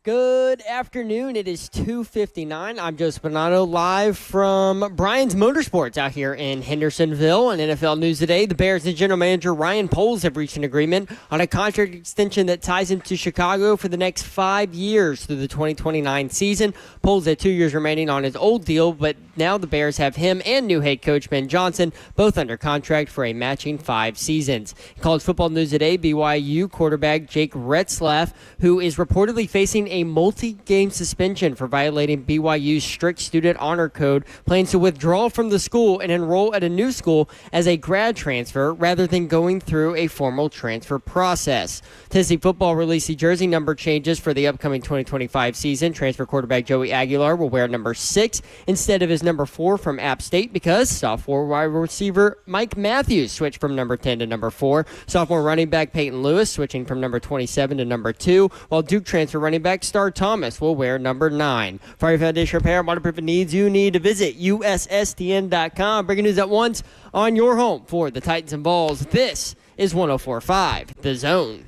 Good afternoon. It is 2:59. I'm Joseph Bonanno, live from Brian's Motorsports out here in Hendersonville. And NFL news today, the Bears and general manager Ryan Poles have reached an agreement on a contract extension that ties him to Chicago for the next 5 years through the 2029 season. Poles had 2 years remaining on his old deal, but now the Bears have him and new head coach Ben Johnson both under contract for a matching 5 seasons. In college football news today, BYU quarterback Jake Retzlaff, who is reportedly facing a multi-game suspension for violating BYU's strict student honor code, plans to withdraw from the school and enroll at a new school as a grad transfer rather than going through a formal transfer process. Tennessee football released the jersey number changes for the upcoming 2025 season. Transfer quarterback Joey Aguilar will wear number 6 instead of his number 4 from App State because sophomore wide receiver Mike Matthews switched from number 10 to number 4. Sophomore running back Peyton Lewis switching from number 27 to number 2, while Duke transfer running back Star Thomas will wear number 9. For your foundation repair and waterproofing needs, you need to visit USSTN.com. Breaking news at once on your home for the Titans and Balls. This is 104.5 The Zone.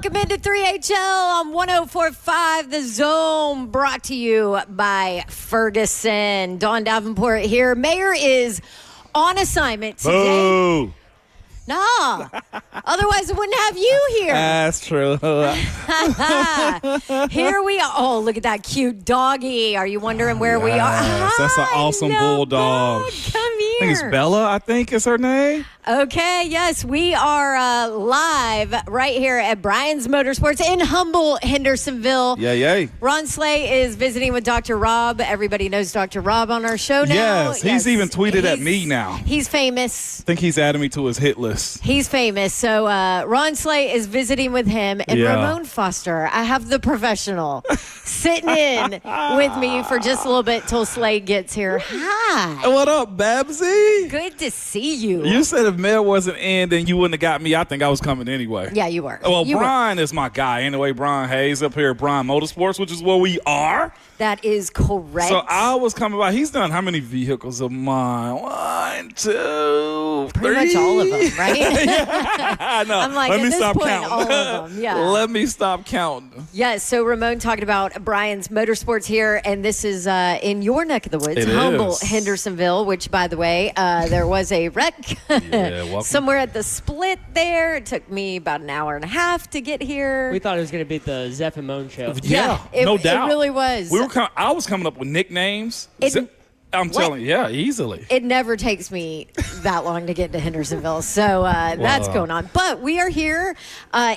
Welcome into 3HL on 104.5 The Zone, brought to you by Ferguson. Dawn Davenport here. Mayor is on assignment today. Boo! Nah, otherwise I wouldn't have you here. That's true. Here we are. Oh, look at that cute doggy. Are you wondering where we are? Yes, that's an awesome bulldog. Come here. I think it's Bella, I think is her name. Okay, yes, we are live right here at Brian's Motorsports in humble Hendersonville. Yay. Ron Slay is visiting with Dr. Rob. Everybody knows Dr. Rob on our show now. Yes, he's even tweeted at me now. He's famous. I think he's adding me to his hit list. He's famous. So Ron Slay is visiting with him. And Ramon Foster, I have the professional, sitting in with me for just a little bit till Slay gets here. Hi. What up, Babsy? Good to see you. You said if Mel wasn't in, then you wouldn't have got me. I think I was coming anyway. Yeah, you were. Well, you Brian is my guy. Anyway, Brian Hayes up here at Brian Motorsports, which is where we are. That is correct. So I was coming by. He's done how many vehicles of mine? 1, 2, 3. Pretty much all of them, right? I know. I'm like, let me at stop this point, counting. all of them. Yeah. Let me stop counting. Yes, so Ramon talking about Brian's Motorsports here, and this is in your neck of the woods, It humble is. Hendersonville, which, by the way, there was a wreck somewhere at the split there. It took me about an hour and a half to get here. We thought it was going to be the Zeph and Moan show. Yeah, no doubt. It really was. I was coming up with nicknames. I'm What? telling you, easily. It never takes me that long to get to Hendersonville, so that's going on. But we are here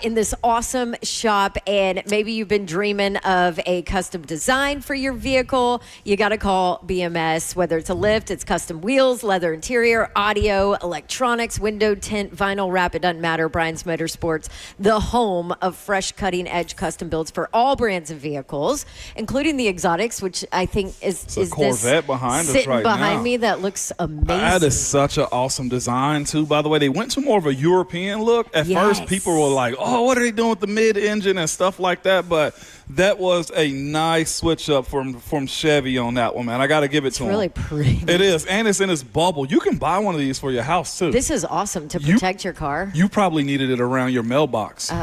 in this awesome shop, and maybe you've been dreaming of a custom design for your vehicle. You got to call BMS, whether it's a lift, it's custom wheels, leather interior, audio, electronics, window tint, vinyl wrap. It doesn't matter. Brian's Motorsports, the home of fresh cutting-edge custom builds for all brands of vehicles, including the exotics, which I think is a Corvette behind us sitting right behind now. me that looks amazing. That is such an awesome design, too. By the way, they went to more of a European look. At first, people were like, oh, what are they doing with the mid-engine and stuff like that? But that was a nice switch up from Chevy on that one, man. I got to give it to them. It's really pretty. It is, and it's in its bubble. You can buy one of these for your house, too. This is awesome to protect your car. You probably needed it around your mailbox. Okay.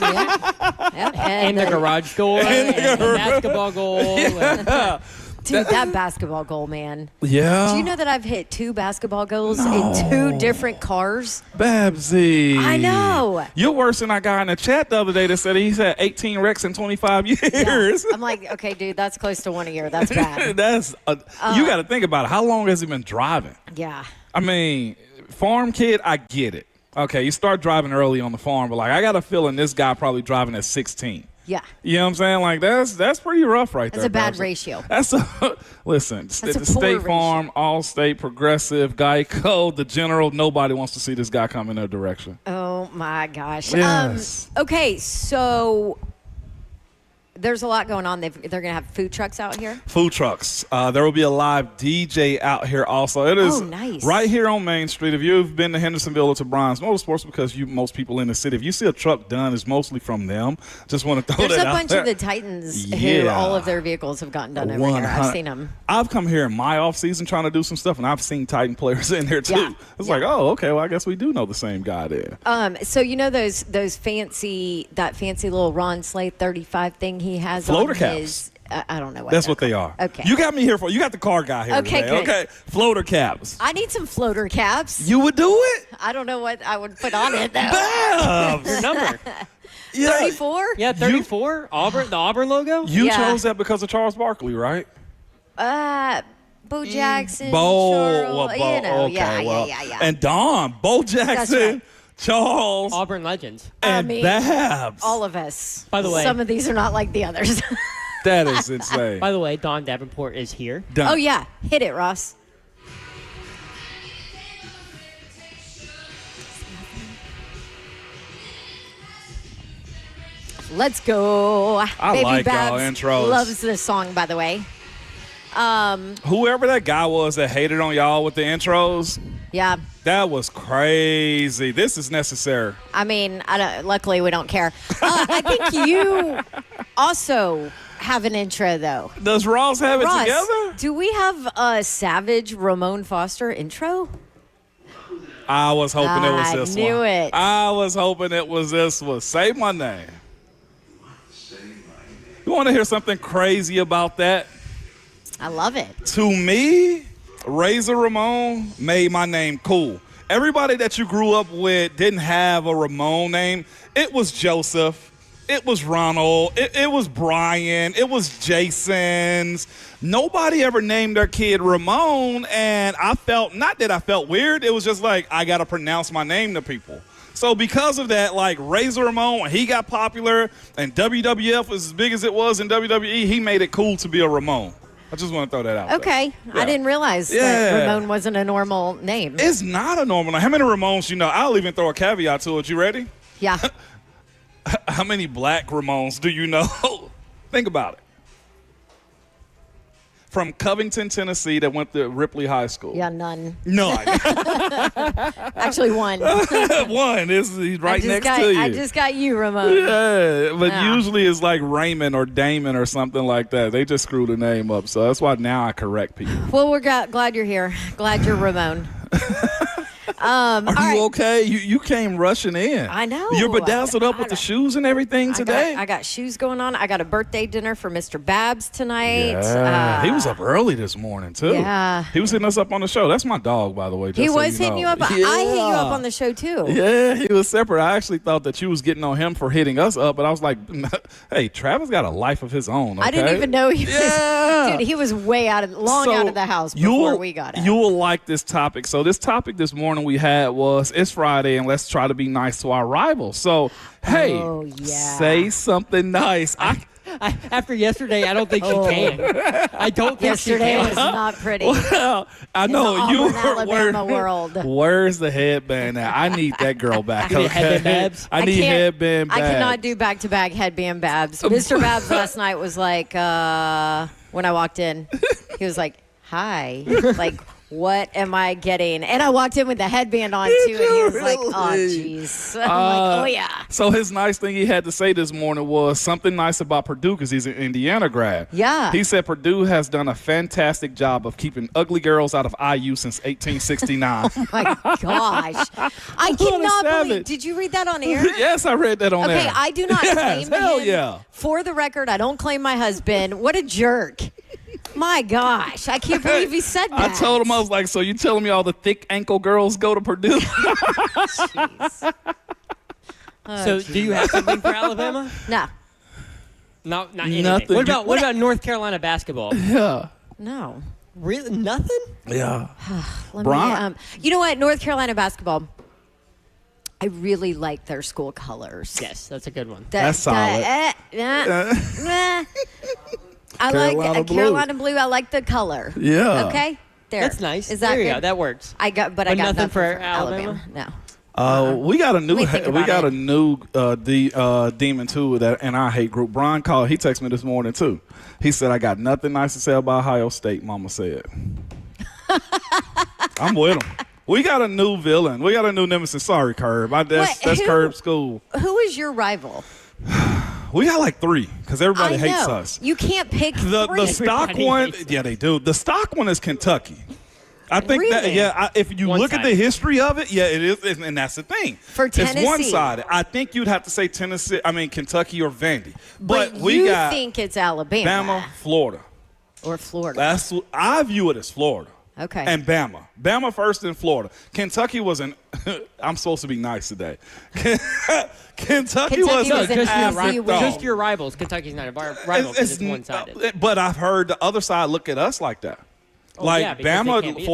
Yeah. And the garage door, and the basketball goal. Yeah. Dude, that basketball goal, man. Yeah. Do you know that I've hit 2 basketball goals in 2 different cars? Babsy. I know. You're worse than I got in the chat the other day that said he's had 18 wrecks in 25 years. Yeah. I'm like, okay, dude, that's close to 1 a year. That's bad. You got to think about it. How long has he been driving? Yeah. I mean, farm kid, I get it. Okay, you start driving early on the farm, but like I got a feeling this guy probably driving at 16. Yeah. You know what I'm saying? Like that's pretty rough right there. That's a bad Babs. ratio. Listen, That's a poor State ratio. Farm, Allstate, Progressive, Geico, the General, nobody wants to see this guy come in their direction. Oh my gosh. Yes. Okay, so there's a lot going on. They're going to have food trucks out here. Food trucks. There will be a live DJ out here also. It is nice. Right here on Main Street. If you've been to Hendersonville or to Bryan's Motorsports, because most people in the city, if you see a truck done, it's mostly from them. Just want to throw There's that a out bunch there. of the Titans who all of their vehicles have gotten done over here. I've seen them. I've come here in my off-season trying to do some stuff, and I've seen Titan players in here, too. Yeah. It's like, oh, okay, well, I guess we do know the same guy there. So you know that fancy little Ron Slade 35 thing he has Floater on caps. his, I don't know what That's they're what they called. are. Okay. You got me here for. You got the car guy here. Okay, today. good. Okay, floater caps. I need some floater caps. You would do it? I don't know what I would put on it though. Babs! Your number. Yeah. 34? Yeah, 34. Auburn, the Auburn logo. You Yeah. chose that because of Charles Barkley, right? Bo Jackson. Bo, Charles, well, Bo, you know, okay, yeah. And Don, Bo Jackson, right. Charles, Auburn legends. and Babs. all of us. By the way- some of these are not like the others. That is insane. By the way, Don Davenport is here. Done. Oh yeah, hit it, Ross. Let's go. I Baby like y'all Babs intros. loves this song, by the way. Whoever that guy was that hated on y'all with the intros, Yeah. that was crazy. This is necessary. I mean, luckily we don't care. I think you also have an intro, though. Does Ross have it Ross, together? do we have a Savage Ramon Foster intro? I was hoping it was this one. I knew it. I was hoping it was this one. Say my name. You want to hear something crazy about that? I love it. To me, Razor Ramon made my name cool. Everybody that you grew up with didn't have a Ramon name. It was Joseph. It was Ronald. It was Brian. It was Jason's. Nobody ever named their kid Ramon, and I felt, not that I felt weird, it was just like, I got to pronounce my name to people. So because of that, like Razor Ramon, when he got popular and WWF was as big as it was in WWE, he made it cool to be a Ramon. I just want to throw that out Okay. there. I didn't realize that Ramon wasn't a normal name. It's not a normal name. How many Ramones you know? I'll even throw a caveat to it. You ready? Yeah. How many black Ramones do you know? Think about it. From Covington, Tennessee, that went to Ripley High School. Yeah, none. None. Actually, one. One. He's right next to you. I just got you, Ramon. Yeah, but Yeah. usually it's like Raymond or Damon or something like that. They just screw the name up. So that's why now I correct people. Well, we're glad you're here. Glad you're Ramon. Are you right. okay? You came rushing in. I know. You're bedazzled up with the shoes and everything today. I got shoes going on. I got a birthday dinner for Mr. Babs tonight. Yeah. He was up early this morning, too. Yeah. He was hitting us up on the show. That's my dog, by the way. He was hitting you up. I hit you up Yeah. on the show, too. Yeah, he was separate. I actually thought that you was getting on him for hitting us up, but I was like, hey, Travis got a life of his own, okay? I didn't even know he was. Yeah. Dude, he was way out of the house before we got out. You will like this topic. So this topic this morning we had was, it's Friday, and let's try to be nice to our rivals. So, hey, Oh, yeah. say something nice. After yesterday, I don't think she can. I don't think Yesterday she was can. not pretty. Well, I know the you Auburn, were Alabama world. Where's the headband at? I need that girl back. You need Okay? headband Babs? I need headband Babs. I cannot do back-to-back headband Babs. Mr. Babs last night was like, when I walked in, he was like, hi. Like, what am I getting? And I walked in with the headband on, too, and he was like, oh, jeez. I'm like, oh, yeah. So his nice thing he had to say this morning was something nice about Purdue because he's an Indiana grad. Yeah. He said Purdue has done a fantastic job of keeping ugly girls out of IU since 1869. Oh, my gosh. I cannot believe. Did you read that on air? Yes, I read that on air. Okay, I do not Yes, claim hell him. yeah. For the record, I don't claim my husband. What a jerk. My gosh, I can't believe he said that. I told him, I was like, so you telling me all the thick ankle girls go to Purdue? Jeez. So, do you have something for Alabama? No, No, not anything. Nothing. What about North Carolina basketball? Yeah. no. Really, nothing? Yeah. Let Brian. me, you know what? North Carolina basketball, I really like their school colors. Yes, that's a good one. That's solid. I Carolina like blue. Carolina blue. I like the color. Yeah. Okay, there. That's nice. Is that there you good? go. That works. I got But nothing nothing for Alabama. No. We got a new me think about demon too that in our hate group. Brian called. He texted me this morning too. He said, "I got nothing nice to say about Ohio State." Mama said, "I'm with him." We got a new villain. We got a new nemesis. Sorry, Curb. That's Curb School. Who is your rival? We got like 3 because everybody I hates know. us. You can't pick The 3. stock one, yeah, they do. The stock one is Kentucky. I think Really? if you look at the One-sided. history of it, yeah, it is, and that's the thing. For Tennessee. It's one-sided. I think you'd have to say Kentucky or Vandy. But we you got think it's Alabama Bama, Florida. or Florida? I view it as Florida. Okay. And Bama. Bama first in Florida. Kentucky was I'm supposed to be nice today. Kentucky was was an an afterthought. easy win. Just your rivals. Kentucky's not a rival because it's one-sided. But I've heard the other side look at us like that. yeah, because they can't Bama beat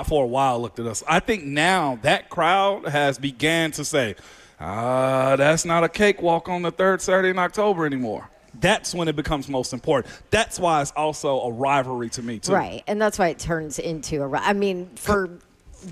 for a while looked at us. I think now that crowd has began to say, that's not a cakewalk on the third Saturday in October anymore. That's when it becomes most important. That's why it's also a rivalry to me, too. Right, and that's why it turns into for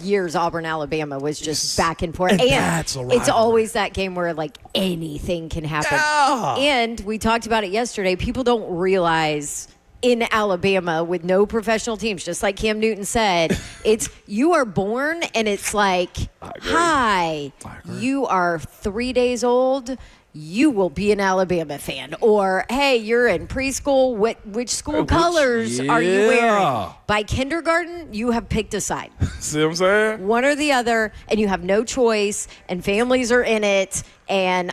years, Auburn, Alabama was just back and forth. And that's a rivalry. It's always that game where, like, anything can happen. Yeah. And we talked about it yesterday. People don't realize in Alabama with no professional teams, just like Cam Newton said, it's you are born and it's like, hi, you are 3 days old. You will be an Alabama fan. Or, hey, you're in preschool. Which school colors are you wearing? By kindergarten, you have picked a side. See what I'm saying? One or the other, and you have no choice, and families are in it. And,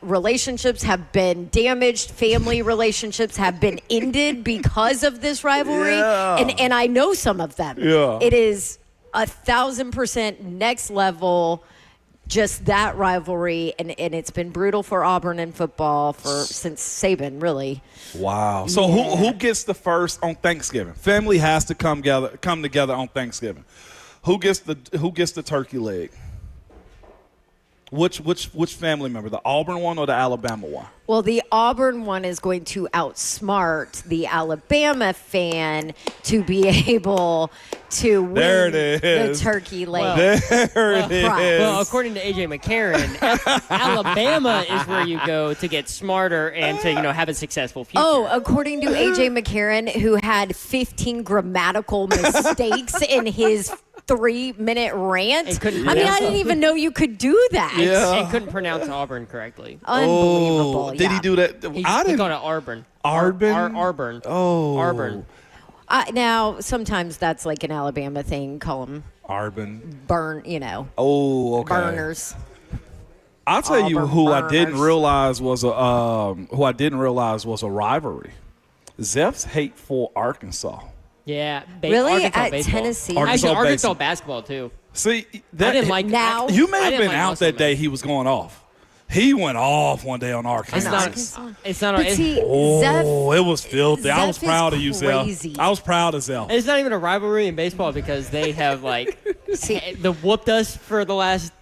relationships have been damaged. Family relationships have been ended because of this rivalry. Yeah. And I know some of them. Yeah. It is 1,000% next level. Just that rivalry, and it's been brutal for Auburn in football since Saban, really. Wow. So who gets the first on Thanksgiving? Family has to come together on Thanksgiving. Who gets the turkey leg? Which family member? The Auburn one or the Alabama one? Well, the Auburn one is going to outsmart the Alabama fan to be able to win There it is. the turkey leg. There it is. prize. Well, according to AJ McCarron, Alabama is where you go to get smarter and to have a successful future. Oh, according to AJ McCarron, who had 15 grammatical mistakes in his 3-minute rant. And couldn't I pronounce didn't even know you could do that. Yeah. and couldn't pronounce Auburn correctly. Unbelievable. Did he do that? He I didn't. called it Auburn. Arbin? Auburn. Oh. Auburn. Now, sometimes that's like an Alabama thing. Call them Arbin. burn, Oh, okay. burners. I'll tell you Auburn who I didn't burners. realize was a rivalry. Zeph's hate for Arkansas. Yeah. Really? Arkansas At baseball. Tennessee? Actually, Arkansas baseball. basketball, too. See, I didn't like Now- You may I have didn't been like out Muscle that day. Man. He was going off. He went off one day on Arkansas. It's not. But see, Oh, Zeph, it was filthy. I was Zeph is proud of you, Zell. crazy. I was proud of Zell. It's not even a rivalry in baseball because they have the whooped us for the last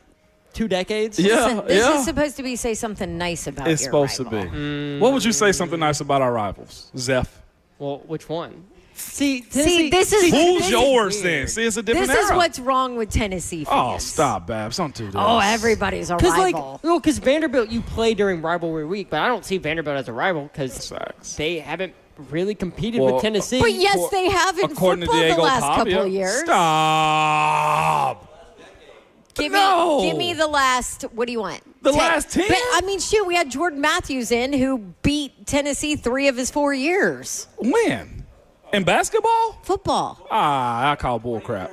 2 decades. Yeah, this yeah. is supposed to be say something nice about It's your supposed rival. to be. What would you say something nice about our rivals, Zeph? Well, which one? See, this is- Who's this yours is then? weird. See, it's a different This is era. what's wrong with Tennessee Oh, fans. stop, Babs. Don't do that. Oh, everybody's a rival. Because Vanderbilt, you play during rivalry week, but I don't see Vanderbilt as a rival because Facts. they haven't really competed Well, with Tennessee. But yes, they have in According football to Diego the last Pavia. couple of years. Stop. No. Give me the last. What do you want? The last 10? But, shoot, we had Jordan Matthews in who beat Tennessee 3 of his 4 years. When? In basketball? Football. I call bull crap.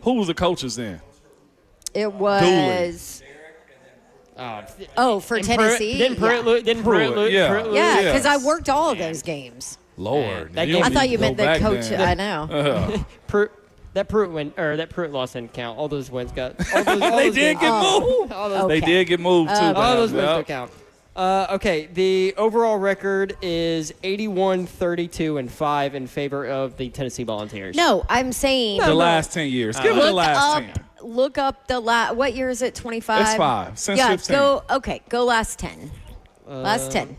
Who was the coaches then? It was. For And Tennessee. Didn't Pruitt lose? yeah. Pruitt lose? Yeah, Yes. because I worked all of those games. Lord. That you game- don't I thought need you to meant go the back coach. then. I know. That Pruitt loss didn't count. All those wins got. All those, all They those did games- get moved. all those, Okay. They did get moved, too. all Babs. those wins Yep. don't count. Okay, the overall record is 81-32-5 in favor of the Tennessee Volunteers. No, I'm saying. The last 10 years. Give it the last 10. Look up the last. What year is it? 25. It's 5. Since yeah, 15. Go last 10. Last 10.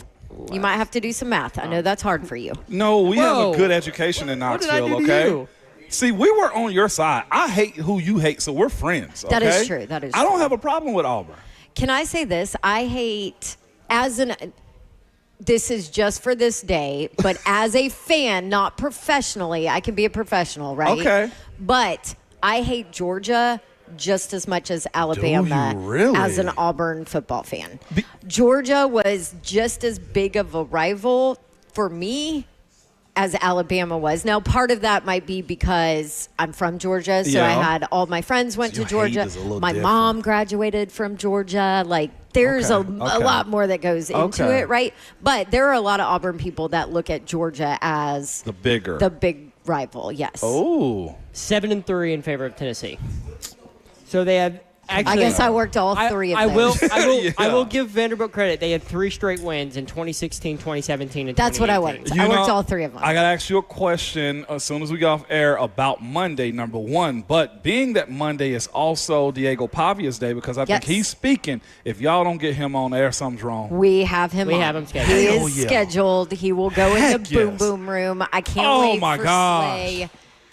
You might have to do some math. I know that's hard for you. No, we have Whoa. a good education in What did I Knoxville, do to okay? you? See, we were on your side. I hate who you hate, so we're friends. Okay? That is true. That is I don't true. have a problem with Auburn. Can I say this? I hate, this is just for this day, but as a fan, not professionally, I can be a professional, right? Okay. But I hate Georgia just as much as Alabama really? as an Auburn football fan. Georgia was just as big of a rival for me as Alabama was. Now, part of that might be because I'm from Georgia, so I had all my friends went to Georgia. My mom graduated from Georgia. Like, there's a lot more that goes into it, right? But there are a lot of Auburn people that look at Georgia as the big rival. Yes. Oh, 7-3 in favor of Tennessee. So they have. Actually, I guess I worked all three of those. I will give Vanderbilt credit. They had 3 straight wins in 2016, 2017, and That's what I 2018. worked. I worked all 3 of them. I got to ask you a question as soon as we get off air about Monday, number one. But being that Monday is also Diego Pavia's day, because I think he's speaking. If y'all don't get him on air, something's wrong. We have him on. have him scheduled. He is scheduled. He will go in the boom boom room. I can't wait for Slay.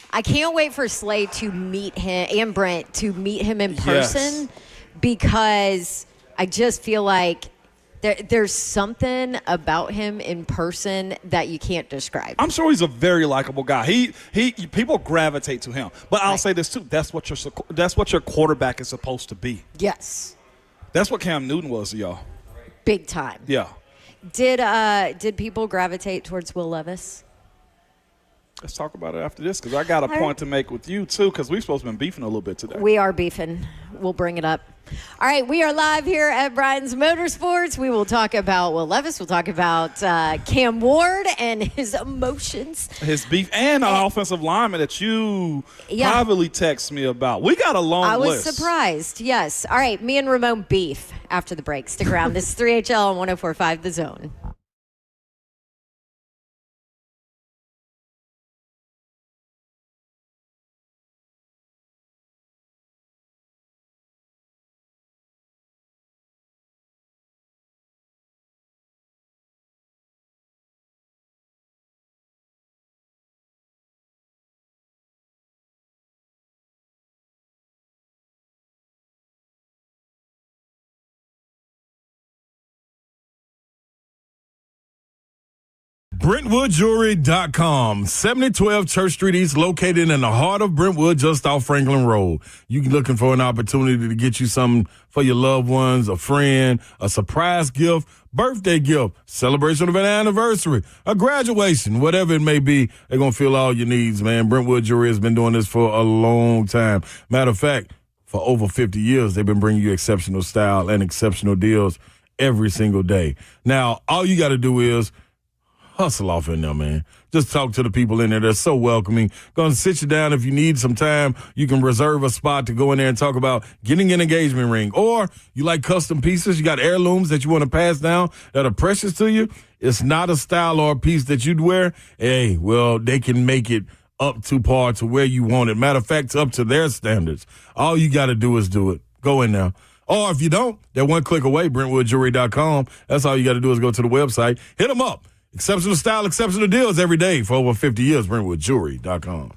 I can't wait for Slay to meet him and Brent to meet him in person because I just feel like there's something about him in person that you can't describe. I'm sure he's a very likable guy. He people gravitate to him. But I'll say this too: that's what your quarterback is supposed to be. Yes, that's what Cam Newton was to y'all. Big time. Yeah. Did people gravitate towards Will Levis? Let's talk about it after this because I got a point to make with you, too, because we're supposed to be beefing a little bit today. We are beefing. We'll bring it up. All right, we are live here at Brian's Motorsports. We will talk about Will Levis. We'll talk about Cam Ward and his emotions. His beef and an offensive lineman that you privately text me about. We got a long list. I was surprised, yes. All right, me and Ramon beef after the break. Stick around. This is 3HL on 104.5 The Zone. BrentwoodJewelry.com, 7012 Church Street East, located in the heart of Brentwood, just off Franklin Road. You looking for an opportunity to get you something for your loved ones, a friend, a surprise gift, birthday gift, celebration of an anniversary, a graduation, whatever it may be, they're going to fill all your needs, man. Brentwood Jewelry has been doing this for a long time. Matter of fact, for over 50 years, they've been bringing you exceptional style and exceptional deals every single day. Now, all you got to do is hustle off in there, man. Just talk to the people in there. They're so welcoming. Going to sit you down. If you need some time, you can reserve a spot to go in there and talk about getting an engagement ring. Or you like custom pieces. You got heirlooms that you want to pass down that are precious to you. It's not a style or a piece that you'd wear. Hey, well, they can make it up to par to where you want it. Matter of fact, up to their standards. All you got to do is do it. Go in there. Or if you don't, they're one click away, BrentwoodJewelry.com. That's all you got to do is go to the website. Hit them up. Exceptional style, exceptional deals every day for over 50 years. BrentwoodJewelry.com.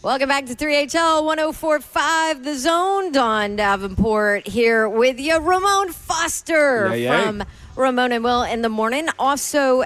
Welcome back to 3HL 104.5 The Zone. Don Davenport here with you. Ramon Foster from Ramon and Will in the morning. Also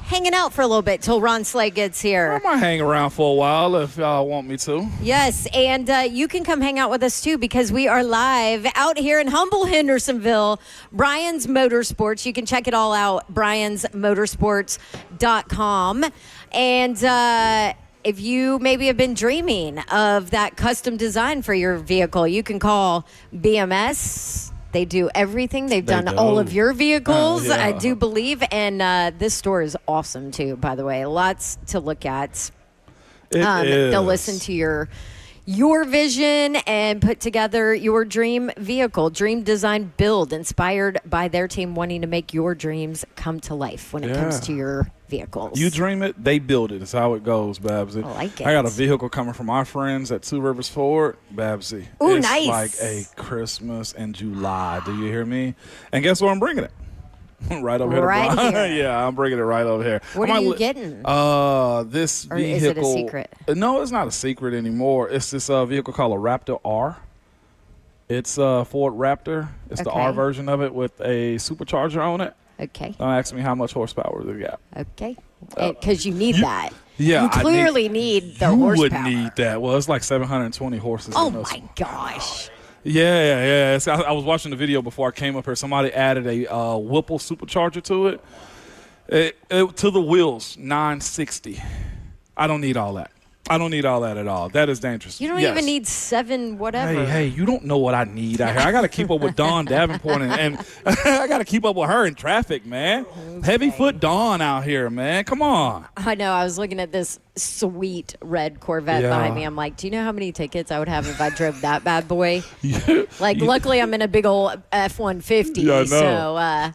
hanging out for a little bit till Ron Slay gets here. I might hang around for a while if y'all want me to. Yes, and you can come hang out with us too because we are live out here in humble Hendersonville, Brian's Motorsports. You can check it all out, briansmotorsports.com. And if you maybe have been dreaming of that custom design for your vehicle, you can call BMS. They do everything. They've done all of your vehicles, I do believe. And this store is awesome, too, by the way. Lots to look at. They'll listen to your vision and put together your dream vehicle, dream design build, inspired by their team wanting to make your dreams come to life when it comes to your vehicles. You dream it, they build it. That's how it goes, Babsy. I like it. I got a vehicle coming from our friends at Two Rivers Ford, Babsy. Ooh, it's nice. like a Christmas in July. Do you hear me? And guess where I'm bringing it? Right over here. Right here. Yeah, I'm bringing it right over here. What are you getting? This vehicle. Or is it a secret? No, it's not a secret anymore. It's this vehicle called a Raptor R. It's a Ford Raptor. It's the R version of it with a supercharger on it. Okay. Don't ask me how much horsepower they got. Okay. Because you need that. Yeah. You clearly need the horsepower. You would need that. Well, it's like 720 horses. Oh, my gosh. Yeah. I was watching the video before I came up here. Somebody added a Whipple supercharger to it. To the wheels, 960. I don't need all that. I don't need all that at all. That is dangerous. You don't even need 7 whatever. Hey, you don't know what I need out here. I got to keep up with Dawn Davenport, and I got to keep up with her in traffic, man. Okay. Heavy foot Dawn out here, man. Come on. I know. I was looking at this sweet red Corvette behind me. I'm like, do you know how many tickets I would have if I drove that bad boy? Luckily, I'm in a big old F-150, yeah, I know. so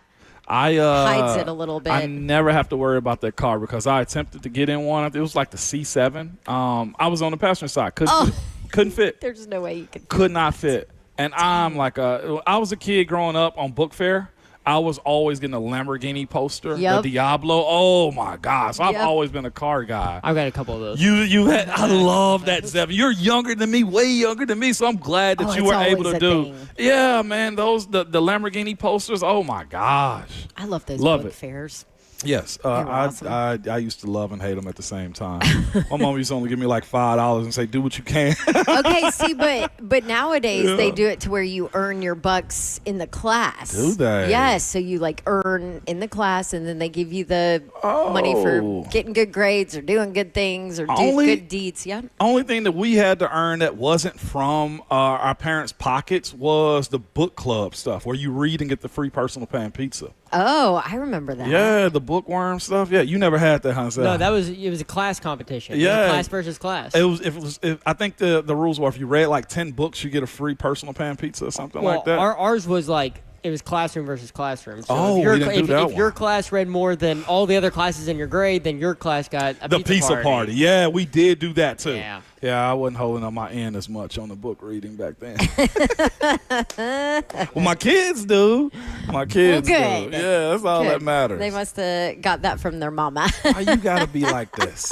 hides it a little bit. I never have to worry about that car because I attempted to get in one. It was like the C7. I was on the passenger side. Couldn't fit. There's no way you could not fit. And I'm like, I was a kid growing up on Book Fair. I was always getting a Lamborghini poster, the Diablo. Oh my gosh, I've always been a car guy. I've got a couple of those. I love that 7. You're younger than me, way younger than me, so I'm glad that you were able to do. Thing. Yeah, man, the Lamborghini posters. Oh my gosh, I love those book fairs. Yes, awesome. I used to love and hate them at the same time. My mom used to only give me like $5 and say, "Do what you can." Okay, see, but nowadays they do it to where you earn your bucks in the class. Do they? Yes, so you earn in the class, and then they give you the money for getting good grades or doing good things or doing good deeds. Yeah. Only thing that we had to earn that wasn't from our parents' pockets was the book club stuff, where you read and get the free personal pan pizza. Oh, I remember that. Yeah, the bookworm stuff. Yeah, you never had that, huh? No, it was a class competition. Yeah, class versus class. I think the rules were if you read like 10 books, you get a free personal pan pizza or something like that. Ours was like it was classroom versus classroom. So if your class read more than all the other classes in your grade, then your class got a pizza party. Yeah, we did do that too. Yeah. Yeah, I wasn't holding on my end as much on the book reading back then. Well, my kids do. My kids do. Yeah, that's all that matters. They must have got that from their mama. Why you got to be like this?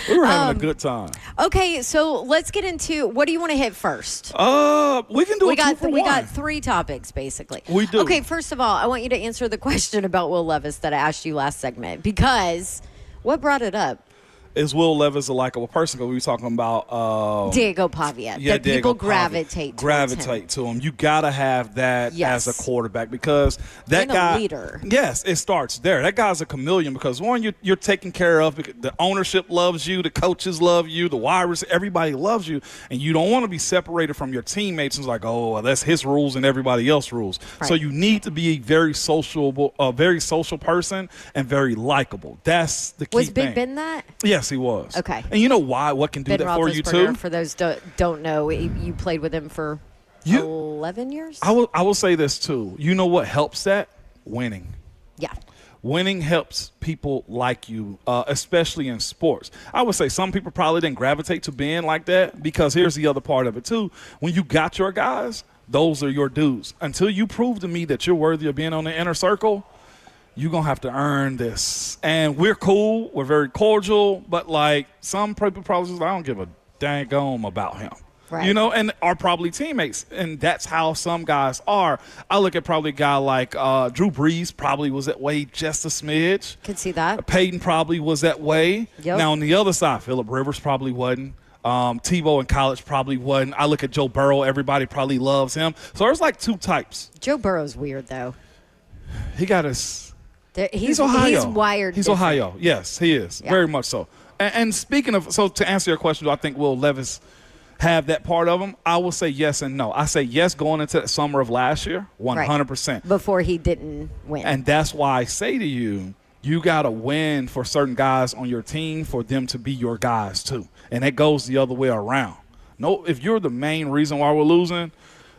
We were having a good time. Okay, so let's get into what do you want to hit first? We can do we got 3 topics basically. We do. Okay, first of all, I want you to answer the question about Will Levis that I asked you last segment because what brought it up? Is Will Levis a likable person? Because we were talking about Diego Pavia. Yeah, that people gravitate to him. You gotta have that as a quarterback because that guy, a leader. Yes, it starts there. That guy's a chameleon because one, you're taken care of. The ownership loves you. The coaches love you. The wide receivers, everybody loves you, and you don't want to be separated from your teammates. And it's like, oh, well, that's his rules and everybody else's rules. Right. So you need to be a very social person and very likable. That's the key thing. Was Big Ben that? Yes, he was. Okay. And you know why? What can do Ben that for you too? For those don't know, you played with him for 11 years? I will say this too. You know what helps that? Winning. Yeah. Winning helps people like you, especially in sports. I would say some people probably didn't gravitate to being like that because here's the other part of it too. When you got your guys, those are your dudes. Until you prove to me that you're worthy of being on the inner circle, you're going to have to earn this. And we're cool. We're very cordial. But, like, some people probably just, I don't give a dang about him. Right. You know, and are probably teammates. And that's how some guys are. I look at probably a guy like Drew Brees probably was that way just a smidge. Could see that. Peyton probably was that way. Yep. Now, on the other side, Phillip Rivers probably wasn't. Tebow in college probably wasn't. I look at Joe Burrow. Everybody probably loves him. So there's like two types. Joe Burrow's weird, though. He got his – He's Ohio. He's wired He's different. Ohio. Yes, he is. Yeah. Very much so. And speaking of – so to answer your question, do I think Will Levis – have that part of him? I will say yes and no. I say yes going into the summer of last year, 100%. Right. Before he didn't win. And that's why I say to you, you got to win for certain guys on your team for them to be your guys too. And it goes the other way around. No, if you're the main reason why we're losing,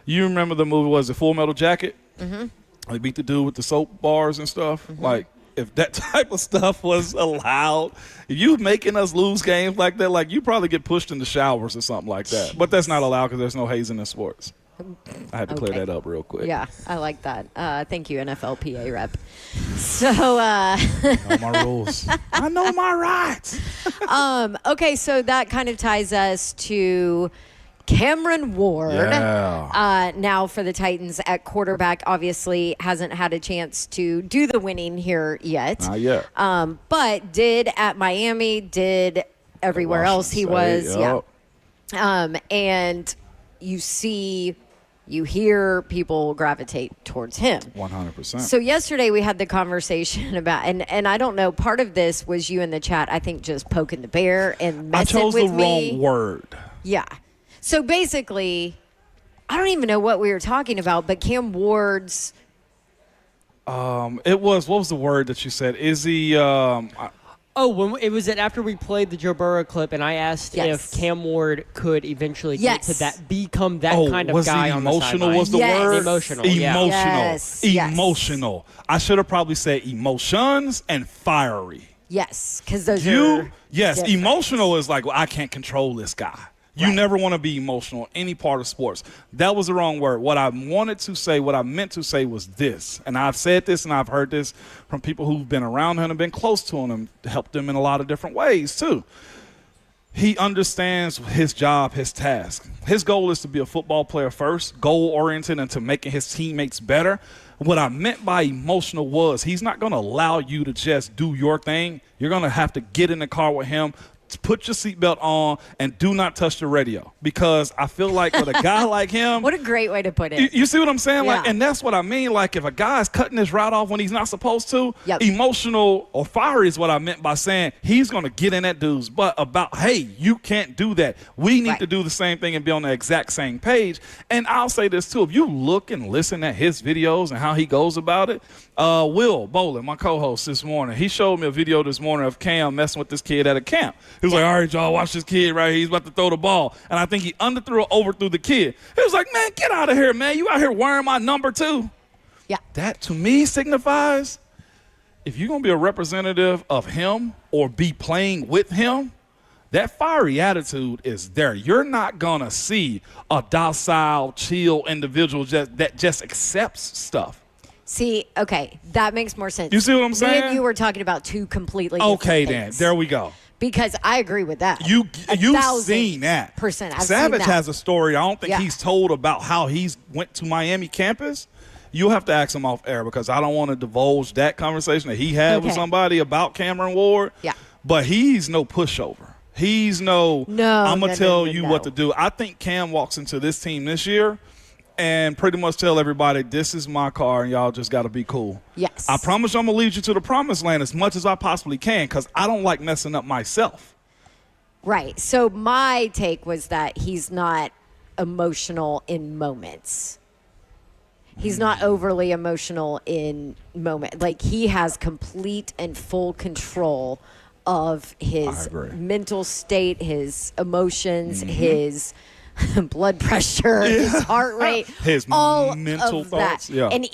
you remember the movie, was it Full Metal Jacket? Mm-hmm. They beat the dude with the soap bars and stuff. Mm-hmm. Like, if that type of stuff was allowed, if you making us lose games like that, like you probably get pushed in the showers or something like that. But that's not allowed because there's no hazing in sports. I had to clear that up real quick. Yeah, I like that. Thank you, NFLPA rep. So, I know my rules. I know my rights. Okay, so that kind of ties us to Cameron Ward. Yeah. Now for the Titans at quarterback, obviously hasn't had a chance to do the winning here yet. Not yet. But did at Miami, did everywhere else he was. Yep. Yeah. And you hear people gravitate towards him. 100%. So yesterday we had the conversation about, and I don't know, part of this was you in the chat, I think, just poking the bear and messing with me. I chose the wrong word. Yeah. So basically, I don't even know what we were talking about, but Cam Ward's. It was, what was the word that you said? Is he, when it was after we played the Joe Burrow clip, and I asked Yes. if Cam Ward could eventually Yes. get to that, become that kind of guy on the emotional sideline. was the Yes. word? Emotional, yeah. Emotional. Yes, yes. Emotional. I should have probably said emotions and fiery. Yes, because those are. Yes, different. emotional is like, well, I can't control this guy. You Right. never want to be emotional in any part of sports. That was the wrong word. What I wanted to say, what I meant to say was this. And I've said this and I've heard this from people who've been around him and been close to him and helped him in a lot of different ways too. He understands his job, his task. His goal is to be a football player first, goal-oriented, and to making his teammates better. What I meant by emotional was he's not going to allow you to just do your thing. You're going to have to get in the car with him, put your seatbelt on, and do not touch the radio. Because I feel like with a guy like him. What a great way to put it. You see what I'm saying? Yeah. Like, and that's what I mean. Like, if a guy's cutting his route off when he's not supposed to, Yep. emotional or fiery is what I meant by saying he's going to get in that dude's butt about, hey, you can't do that. We need Right. to do the same thing and be on the exact same page. And I'll say this, too. If you look and listen at his videos and how he goes about it, Will Bolin, my co-host this morning, he showed me a video this morning of Cam messing with this kid at a camp. He was like, all right, y'all, watch this kid right here. He's about to throw the ball. And I think he underthrew or overthrew the kid. He was like, man, get out of here, man. You out here wearing my number too. Yeah. That, to me, signifies if you're going to be a representative of him or be playing with him, that fiery attitude is there. You're not going to see a docile, chill individual that just accepts stuff. See, okay, that makes more sense. You see what I'm Me saying? and you were talking about two completely different Okay, then. things. There we go. Because I agree with that. You've 1,000%. seen that. I've Savage seen that. has a story I don't think Yeah. he's told about how he's went to Miami campus. You'll have to ask him off air because I don't want to divulge that conversation that he had with Okay. somebody about Cameron Ward. Yeah. But he's no pushover. He's no, I'm going to tell you what to do. I think Cam walks into this team this year and pretty much tell everybody, this is my car, and y'all just got to be cool. Yes. I promise you I'm going to lead you to the promised land as much as I possibly can because I don't like messing up myself. Right. So my take was that he's not emotional in moments. He's not overly emotional in moment. Like, he has complete and full control of his mental state, his emotions, his blood pressure, his heart rate, His all mental of thoughts, that. yeah. And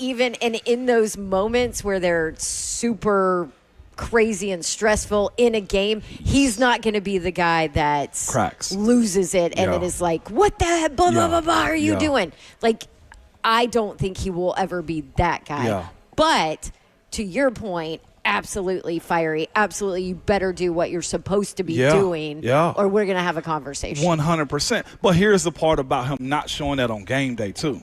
in those moments where they're super crazy and stressful in a game, he's not going to be the guy that Cracks. loses it and Yeah. it is like, what the heck, blah, blah, Yeah. blah, blah, are you Yeah. doing? Like, I don't think he will ever be that guy. Yeah. But to your point, absolutely fiery. Absolutely, you better do what you're supposed to be doing, or we're going to have a conversation. 100%. But here's the part about him not showing that on game day, too.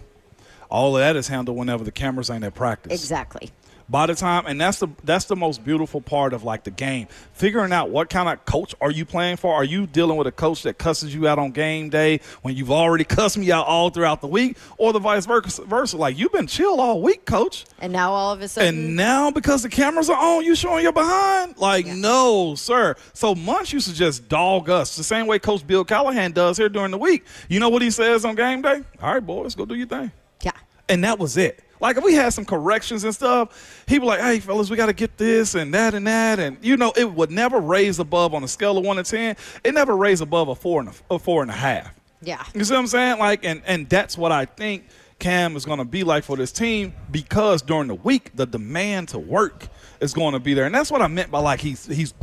All of that is handled whenever the cameras ain't at practice. Exactly. By the time, and that's the most beautiful part of, like, the game. Figuring out what kind of coach are you playing for. Are you dealing with a coach that cusses you out on game day when you've already cussed me out all throughout the week, or the vice versa? Like, you've been chill all week, coach. And now all of a sudden. And now because the cameras are on, you showing your behind? Like, no, sir. So Munch used to just dog us the same way Coach Bill Callahan does here during the week. You know what he says on game day? All right, boys, go do your thing. Yeah. And that was it. Like, if we had some corrections and stuff, he'd be like, hey, fellas, we got to get this and that and that. And, you know, it would never raise above, on a scale of 1 to 10, it never raised above a 4.5. Yeah. You see what I'm saying? Like, and that's what I think Cam is going to be like for this team, because during the week, the demand to work is going to be there. And that's what I meant by, like, he's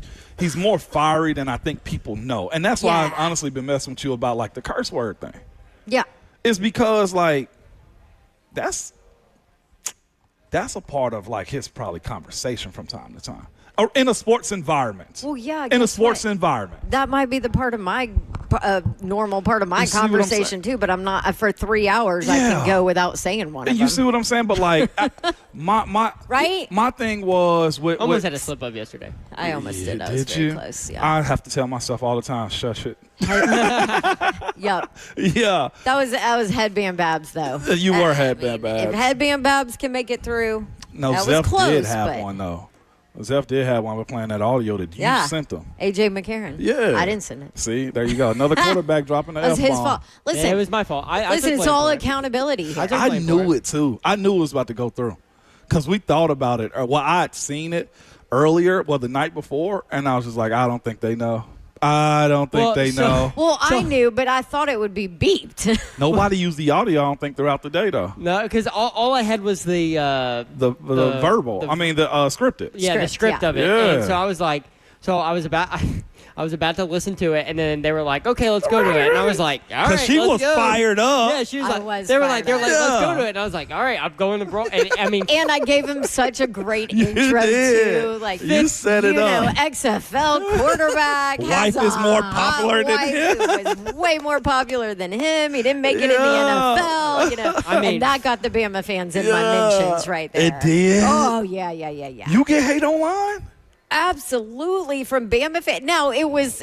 more fiery than I think people know. And that's why I've honestly been messing with you about, like, the curse word thing. Yeah. It's because, like, that's a part of, like, his probably conversation from time to time, or in a sports environment. Well, yeah. In a sports environment. That might be the part of my normal part of my conversation too, but I'm not for 3 hours. I can go without saying one. And of you them. see what I'm saying? But like, my thing was with almost had a slip up yesterday. I almost did. I was did very you? close. Yeah. I have to tell myself all the time, shush it. Yep. Yeah. That was headband Babs though. You were headband Babs. If headband Babs can make it through, no, that Zeph was close, did have but one though. Zeph did have one. We're playing that audio that you sent them. AJ McCarron. Yeah. I didn't send it. See, there you go. Another quarterback dropping the That was F-bomb. his fault. Listen, Yeah, it was my fault. listen, it's all accountability here. I knew it too. I knew it was about to go through, because we thought about it. Well, I had seen it earlier, the night before, and I was just like, I don't think they know. I don't think they know. Well, I knew, but I thought it would be beeped. Nobody used the audio, I don't think, throughout the day, though. No, because all I had was the verbal. I mean, the scripted. Yeah, the script of it. Yeah. And so I was like, I was about to listen to it, and then they were like, "Okay, let's go to it." And I was like, "All right, Because she was fired up. Yeah, she was I like, was they were like, fired up. "Let's go to it." And I was like, "All right, I'm going to bro." And I mean, And I gave him such a great intro did. to, like, You set it up. XFL quarterback. Wife has is more a hot popular than wife him. who was way more popular than him. He didn't make it in the NFL. You know, I mean- and that got the Bama fans in my mentions right there. It did? Oh yeah. You get hate online? Absolutely, from Bama fan. Now it was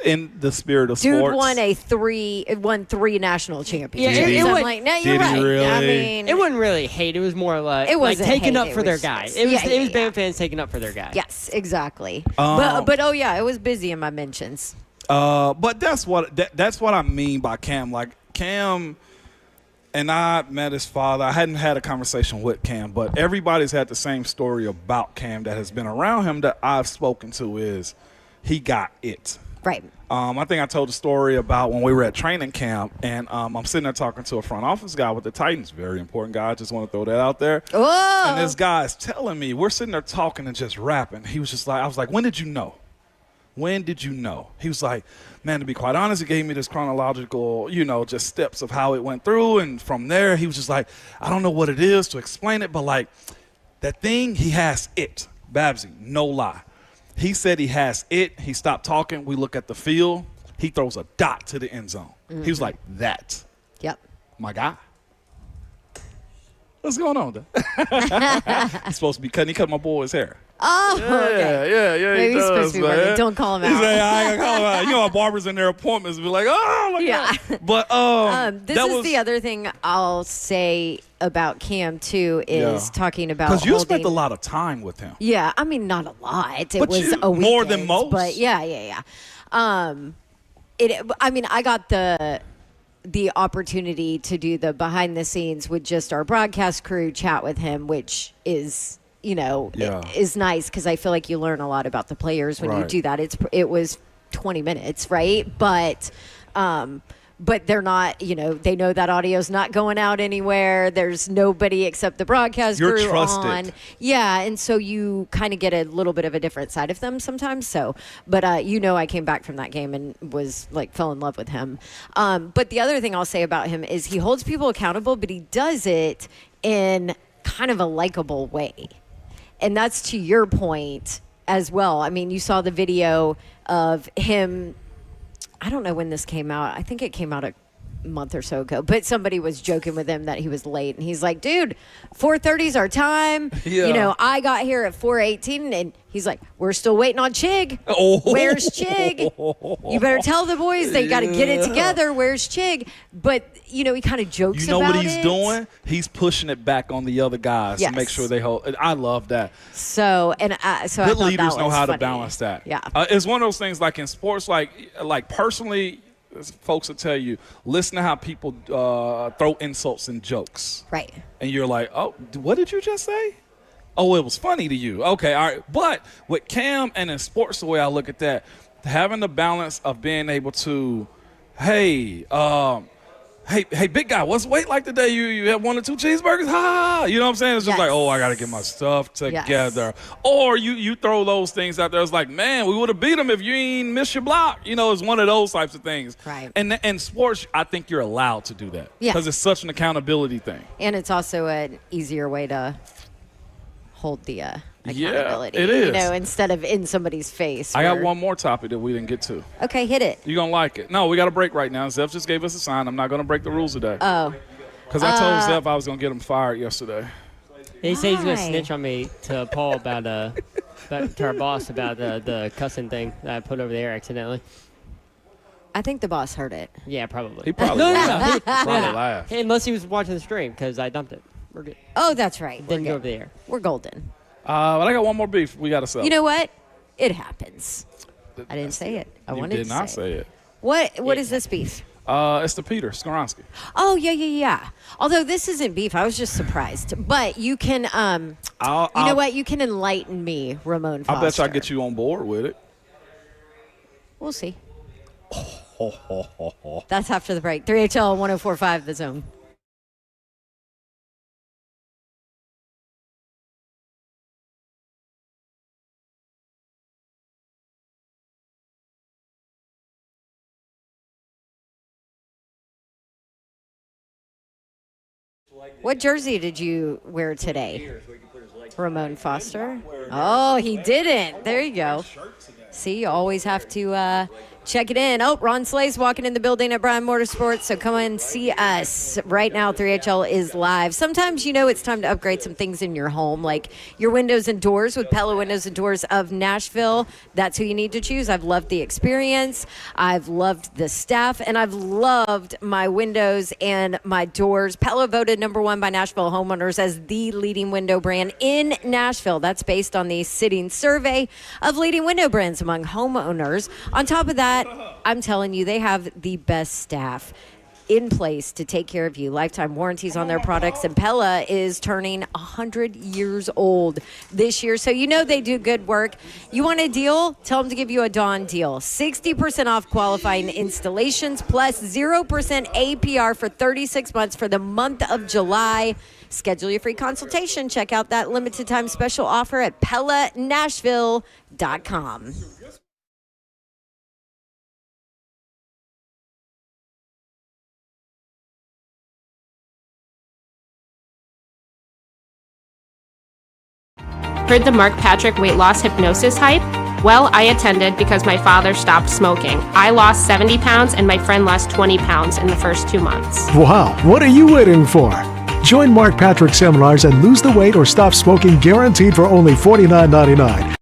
In the spirit of dude sports. won three national championships. Yeah, it So I'm would- like, no, did you're he right. really? I mean, it wasn't really hate. It was more like It wasn't taking hate, up it for their was guy. just- It was yeah, it was yeah. Bama fans taking up for their guy. yes, exactly. But oh yeah, it was busy in my mentions. But that's what I mean by Cam. Like, Cam and I met his father. I hadn't had a conversation with Cam, but everybody's had the same story about Cam that has been around him that I've spoken to, is he got it. Right. I think I told a story about when we were at training camp, and I'm sitting there talking to a front office guy with the Titans. Very important guy. I just want to throw that out there. Oh. And this guy's telling me, we're sitting there talking and just rapping. He was just like, I was like, when did you know? When did you know? He was like, man, to be quite honest, he gave me this chronological, just steps of how it went through. And from there, he was just like, I don't know what it is to explain it, but like that thing, he has it. Babsy, no lie. He said he has it. He stopped talking. We look at the field. He throws a dot to the end zone. Mm-hmm. He was like, that. Yep. My guy. What's going on there? He's supposed to be cutting. He cut my boy's hair. Oh, okay. Yeah. Maybe he he's does, supposed to be man. working. Don't call him He out. say, I ain't gonna call him out. You know how barbers in their appointments be like, oh my Yeah. God. But This is the other thing I'll say about Cam too is talking about because you holding, spent a lot of time with him. Yeah, I mean not a lot. It But was you- a weekend, more than most. But yeah. I mean, I got the opportunity to do the behind the scenes with just our broadcast crew, chat with him, which is is nice because I feel like you learn a lot about the players when you Right. do that. It was 20 minutes, right? But they're not, they know that audio's not going out anywhere. There's nobody except the broadcast You're crew trusted. on. Yeah, and so you kind of get a little bit of a different side of them sometimes. So, but I came back from that game and was like fell in love with him. But the other thing I'll say about him is he holds people accountable, but he does it in kind of a likable way. And that's to your point as well. I mean, you saw the video of him. I don't know when this came out. I think it came out a month or so ago, but somebody was joking with him that he was late, and he's like, dude, 4:30 is our time. Yeah. I got here at 4:18, and he's like, we're still waiting on Chig. Where's Chig? You better tell the boys they got to get it together. Where's Chig? But he kind of jokes about it. You know what he's doing? He's pushing it back on the other guys to make sure they hold. I love that. So good I thought leaders that know was how funny. to balance that. Yeah. It's one of those things like in sports, like personally, folks will tell you, listen to how people throw insults and jokes. Right. And you're like, oh, what did you just say? Oh, it was funny to you. Okay, all right. But with Cam and in sports, the way I look at that, having the balance of being able to, hey, big guy, what's weight like today? You have 1 or 2 cheeseburgers? Ha! You know what I'm saying? It's just like, oh, I got to get my stuff together. Yes. Or you throw those things out there. It's like, man, we would have beat them if you ain't missed your block. It's one of those types of things. Right. And sports, I think you're allowed to do that. Yeah. Because it's such an accountability thing. And it's also an easier way to hold the accountability. Yeah, it is. Instead of in somebody's face. I got one more topic that we didn't get to. Okay, hit it. You're going to like it. No, we got a break right now. Zeph just gave us a sign. I'm not going to break the rules today. Oh. Because I told Zeph I was going to get him fired yesterday. He said he's going to snitch on me to Paul about to our boss about the cussing thing that I put over the air accidentally. I think the boss heard it. Yeah, probably. He probably laughed. Hey, unless he was watching the stream because I dumped it. We're good. Oh, that's right. Didn't go over the air. We're golden. But I got one more beef we got to sell. You know what? It happens. I didn't say it. I wanted to say it. You did not say it. What is this beef? It's the Peter Skoronsky. Oh, yeah. Although this isn't beef. I was just surprised. But you can, you know what? You can enlighten me, Ramon Foster. I bet I'll get you on board with it. We'll see. That's after the break. 3HL 104.5 The Zone. What jersey did you wear today? Ramon Foster? Oh, he didn't. There you go. See, you always have to check it in. Oh, Ron Slay's walking in the building at Bryan Motorsports, so come and see us. Right now, 3HL is live. Sometimes, it's time to upgrade some things in your home, like your windows and doors with Pella Windows and Doors of Nashville. That's who you need to choose. I've loved the experience. I've loved the staff, and I've loved my windows and my doors. Pella voted #1 by Nashville homeowners as the leading window brand in Nashville. That's based on the sitting survey of leading window brands among homeowners. On top of that, I'm telling you, they have the best staff in place to take care of you. Lifetime warranties on their products, and Pella is turning 100 years old this year, so they do good work. You want a deal? Tell them to give you a Dawn deal. 60% off qualifying installations plus 0% APR for 36 months for the month of July. Schedule your free consultation. Check out that limited time special offer at PellaNashville.com. Heard the Mark Patrick weight loss hypnosis hype? Well, I attended because my father stopped smoking. I lost 70 pounds and my friend lost 20 pounds in the first 2 months. Wow, what are you waiting for? Join Mark Patrick seminars and lose the weight or stop smoking guaranteed for only $49.99.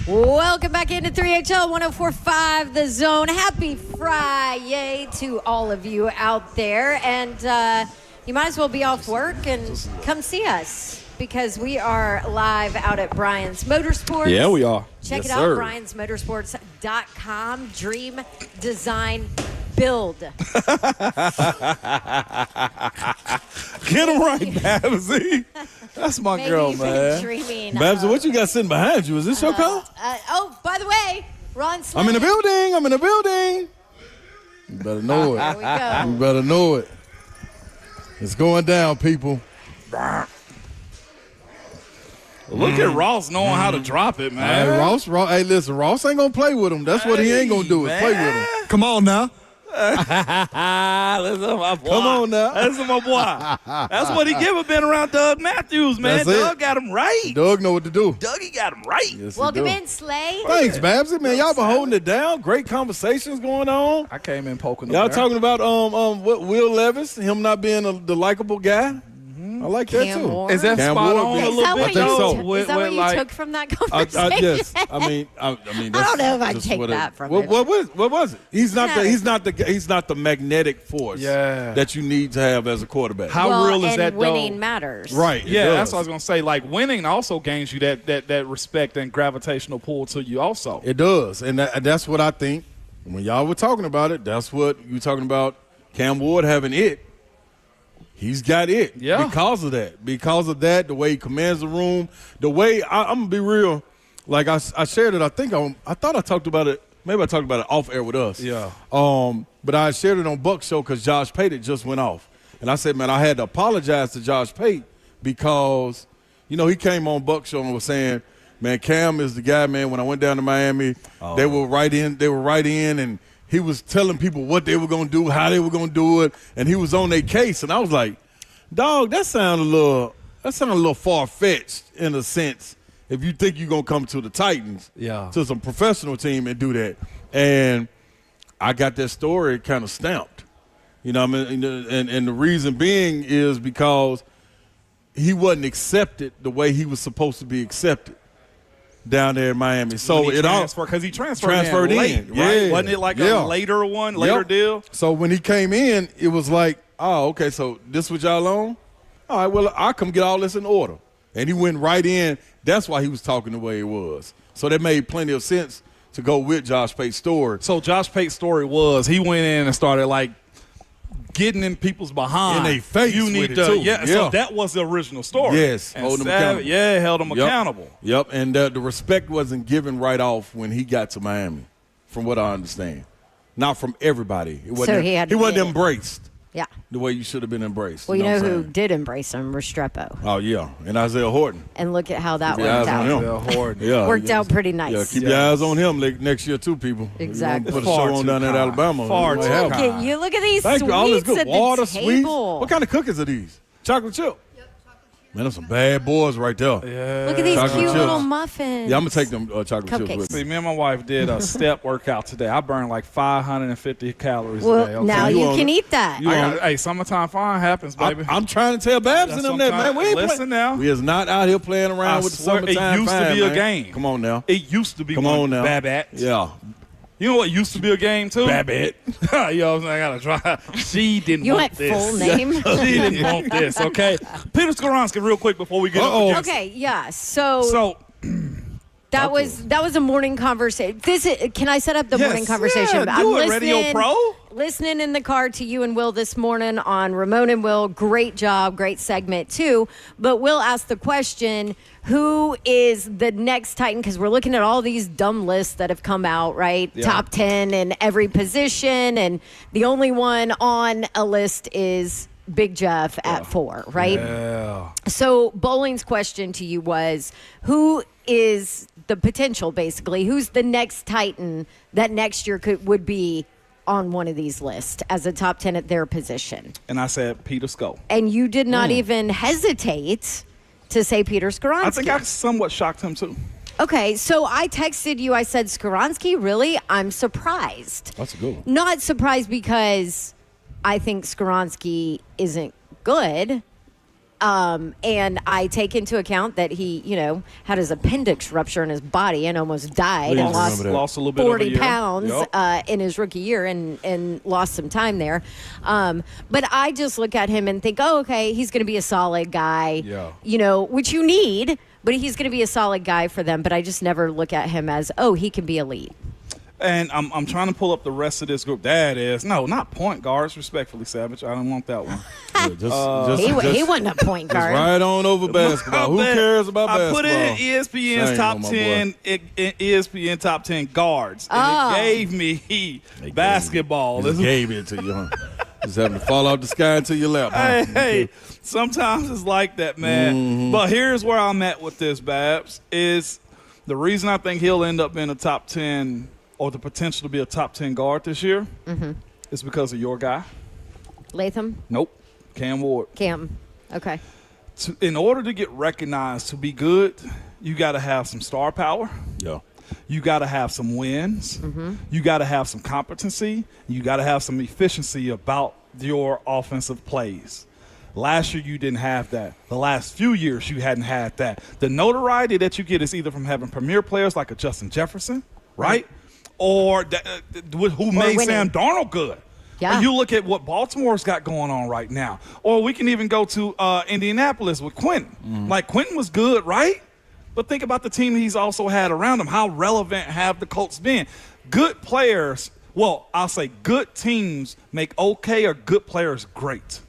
Welcome back into 3HL 104.5 The Zone. Happy Friday to all of you out there. And you might as well be off work and come see us because we are live out at Brian's Motorsports. Yeah, we are. Check Yes, it out, sir. briansmotorsports.com. Dream, design, build. Get him right, Babsy. That's my Maybe girl, you've been man. dreaming. Babs, what you got sitting behind you? Is this your car? Oh, by the way, Ron Sloan. I'm in the building. You better know There it. we go. You better know it. It's going down, people. Look at Ross knowing how to drop it, man. Hey, Ross, hey, listen, Ross ain't gonna play with him. That's what he ain't gonna do is play with him. Come on now. Listen, my boy. Come on now. Listen, my boy. That's what he give been around Doug Matthews, man. That's it. Doug got him right. Doug know what to do. Dougie got him right. Yes, he Welcome do. in, Slay. Thanks, Babsy, man. Y'all been holding it down. Great conversations going on. I came in poking Y'all the bear. talking about what Will Levis, him not being the likable guy. I like that Cam too. Ward. Is that Cam spot Ward, on yeah. a Is little that bit? what I think you, so. is that what you like, took from that conversation? Yes, I mean, that's, don't know if I'd just take what that from what, it. What was it? He's not No. he's not the magnetic force Yeah. that you need to have as a quarterback. How well, real is and that, though? winning matters. Right. it Yeah, does. that's what I was gonna say. Like winning also gains you that respect and gravitational pull to you also. It does, and that's what I think. When y'all were talking about it, that's what you were talking about. Cam Ward having it. He's got it. Yeah. Because of that. Because of that, the way he commands the room, the way I'm gonna be real. Like I shared it. I thought I talked about it. Maybe I talked about it off air with us. Yeah. But I shared it on Buck's show because Josh Pate just went off, and I said, man, I had to apologize to Josh Pate because, he came on Buck's show and was saying, man, Cam is the guy, man. When I went down to Miami, they were right in, and he was telling people what they were going to do, how they were going to do it, and he was on their case. And I was like, dog, that sounded a little far-fetched in a sense if you think you're going to come to the Titans, to some professional team and do that. And I got that story kind of stamped. You know what I mean? And the reason being is because he wasn't accepted the way he was supposed to be accepted down there in Miami. So When he it all because he transferred in, late, right? yeah. Wasn't it like Yeah. a later deal? So when he came in, it was like, oh, okay, so this what y'all on? All right, well, I'll come get all this in order. And he went right in. That's why he was talking the way he was. So that made plenty of sense to go with Josh Pate's story. So Josh Pate's story was he went in and started like getting in people's behind. In they face You with need it, to, too. yeah. Yeah. So that was the original story. Yes, And hold him Savage- accountable. Yeah, held him accountable. Yep, and the respect wasn't given right off when he got to Miami, from what I understand. Not from everybody. It wasn't, So he had to wasn't get it. embraced Yeah. the way you should have been embraced. Well, you know what I'm who saying? did embrace him? Restrepo. Oh, yeah, and Isaiah Horton. And look at how that Keep your eyes worked on out. him. Yeah, Worked out pretty nice. Yeah, keep your eyes on him next year too, people. Exactly. We're gonna put a Far show on too down there in kind. Alabama. Far We might too have Look one. at you. Look at these Thank sweets you. All this good at water, the sweets. table. What kind of cookies are these? Chocolate chip. Man, there's some bad boys right there. Yeah, Look at these Chocolate cute chips. little muffins. I'm gonna take them chocolate chips Cupcakes. with me. See, me and my wife did a step workout today. I burned like 550 calories Well, today. Okay? now You you on can it. eat that. Hey, summertime fun happens, baby. I'm trying to tell Babs That's and them what I'm that, man. trying- We ain't Listen now. We is not out here playing around I with the swear, it summertime used to fine, be a man. game. Come on now. It used to be Come one. on now. Babette. Yeah. You know what used to be a game too? Babette. You know what I'm saying? I gotta try. She didn't You want went this. full name? She didn't want this, okay? Peter Skoronski, real quick before we get Uh-oh. up against Okay, yeah. So, So, that was a morning conversation. Can I set up the Yes. morning conversation? Yeah, do it, Radio Pro. Listening in the car to you and Will this morning on Ramon and Will. Great job, great segment too. But Will asked the question, who is the next Titan? Because we're looking at all these dumb lists that have come out, right? Yeah. Top 10 in every position. And the only one on a list is Big Jeff at 4, right? yeah. So Bowling's question to you was, who is the potential, basically? Who's the next Titan that next year would be on one of these lists as a top 10 at their position? And I said Peter Sko. And you did not even hesitate to say Peter Skoronski. I think I somewhat shocked him too. Okay, so I texted you. I said, Skoronski, really? I'm surprised. That's a good one. Not surprised because I think Skoronski isn't good. And I take into account that he, had his appendix rupture in his body and almost died and Lost a little bit 40 over a year. pounds Yep. in his rookie year and lost some time there. But I just look at him and think, oh, okay, he's going to be a solid guy, which you need, but he's going to be a solid guy for them. But I just never look at him as, oh, he can be elite. And I'm trying to pull up the rest of this group. That is not point guards. Respectfully, Savage. I don't want that one. He wasn't a point guard. Right on over basketball. Who cares about basketball? I put in ESPN's top 10, ESPN top 10 guards, and it gave me basketball. Just gave it to you, huh? Just having to fall off the sky into your lap. Huh? Hey, sometimes it's like that, man. Mm-hmm. But here's where I'm at with this, Babs, is the reason I think he'll end up in a top 10 or the potential to be a top 10 guard this year is because of your guy. Latham? Nope. Cam Ward. Cam. Okay. In order to get recognized to be good, you got to have some star power. Yeah. You got to have some wins. You got to have some competency. You got to have some efficiency about your offensive plays. Last year, you didn't have that. The last few years, you hadn't had that. The notoriety that you get is either from having premier players like a Justin Jefferson, right? Or who made winning. Sam Darnold good. Yeah. Or you look at what Baltimore's got going on right now. Or we can even go to Indianapolis with Quentin. Like, Quentin was good, right? But think about the team he's also had around him. How relevant have the Colts been? Good players, well, I'll say good teams make okay or good players great.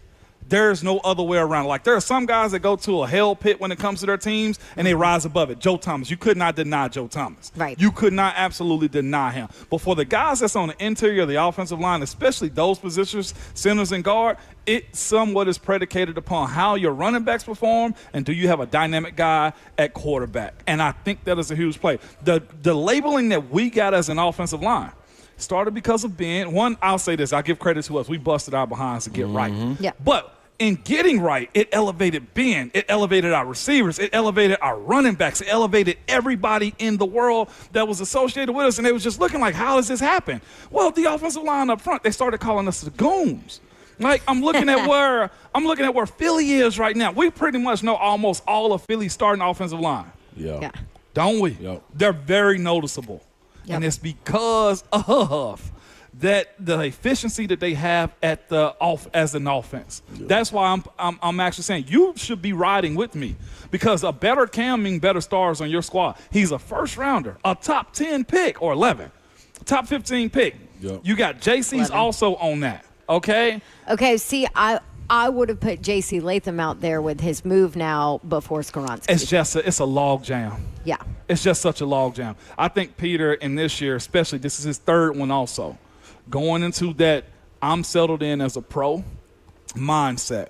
There's no other way around. Like, there are some guys that go to a hell pit when it comes to their teams, and they rise above it. Joe Thomas, you could not deny Joe Thomas. Right. You could not absolutely deny him. But for the guys that's on the interior of the offensive line, especially those positions, centers and guard, it somewhat is predicated upon how your running backs perform and do you have a dynamic guy at quarterback. And I think that is a huge play. The labeling that we got as an offensive line started because of Ben. One, I'll say this. I'll give credit to us. We busted our behinds to get right. Yeah. But in getting right, it elevated Ben. It elevated our receivers. It elevated our running backs. It elevated everybody in the world that was associated with us. And they was just looking like, how does this happen? Well, the offensive line up front, they started calling us the Goons. Like, I'm looking at where Philly is right now. We pretty much know almost all of Philly's starting offensive line. Yeah. Don't we? Yep. They're very noticeable. Yep. And it's because of that the efficiency that they have at as an offense. Yeah. That's why I'm actually saying you should be riding with me, because a better Cam means better stars on your squad. He's a first rounder, a top 10 pick or 11, top 15 pick. Yep. You got JC's 11. Also on that. Okay. Okay. See, I would have put J.C. Latham out there with his move now before Skoronski. It's a log jam. Yeah. It's just such a log jam. I think Peter in this year, especially, this is his third one also. Going into that I'm settled in as a pro mindset.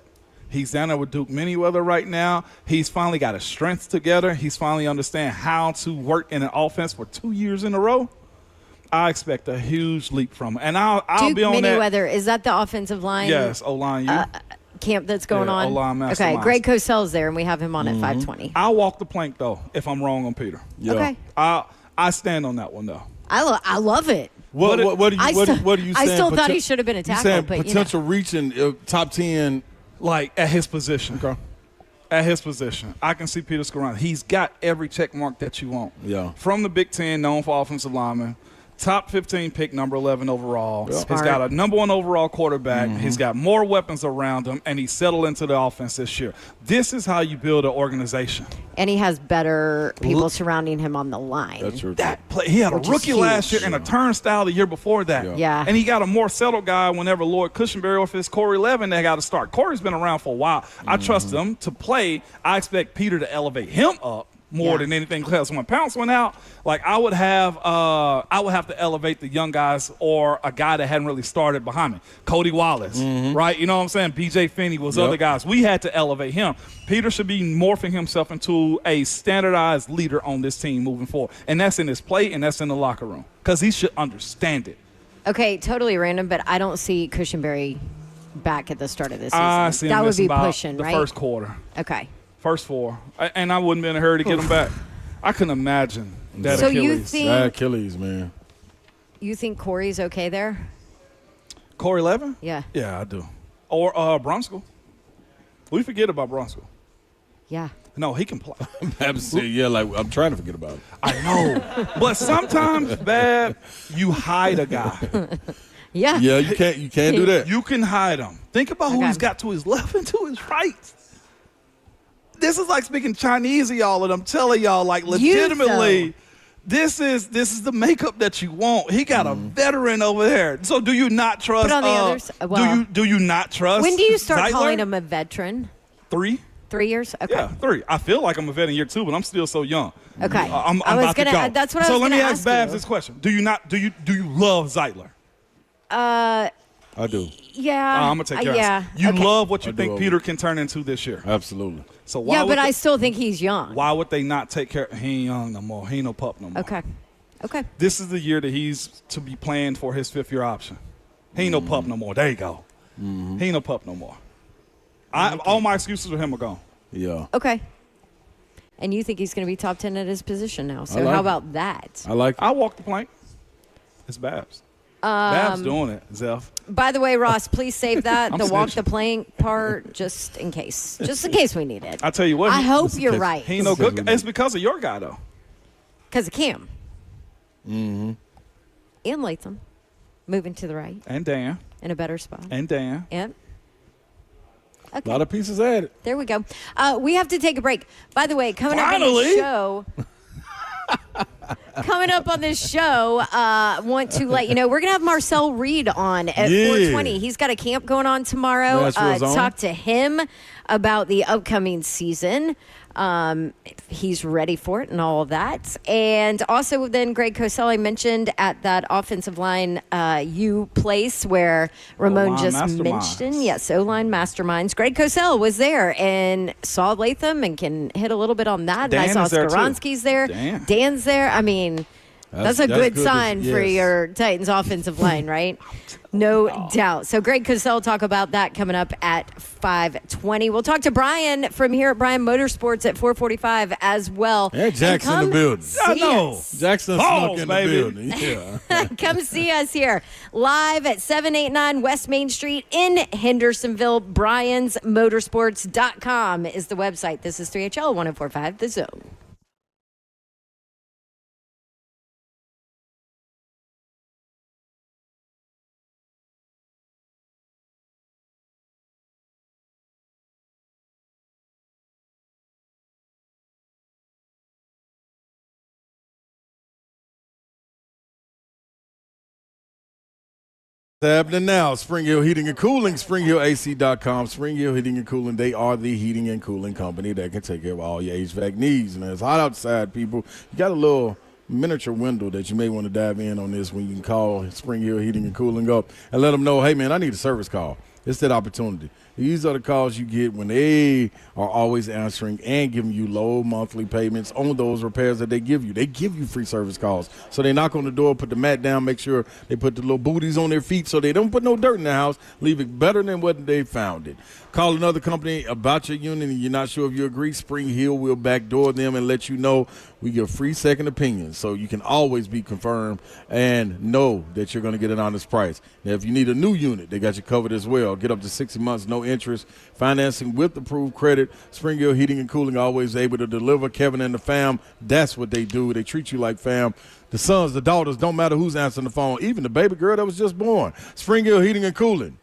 He's down there with Duke Manyweather right now. He's finally got his strength together. He's finally understand how to work in an offense for 2 years in a row. I expect a huge leap from him. And I'll be on that. Duke Manyweather, is that the offensive line? Yes, O-line. Camp that's going on? O-line Okay, masterminds. Greg Cosell's there, and we have him on at 520. I'll walk the plank, though, if I'm wrong on Peter. Yeah. Okay. I stand on that one, though. I love it. What are you I saying? still thought he should have been a You tackle, saying but potential reaching top 10. Like, at his position. Okay. At his position. I can see Peter Skoronski. He's got every check mark that you want. Yeah. From the Big Ten, known for offensive linemen. Top 15 pick, number 11 overall. Yeah. He's got a number 1 overall quarterback. He's got more weapons around him, and he's settled into the offense this year. This is how you build an organization. And he has better people surrounding him on the line. That's true. He had a Which is rookie last year huge. and a turnstile the year before that. Yeah. And he got a more settled guy whenever Lloyd Cushenberry or if it's Corey Levin, they got to start. Corey's been around for a while. I trust him to play. I expect Peter to elevate him up more than anything else. When Pounce went out, like I would have to elevate the young guys or a guy that hadn't really started behind me. Cody Wallace, right? You know what I'm saying? BJ Finney was other guys. We had to elevate him. Peter should be morphing himself into a standardized leader on this team moving forward. And that's in his play and that's in the locker room because he should understand it. Okay, totally random, but I don't see Cushenberry back at the start of this season. I see him that would missing be about pushing, the right? first quarter. Okay. First 4. And I wouldn't be in a hurry to get him back. I couldn't imagine that So Achilles. you think That Achilles, man. you think Corey's okay there? Corey Levin? Yeah. Yeah, I do. Or Bronsko. We forget about Bronsko. Yeah. No, he can play. Babs said, yeah, like, I'm trying to forget about it. I know. But sometimes, Bab, you hide a guy. Yeah. Yeah, you can't do that. You can hide him. Think about who Okay. he's got to his left and to his right. This is like speaking Chinese to y'all, and I'm telling y'all, like, legitimately, this is the makeup that you want. He got a veteran over there. So do you not trust? But on the others, well, do you not trust? When do you start Zeitler? calling him a veteran? 3. 3 years? Okay. Yeah, 3. I feel like I'm a vet in year 2, but I'm still so young. Okay. I'm I was about to gonna- go. that's what I so was let me gonna ask ask Babs you. this question: Do you love Zeitler? I do. Yeah. I'm gonna take care yeah. of it. You okay. love what you I think do. Peter can turn into this year. Absolutely. So why Yeah, would but they- I still think he's young. why would they not take care? He ain't young no more. He ain't no pup no more. Okay. Okay. This is the year that he's to be playing for his 5th-year option. He ain't no pup no more. There you go. He ain't no pup no more. All my excuses with him are gone. Yeah. Okay. And you think he's going to be top 10 at his position now. So like how it. about that? I like it. I walk the plank. It's Babs. Babs doing it, Zeph. By the way, Ross, please save that, I'm the walk snitching. the plank part, just in case. Just in case we need it. I tell you what. I hope listen, you're Casey, right. He ain't no good guy. It's because of your guy, though. Because of Cam. Mm-hmm. And Latham. Moving to the right And Dan. in a better spot. And Dan. Yep. A Okay. lot of pieces added. There we go. We have to take a break. By the way, coming up on Finally. this show. Coming up on this show, want to let you know we're gonna have Marcel Reed on at Yeah. 4:20. He's got a camp going on tomorrow. Nashville's on. Talk to him about the upcoming season. If he's ready for it and all of that. And also then Greg Cosell, I mentioned at that offensive line U place where Ramon O-line just masterminds. mentioned. Yes, O-line masterminds. Greg Cosell was there and saw Latham and can hit a little bit on that. Dan and I saw is there, too. Skaronski's there. Dan. Dan's there. I mean, that's a good good. sign for Yes. your Titans offensive line, right? No doubt. So Greg Cosell will talk about that coming up at 5:20. We'll talk to Brian from here at Brian Motorsports at 4:45 as well. And Jackson in the come building. see I know. us. Jackson Balls, snuck in baby. the building. Yeah. Come see us here live at 789 West Main Street in Hendersonville. BriansMotorsports.com is the website. This is 3HL 1045 The Zone. What's happening now? Spring Hill Heating and Cooling, SpringHillAC.com. Spring Hill Heating and Cooling, they are the heating and cooling company that can take care of all your HVAC needs. And it's hot outside, people. You got a little miniature window that you may want to dive in on this when you can call Spring Hill Heating and Cooling up and let them know, hey, man, I need a service call. It's that opportunity. These are the calls you get when they are always answering and giving you low monthly payments on those repairs that they give you. They give you free service calls. So they knock on the door, put the mat down, make sure they put the little booties on their feet so they don't put no dirt in the house, leave it better than what they found it. Call another company about your unit and you're not sure if you agree, Spring Hill will backdoor them and let you know we give free second opinions so you can always be confirmed and know that you're going to get an honest price. Now, if you need a new unit, they got you covered as well. Get up to 60 months, no interest, financing with approved credit. Spring Hill Heating and Cooling always able to deliver. Kevin and the fam, that's what they do. They treat you like fam. The sons, the daughters, don't matter who's answering the phone, even the baby girl that was just born. Spring Hill Heating and Cooling.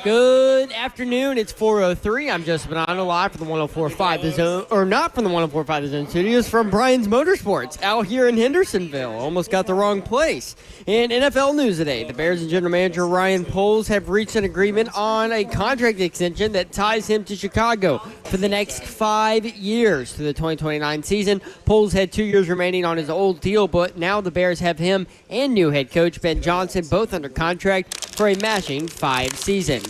Good afternoon. It's 4:03. I'm Joseph Bonanno, live from the 104.5 The Zone, or not from the 104.5 The Zone studios, from Brian's Motorsports out here in Hendersonville. Almost got the wrong place. In NFL news today, the Bears and general manager Ryan Poles have reached an agreement on a contract extension that ties him to Chicago for the next 5 years through the 2029 season. Poles had 2 years remaining on his old deal, but now the Bears have him and new head coach Ben Johnson both under contract for a matching 5 seasons.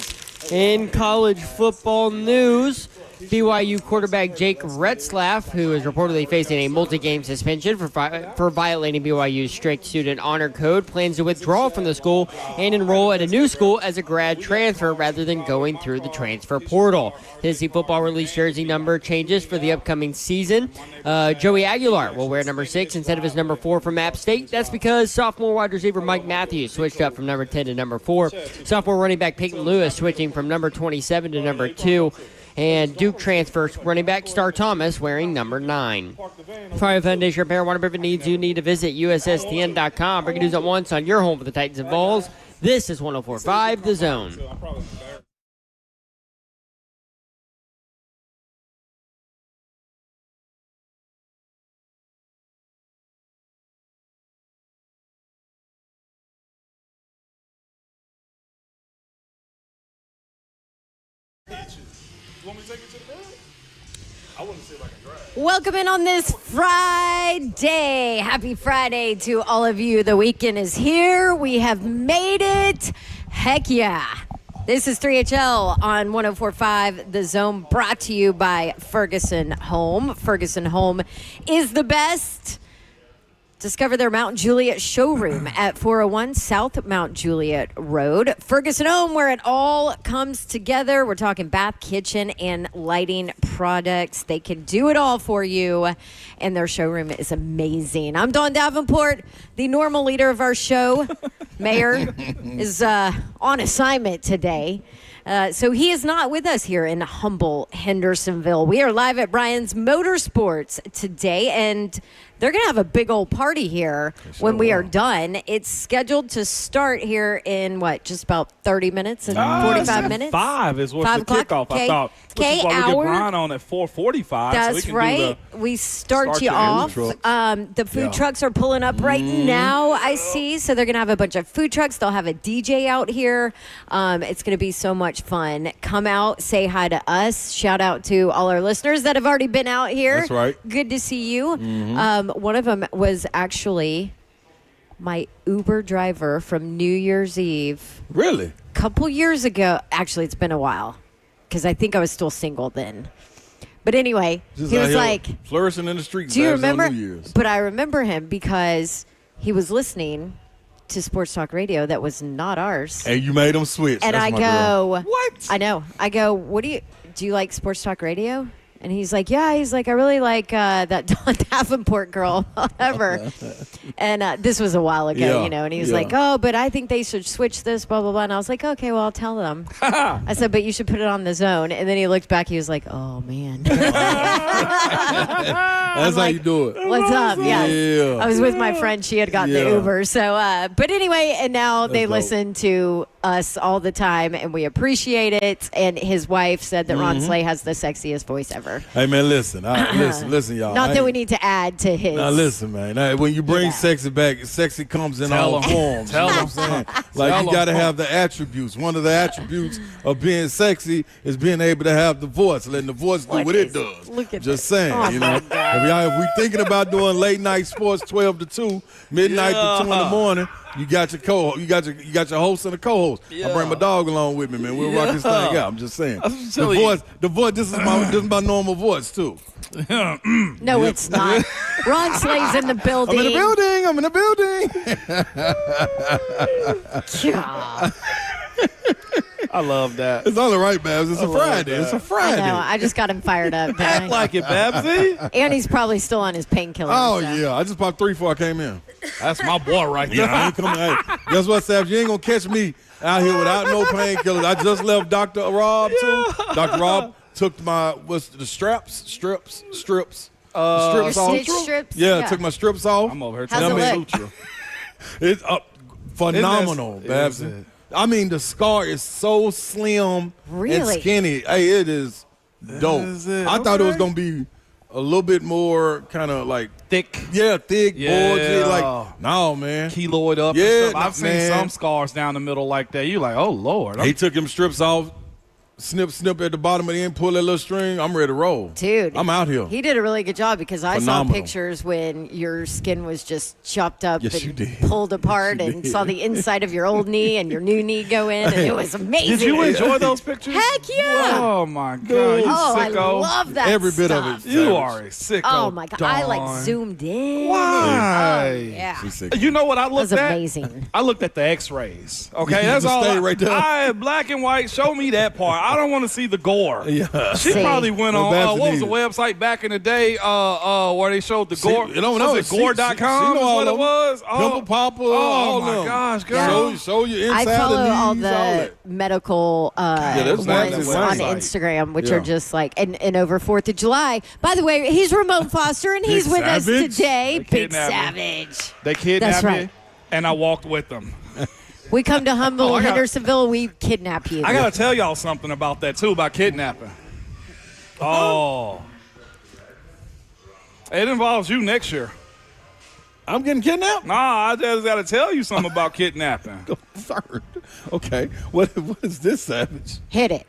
In college football news, BYU quarterback Jake Retzlaff, who is reportedly facing a multi-game suspension for violating BYU's strict student honor code, plans to withdraw from the school and enroll at a new school as a grad transfer rather than going through the transfer portal. Tennessee football released jersey number changes for the upcoming season. Joey Aguilar will wear number 6 instead of his number 4 from App State. That's because sophomore wide receiver Mike Matthews switched up from number 10 to number 4. Sophomore running back Peyton Lewis switching from number 27 to number 2. And Duke transfers running back Star Thomas wearing number 9. Fire Foundation Repair, whatever needs you need to visit USSTN.com. Breaking news at once on your home for the Titans and Vols. This is 104.5 The Zone. Welcome in on this Friday. Happy Friday to all of you. The weekend is here. We have made it. Heck yeah. This is 3HL on 104.5 The Zone, brought to you by Ferguson Home. Ferguson Home is the best. Discover their Mount Juliet showroom at 401 South Mount Juliet Road. Ferguson Home, where it all comes together. We're talking bath, kitchen, and lighting products. They can do it all for you, and their showroom is amazing. I'm Dawn Davenport, the normal leader of our show. Mayor is on assignment today. So he is not with us here in humble Hendersonville. We are live at Brian's Motorsports today, and they're going to have a big old party here when we are done. It's scheduled to start here in, just about 30 minutes and 45 minutes? 5 is what's 5 the o'clock? kickoff, I thought. Which is why we get Brian on at 4:45. That's so we can right. Do we start you your off. food The food trucks are pulling up right now, I see. So they're going to have a bunch of food trucks. They'll have a DJ out here. It's going to be so much fun. Come out, say hi to us. Shout out to all our listeners that have already been out here. That's right. Good to see you. One of them was actually my Uber driver from New Year's Eve. Really? A couple years ago. Actually, it's been a while because I think I was still single then. But anyway, Just he out was here like, flourishing in the streets. do you Bears on remember? New Year's. But I remember him because he was listening to Sports Talk Radio that was not ours. And you made them switch. And That's I my go, girl. what? I know. I go, do you like Sports Talk Radio? And he's like, yeah. He's like, I really like that Dawn Davenport girl, whatever. And this was a while ago, Yeah, And he was yeah. like, oh, but I think they should switch this, blah, blah, blah. And I was like, okay, well, I'll tell them. I said, but you should put it on The Zone. And then he looked back. He was like, oh, man. That's how you do it. What's up? Yes. Yeah. I was with my friend. She had gotten the Yeah. Uber. So, but anyway, and now they dope. listen to us all the time, and we appreciate it. And his wife said that Ron Slay has the sexiest voice ever. Hey, man, listen, y'all. Not that we need to add to his. Now listen, man. When you bring sexy back, sexy comes in Tell all 'em. forms. Tell you know 'em. what I'm saying? Like you got to have the attributes. One of the attributes of being sexy is being able to have the voice, letting the voice do Look what at it this. does. Look at Just this. saying, Oh, my If we thinking about doing late night sports, 12 to 2, midnight to 2 in the morning. You got your you got your host and a co-host. I bring my dog along with me, man. We'll rock this thing out. I'm just saying. The voice. This is my normal voice too. No, it's not. Ron Slay's in the building. I'm in the building. God. I love that. It's all right, Babs. It's a Friday. It's a I Friday. know. I just got him fired up. Act like it, Babsy. And he's probably still on his painkiller. Oh, so. yeah. I just popped 3 before I came in. That's my boy right there. Yeah, I ain't coming. Hey, guess what, Sabs? You ain't going to catch me out here without no painkillers. I just left Dr. Rob, too. Dr. Rob took the strips off. Stitch strips? Yeah, took my strips off. I'm over here How's telling it me look? suture. It's phenomenal, Isn't Babs. it? I mean, the scar is so slim Really? and skinny. Hey, it is dope. Is it? I thought it was Okay. going to be a little bit more kind of like Thick. Yeah, thick, Yeah. bulgy. Like, no, man. Keloid up Yeah, and stuff. I've seen man. some scars down the middle like that. You like, oh, Lord. He took them strips off, snip at the bottom of the end, pull that little string. I'm ready to roll. Dude, I'm out here. He did a really good job because I Phenomenal. saw pictures when your skin was just chopped up Yes, and you did. pulled apart Yes, you and did. saw the inside of your old knee and your new knee go in, and it was amazing. Did you enjoy those pictures? Heck yeah. Oh, my God. You Oh, I sicko. love that Every bit of stuff. it. You are a sicko. Oh, my God. I, like, Dawn. zoomed in. Why? Oh, yeah. She's sick. You know what I looked was at? amazing. I looked at the X-rays. Okay, You that's just all. stayed right there. I black and white. Show me that part. I don't want to see the gore. Yeah. She See. probably went Well, on. that's What was the needed. website back in the day? Where they showed the gore. You don't know. Was it gore.com? She know all What it of them. was? Pimple popper. Oh all my them. gosh, girl. Show your I inside follow the knees, all all the that. medical there's ones nasty on websites. Instagram, which Yeah. are just like, and over 4th of July. By the way, he's Ramon Foster, and he's Big with us Savage? today. They Big kidnapped me. Savage. They kidnapped That's right. me, and I walked with them. We come to humble Oh, I got- Hendersonville, we kidnap you. I gotta tell y'all something about that too, about kidnapping. Oh, it involves you next year. I'm getting kidnapped? Nah, I just gotta tell you something about kidnapping. Third. Okay. What is this, Savage? Hit it.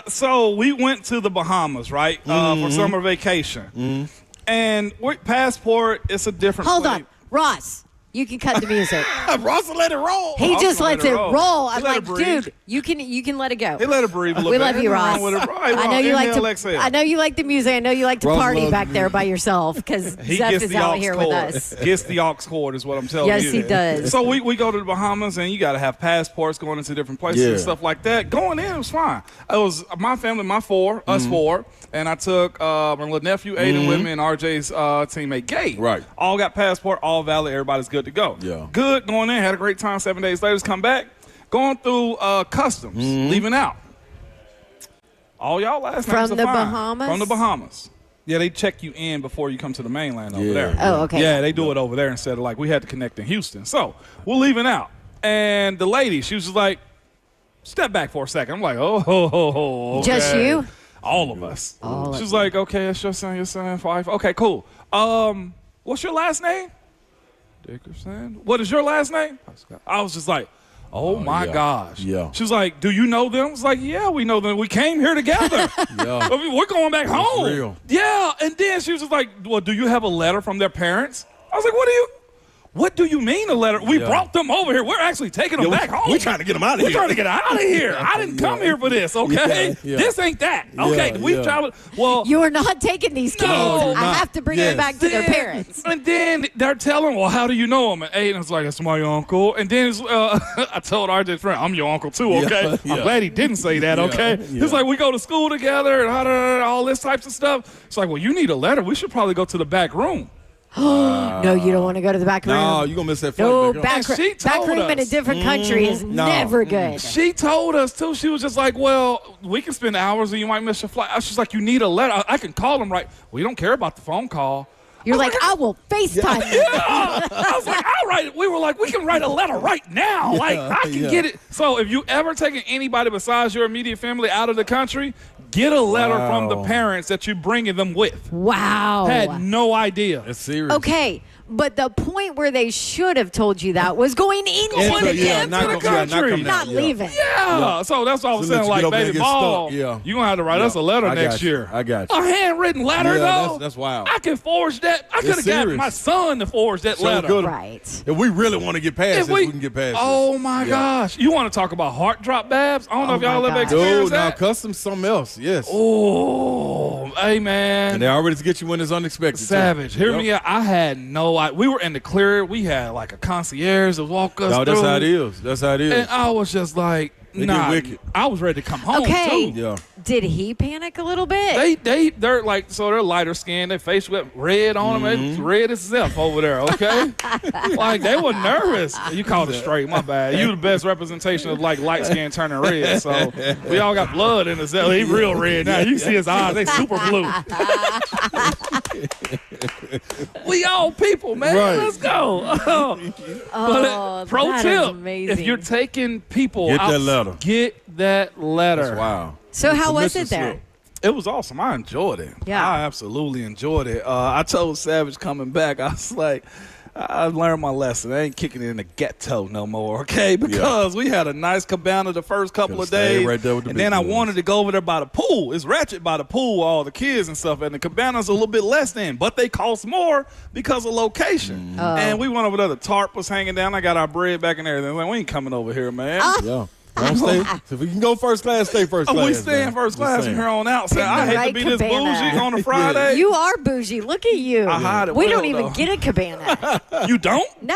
So we went to the Bahamas, right, for summer vacation, and passport. It's a different. Hold place. on. Ross, you can cut the music. Ross will let it roll. He Ross just can let lets it it roll. roll. He I'm let like, it breathe. dude, you can let it go. He let it breathe a little We bit. love you, Ain't Ross. nothing wrong with it. Right, I know you like inhale, to. exhale. I know you like the music. I know you like to Ross party loves back the there music. by yourself because He Zeph gets is the out aux here cord. with us. Gets the aux cord is what I'm telling Yes, you. he does. So we go to the Bahamas, and you got to have passports going into different places and Yeah. stuff like that. Going in, it was fine. It was my family, us four, and I took my little nephew Aiden with me and RJ's teammate Gabe. Right. All got passport, all valid. Everybody's good to go. Yeah. Good going in, had a great time. 7 days later, come back, going through customs, leaving out. All y'all last From names are the fine. Bahamas? From the Bahamas. Yeah, they check you in before you come to the mainland over Yeah. there. Oh, okay. Yeah, they do it over there instead of like we had to connect in Houston. So we're leaving out. And the lady, she was just like, step back for a second. I'm like, okay. Just you? All of us. All of She's you. like, okay, it's your son, wife. Okay, cool. What's your last name? Dickerson. What is your last name? I was just like, oh my yeah. gosh. Yeah. She was like, do you know them? I was like, yeah, we know them. We came here together. Yeah. I mean, we're going back home. real. Yeah. And then she was just like, well, do you have a letter from their parents? I was like, what do you mean a letter? We Yeah. brought them over here. We're actually taking them back home. We're trying to get them out of We're here. trying to get out of here. I didn't come here for this, okay? Yeah, yeah. This ain't that. Okay, Yeah, we've yeah. traveled. Well, You are not taking these kids. No, I not. have to bring Yes. them back to their then- parents. And then they're telling, well, how do you know him? And Aiden's like, that's my uncle. And then I told RJ's friend, I'm your uncle too, okay? Yeah, I'm yeah. glad he didn't say that, okay? yeah. He's like, we go to school together and all this types of stuff. It's like, well, you need a letter. We should probably go to the back room. No, you don't want to go to the back room. No, you're going to miss that No, flight. back, And she back told room in a us. different country is No. never good. She told us, too. She was just like, well, we can spend hours and you might miss your flight. She's like, you need a letter. I can call them right. We don't care about the phone call. You're like, I will FaceTime you. I was like, all right. We were like, we can write a letter right now. Like, I can yeah. get it. So if you ever taken anybody besides your immediate family out of the country, get a letter from the Wow. parents that you're bringing them with. Wow. Had no idea. That's serious. Okay, but the point where they should have told you that was going into Going the in, yeah, country, not coming country. not out, yeah. leaving. Yeah. So that's what I was So let saying. you Like, get over there baby and get ball, stuck. Yeah. you're going to have to write Yeah. us a letter I got next you. year. I got you. A handwritten letter, Yeah, though? that's wild. I can forge that. I could have got serious. my son to forge that So letter. good. Right. If we really want to get past If this, we can get past oh this. my Yeah. gosh. You want to talk about heart drop, Babs? I don't know Oh if y'all my ever God. experienced Dude, now that. custom something else. Yes. Oh, hey, man. And they already to get you when it's unexpected. too. Savage. Hear Yep. me out. I had no idea. We were in the clear. We had like a concierge to walk us No, through. that's how it is. That's how it is. And I was just like, They get nah. wicked. I was ready to come home, Okay. too. Yeah. Did he panic a little bit? They're like, so they're lighter skinned. Their face got red on them. It's red as Zeph over there, okay? Like, they were nervous. You called it straight, my bad. You the best representation of, like, light skin turning red. So we all got blood in the Zeph. He real red now. You see his eyes. They super blue. We all people, man. Right. Let's go. But pro that tip, is amazing. if you're taking people Get out, that letter. get that letter. Wow. So how was Permission it there? slip. It was awesome. I enjoyed it. Yeah. I absolutely enjoyed it. I told Savage coming back, I was like, I've learned my lesson. I ain't kicking it in the ghetto no more, okay? Because we had a nice cabana the first couple of stay days. right there with the and big then I boys. wanted to go over there by the pool. It's ratchet by the pool, all the kids and stuff. And the cabana's a little bit less than, but they cost more because of location. And we went over there. The tarp was hanging down. I got our bread back and everything. Like, we ain't coming over here, man. Yeah. Don't stay. If we can go first class, stay first class. We stay in first class from here on out. So I hate right to be this cabana. bougie on a Friday. You are bougie. Look at you. I hide it we well, don't even though. get a cabana. You don't? No.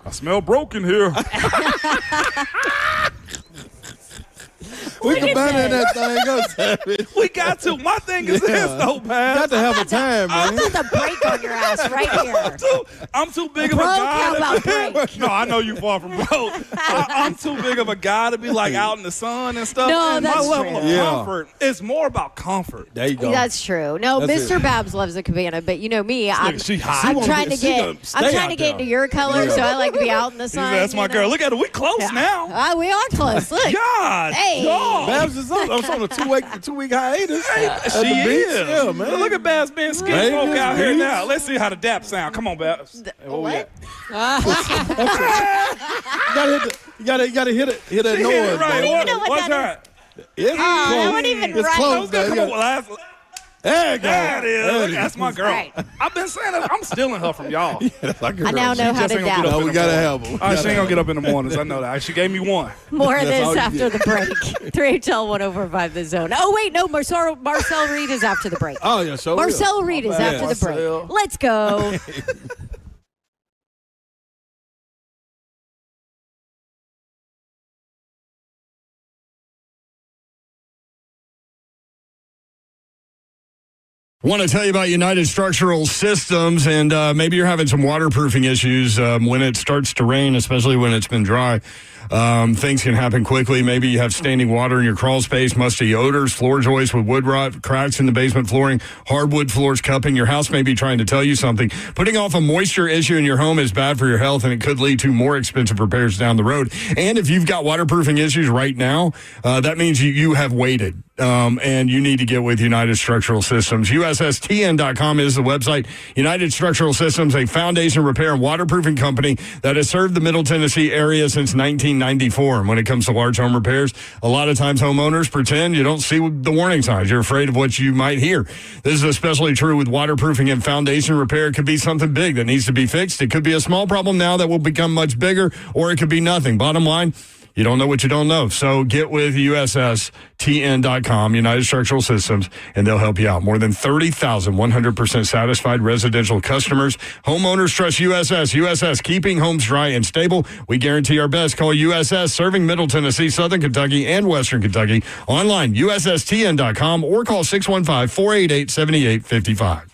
I smell broken here. We Look can at ban this. that thing up, Savage. We got to. My thing is this, though, man. Got to have a time, I'm man. about to break on your ass right here. I'm too big of a Bro, guy. how about break? No, I know you far from bro. I'm too big of a guy to be like out in the sun and stuff. No, and that's my level true. of Yeah. comfort is more about comfort. There you go. That's true. No, That's Mr. it. Babs loves a cabana, but you know me, I'm she hot. I'm She wanna trying be- to she get gonna stay I'm trying out to get there. into your color, so I like to be out in the sun. That's my you know? girl. Look at her. We close now. We are close. Look. God. Hey. dog. Babs is on a two-week hiatus. At She the beach. is. Yeah, man. Look at Babs being skin Vegas, folk out here Vegas. now. Let's see how the dap sound. Come on, Babs. Where we What? at? You gotta hit that She hit it noise. right. man. even know what What's that that? It's that close. wasn't even It's right. close. Come There on, you well, go. There you go. There it is. There Look, it that's my girl. Right. I've been saying that. I'm stealing her from y'all. That's like a I now girl. know how just to ain't gonna get dab. up No, in we the gotta morning. have her. We All right, she gotta ain't gonna have get up in the mornings. I know that. She gave me one. More of That's this all you after get. the break. 3HL 105 The Zone. Oh, wait, no. Marcel Reed is after the break. Oh, yeah, so Marcel Reed is bad, after the Marcel. break. Let's go. Want to tell you about United Structural Systems, and maybe you're having some waterproofing issues when it starts to rain, especially when it's been dry. Things can happen quickly. Maybe you have standing water in your crawl space, musty odors, floor joists with wood rot, cracks in the basement flooring, hardwood floors cupping. Your house may be trying to tell you something. Putting off a moisture issue in your home is bad for your health, and it could lead to more expensive repairs down the road. And if you've got waterproofing issues right now, that means you have waited. And you need to get with United Structural Systems. USSTN.com is the website. United Structural Systems, a foundation repair and waterproofing company that has served the Middle Tennessee area since 1994. And when it comes to large home repairs, a lot of times homeowners pretend you don't see the warning signs. You're afraid of what you might hear. This is especially true with waterproofing and foundation repair. It could be something big that needs to be fixed. It could be a small problem now that will become much bigger, or it could be nothing. Bottom line, you don't know what you don't know. So get with USSTN.com, United Structural Systems, and they'll help you out. More than 30,000 100% satisfied residential customers. Homeowners trust USS. USS, keeping homes dry and stable. We guarantee our best. Call USS, serving Middle Tennessee, Southern Kentucky, and Western Kentucky. Online, USSTN.com, or call 615-488-7855.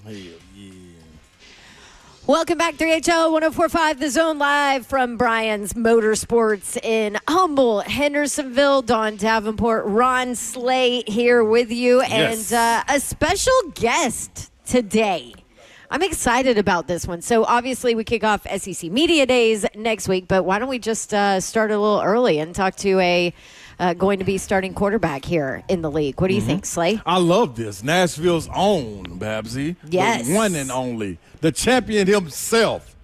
Hell yeah. Welcome back, 3HO 1045 The Zone, live from Brian's Motorsports in Humble, Hendersonville. Dawn Davenport, Ron Slate here with you, Yes. and a special guest today. I'm excited about this one. So obviously we kick off SEC Media Days next week, but why don't we just start a little early and talk to a going to be starting quarterback here in the league. What do you think, Slay? I love this. Nashville's own, Babsy. Yes. The one and only. The champion himself.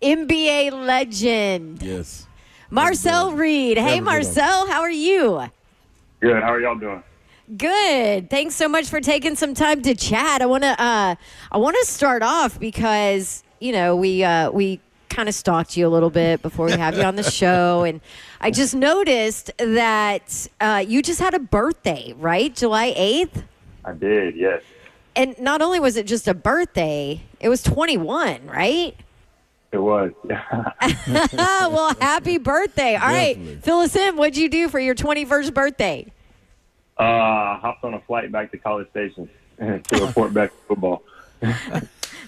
NBA legend. Yes. Marcel Reed. Hey, Never get Marcel, how are you? Good. How are y'all doing? Good. Thanks so much for taking some time to chat. I want to start off because, you know, we kind of stalked you a little bit before we have you on the show, and I just noticed that you just had a birthday, right? July 8th? I did, yes. And not only was it just a birthday, it was 21, right? It was. Well, happy birthday. All right, Definitely. fill us in. What'd you do for your 21st birthday? Hopped on a flight back to College Station to report back to football.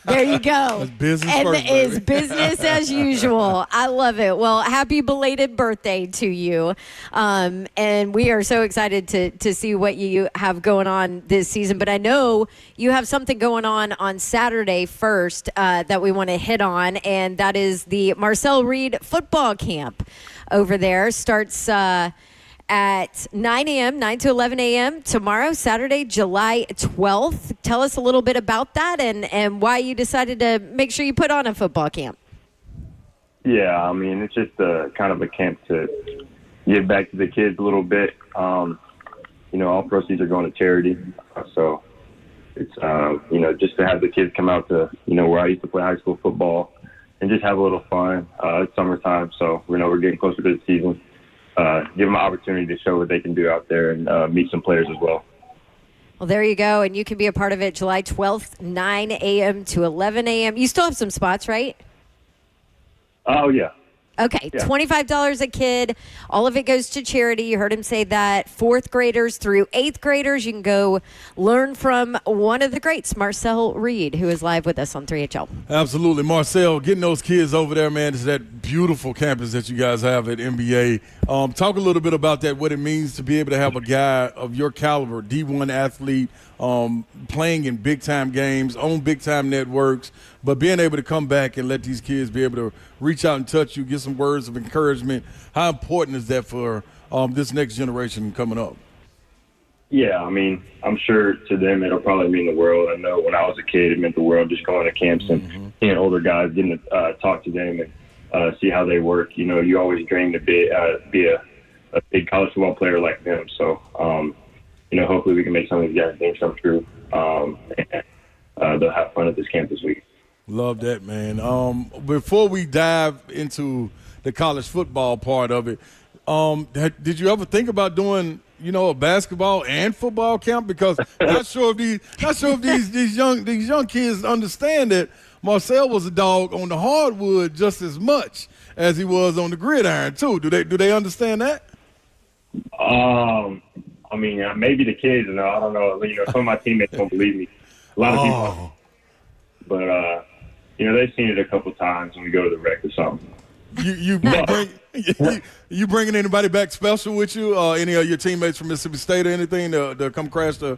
There you go. That's business and first, it's baby. business as usual. I love it. Well, happy belated birthday to you. And we are so excited to see what you have going on this season. But I know you have something going on Saturday first that we want to hit on, and that is the Marcel Reed football camp over there. Starts at 9 a.m., 9 to 11 a.m. tomorrow, Saturday, July 12th. Tell us a little bit about that and why you decided to make sure you put on a football camp. Yeah, I mean, it's just kind of a camp to give back to the kids a little bit. You know, all proceeds are going to charity. So it's, you know, just to have the kids come out to, you know, where I used to play high school football and just have a little fun. It's summertime, so we know we're getting closer to the season. Give them an opportunity to show what they can do out there and meet some players as well. Well, there you go. And you can be a part of it July 12th, 9 a.m. to 11 a.m. You still have some spots, right? Oh, yeah. Okay, Yeah. $25 a kid. All of it goes to charity. You heard him say that. 4th graders through 8th graders. You can go learn from one of the greats, Marcel Reed, who is live with us on 3HL. Absolutely. Marcel, getting those kids over there, man, to that beautiful campus that you guys have at NBA. Talk a little bit about that, what it means to be able to have a guy of your caliber, D1 athlete, playing in big-time games, on big-time networks, but being able to come back and let these kids be able to reach out and touch you, get some words of encouragement. How important is that for this next generation coming up? Yeah, I mean, I'm sure to them it'll probably mean the world. I know when I was a kid, it meant the world just going to camps and seeing older guys, getting to talk to them and see how they work. You know, you always dream to be a big college football player like them. So, you know, hopefully we can make some of these guys' dreams come true. And they'll have fun at this camp this week. Love that, man. Before we dive into the college football part of it, did you ever think about doing, you know, a basketball and football camp? Because not sure if these young kids understand that Marcel was a dog on the hardwood just as much as he was on the gridiron too. Do they understand that? I mean, maybe the kids, you know, I don't know. You know, some of my teammates won't believe me. A lot of people. But, you know, they've seen it a couple times when we go to the rec or something. You bringing anybody back special with you? Any of your teammates from Mississippi State or anything to come crash the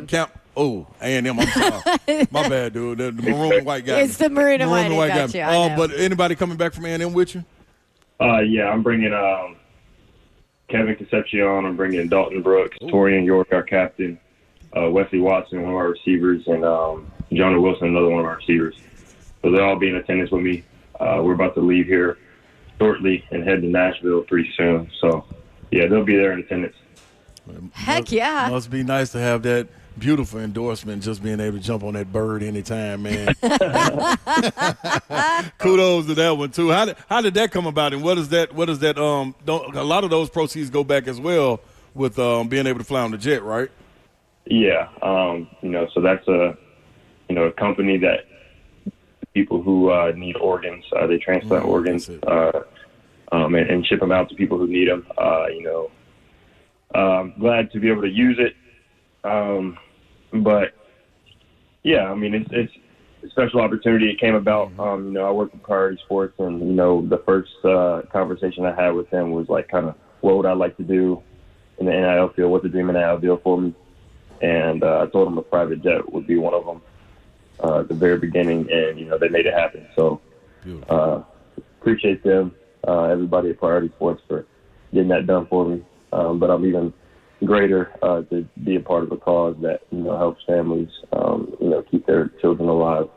camp? Oh, A&M, I'm sorry. My bad, dude. The maroon and white guy. It's the maroon and white. Got you. I know. But anybody coming back from A&M with you? Yeah, I'm bringing Kevin Concepcion. I'm bringing Dalton Brooks, Torian York, our captain, Wesley Watson, one of our receivers, and Jonah Wilson, another one of our receivers. So they'll all be in attendance with me. We're about to leave here shortly and head to Nashville pretty soon. So, yeah, they'll be there in attendance. Heck yeah. Must be nice to have that beautiful endorsement, just being able to jump on that bird anytime, man. Kudos to that one too. How did that come about, and what is that a lot of those proceeds go back as well with being able to fly on the jet, right? Yeah, you know, so that's a company that people who need organs, they transplant organs and ship them out to people who need them. You know, I'm glad to be able to use it. But yeah, I mean, special opportunity. It came about. You know, I work with Priority Sports, and you know, the first conversation I had with him was like, kind of, what would I like to do in the NIL field? What's the dream NIL deal for me? And I told him a private jet would be one of them at the very beginning, and you know, they made it happen. So appreciate them, everybody at Priority Sports, for getting that done for me. But I'm even greater to be a part of a cause that, you know, helps families, you know, keep their children alive.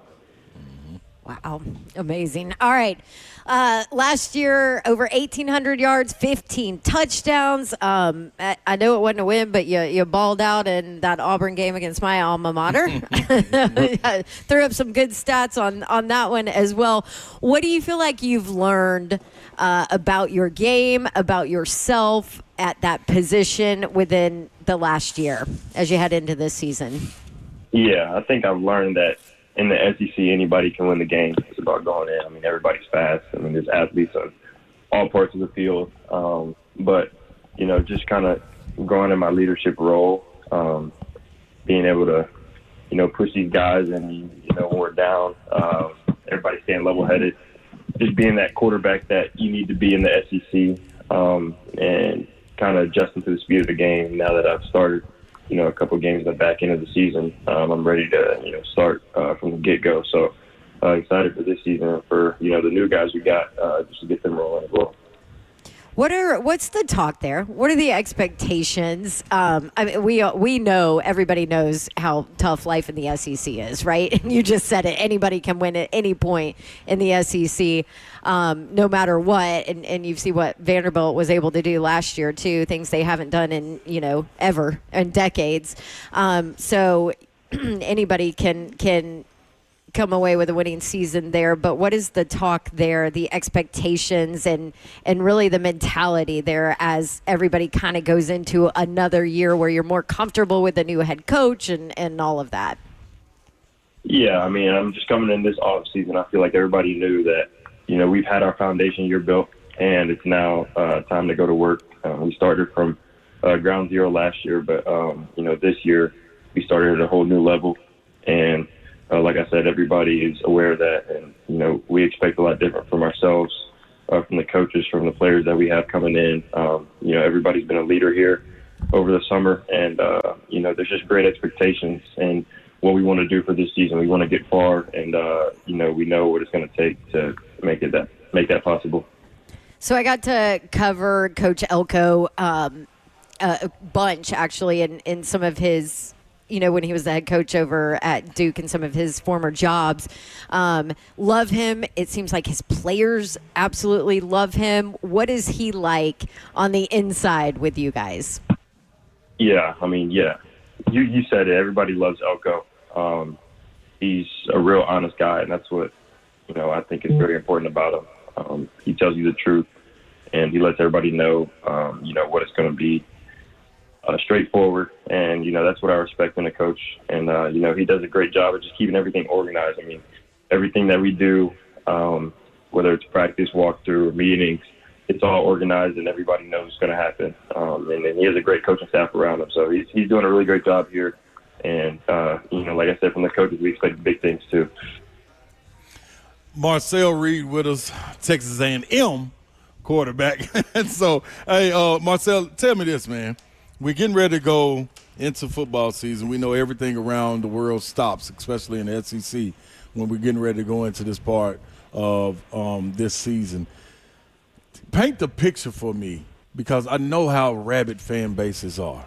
Wow, amazing. All right. Last year, over 1,800 yards, 15 touchdowns. I know it wasn't a win, but you balled out in that Auburn game against my alma mater. Threw up some good stats on that one as well. What do you feel like you've learned about your game, about yourself at that position within the last year as you head into this season? Yeah, I think I've learned that in the SEC, anybody can win the game. It's about going in. I mean, everybody's fast. I mean, there's athletes on all parts of the field. But, you know, just kind of growing in my leadership role, being able to, you know, push these guys and, you know, when we're down, everybody staying level-headed. Just being that quarterback that you need to be in the SEC, and kind of adjusting to the speed of the game now that I've started, you know, a couple of games at the back end of the season. I'm ready to, you know, start from the get-go. So excited for this season and for, you know, the new guys we got, just to get them rolling as well. What's the talk there? What are the expectations? I mean, we know, everybody knows how tough life in the SEC is, right? And you just said it. Anybody can win at any point in the SEC, no matter what. And you see what Vanderbilt was able to do last year too, things they haven't done in, you know, ever, in decades. So anybody can come away with a winning season there, but what is the talk there, the expectations, and really the mentality there as everybody kind of goes into another year where you're more comfortable with the new head coach and all of that? Yeah, I mean, I'm just coming in this offseason. I feel like everybody knew that, you know, we've had our foundation year built, and it's now time to go to work. We started from ground zero last year, but, you know, this year we started at a whole new level, and like I said, everybody is aware of that, and, you know, we expect a lot different from ourselves, from the coaches, from the players that we have coming in. You know, everybody's been a leader here over the summer, and, you know, there's just great expectations and what we want to do for this season. We want to get far, and, you know, we know what it's going to take to make that possible. So I got to cover Coach Elko a bunch, actually, in some of his, you know, when he was the head coach over at Duke and some of his former jobs. Love him. It seems like his players absolutely love him. What is he like on the inside with you guys? Yeah, I mean, yeah. You said it. Everybody loves Elko. He's a real honest guy, and that's what, you know, I think is very important about him. He tells you the truth, and he lets everybody know, you know, what it's going to be. Straightforward, and, you know, that's what I respect in a coach. And, you know, he does a great job of just keeping everything organized. I mean, everything that we do, whether it's practice, walkthrough, or meetings, it's all organized and everybody knows what's going to happen. And he has a great coaching staff around him. So he's doing a really great job here. And, you know, like I said, from the coaches, we expect big things too. Marcel Reed with us, Texas A&M quarterback. And so, hey, Marcel, tell me this, man. We're getting ready to go into football season. We know everything around the world stops, especially in the SEC, when we're getting ready to go into this part of this season. Paint the picture for me, because I know how rabid fan bases are.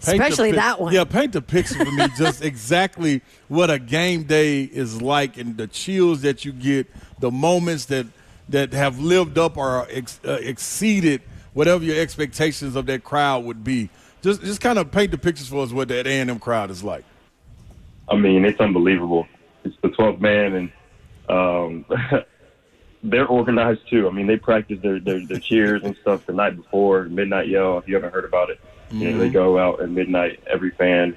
Especially that one. Yeah, paint the picture for me, just exactly what a game day is like, and the chills that you get, the moments that have lived up or exceeded whatever your expectations of that crowd would be. Just kind of paint the pictures for us what that A&M crowd is like. I mean, it's unbelievable. It's the 12th man, and they're organized too. I mean, they practice their cheers and stuff the night before, midnight yell, if you haven't heard about it. You know, they go out at midnight, every fan,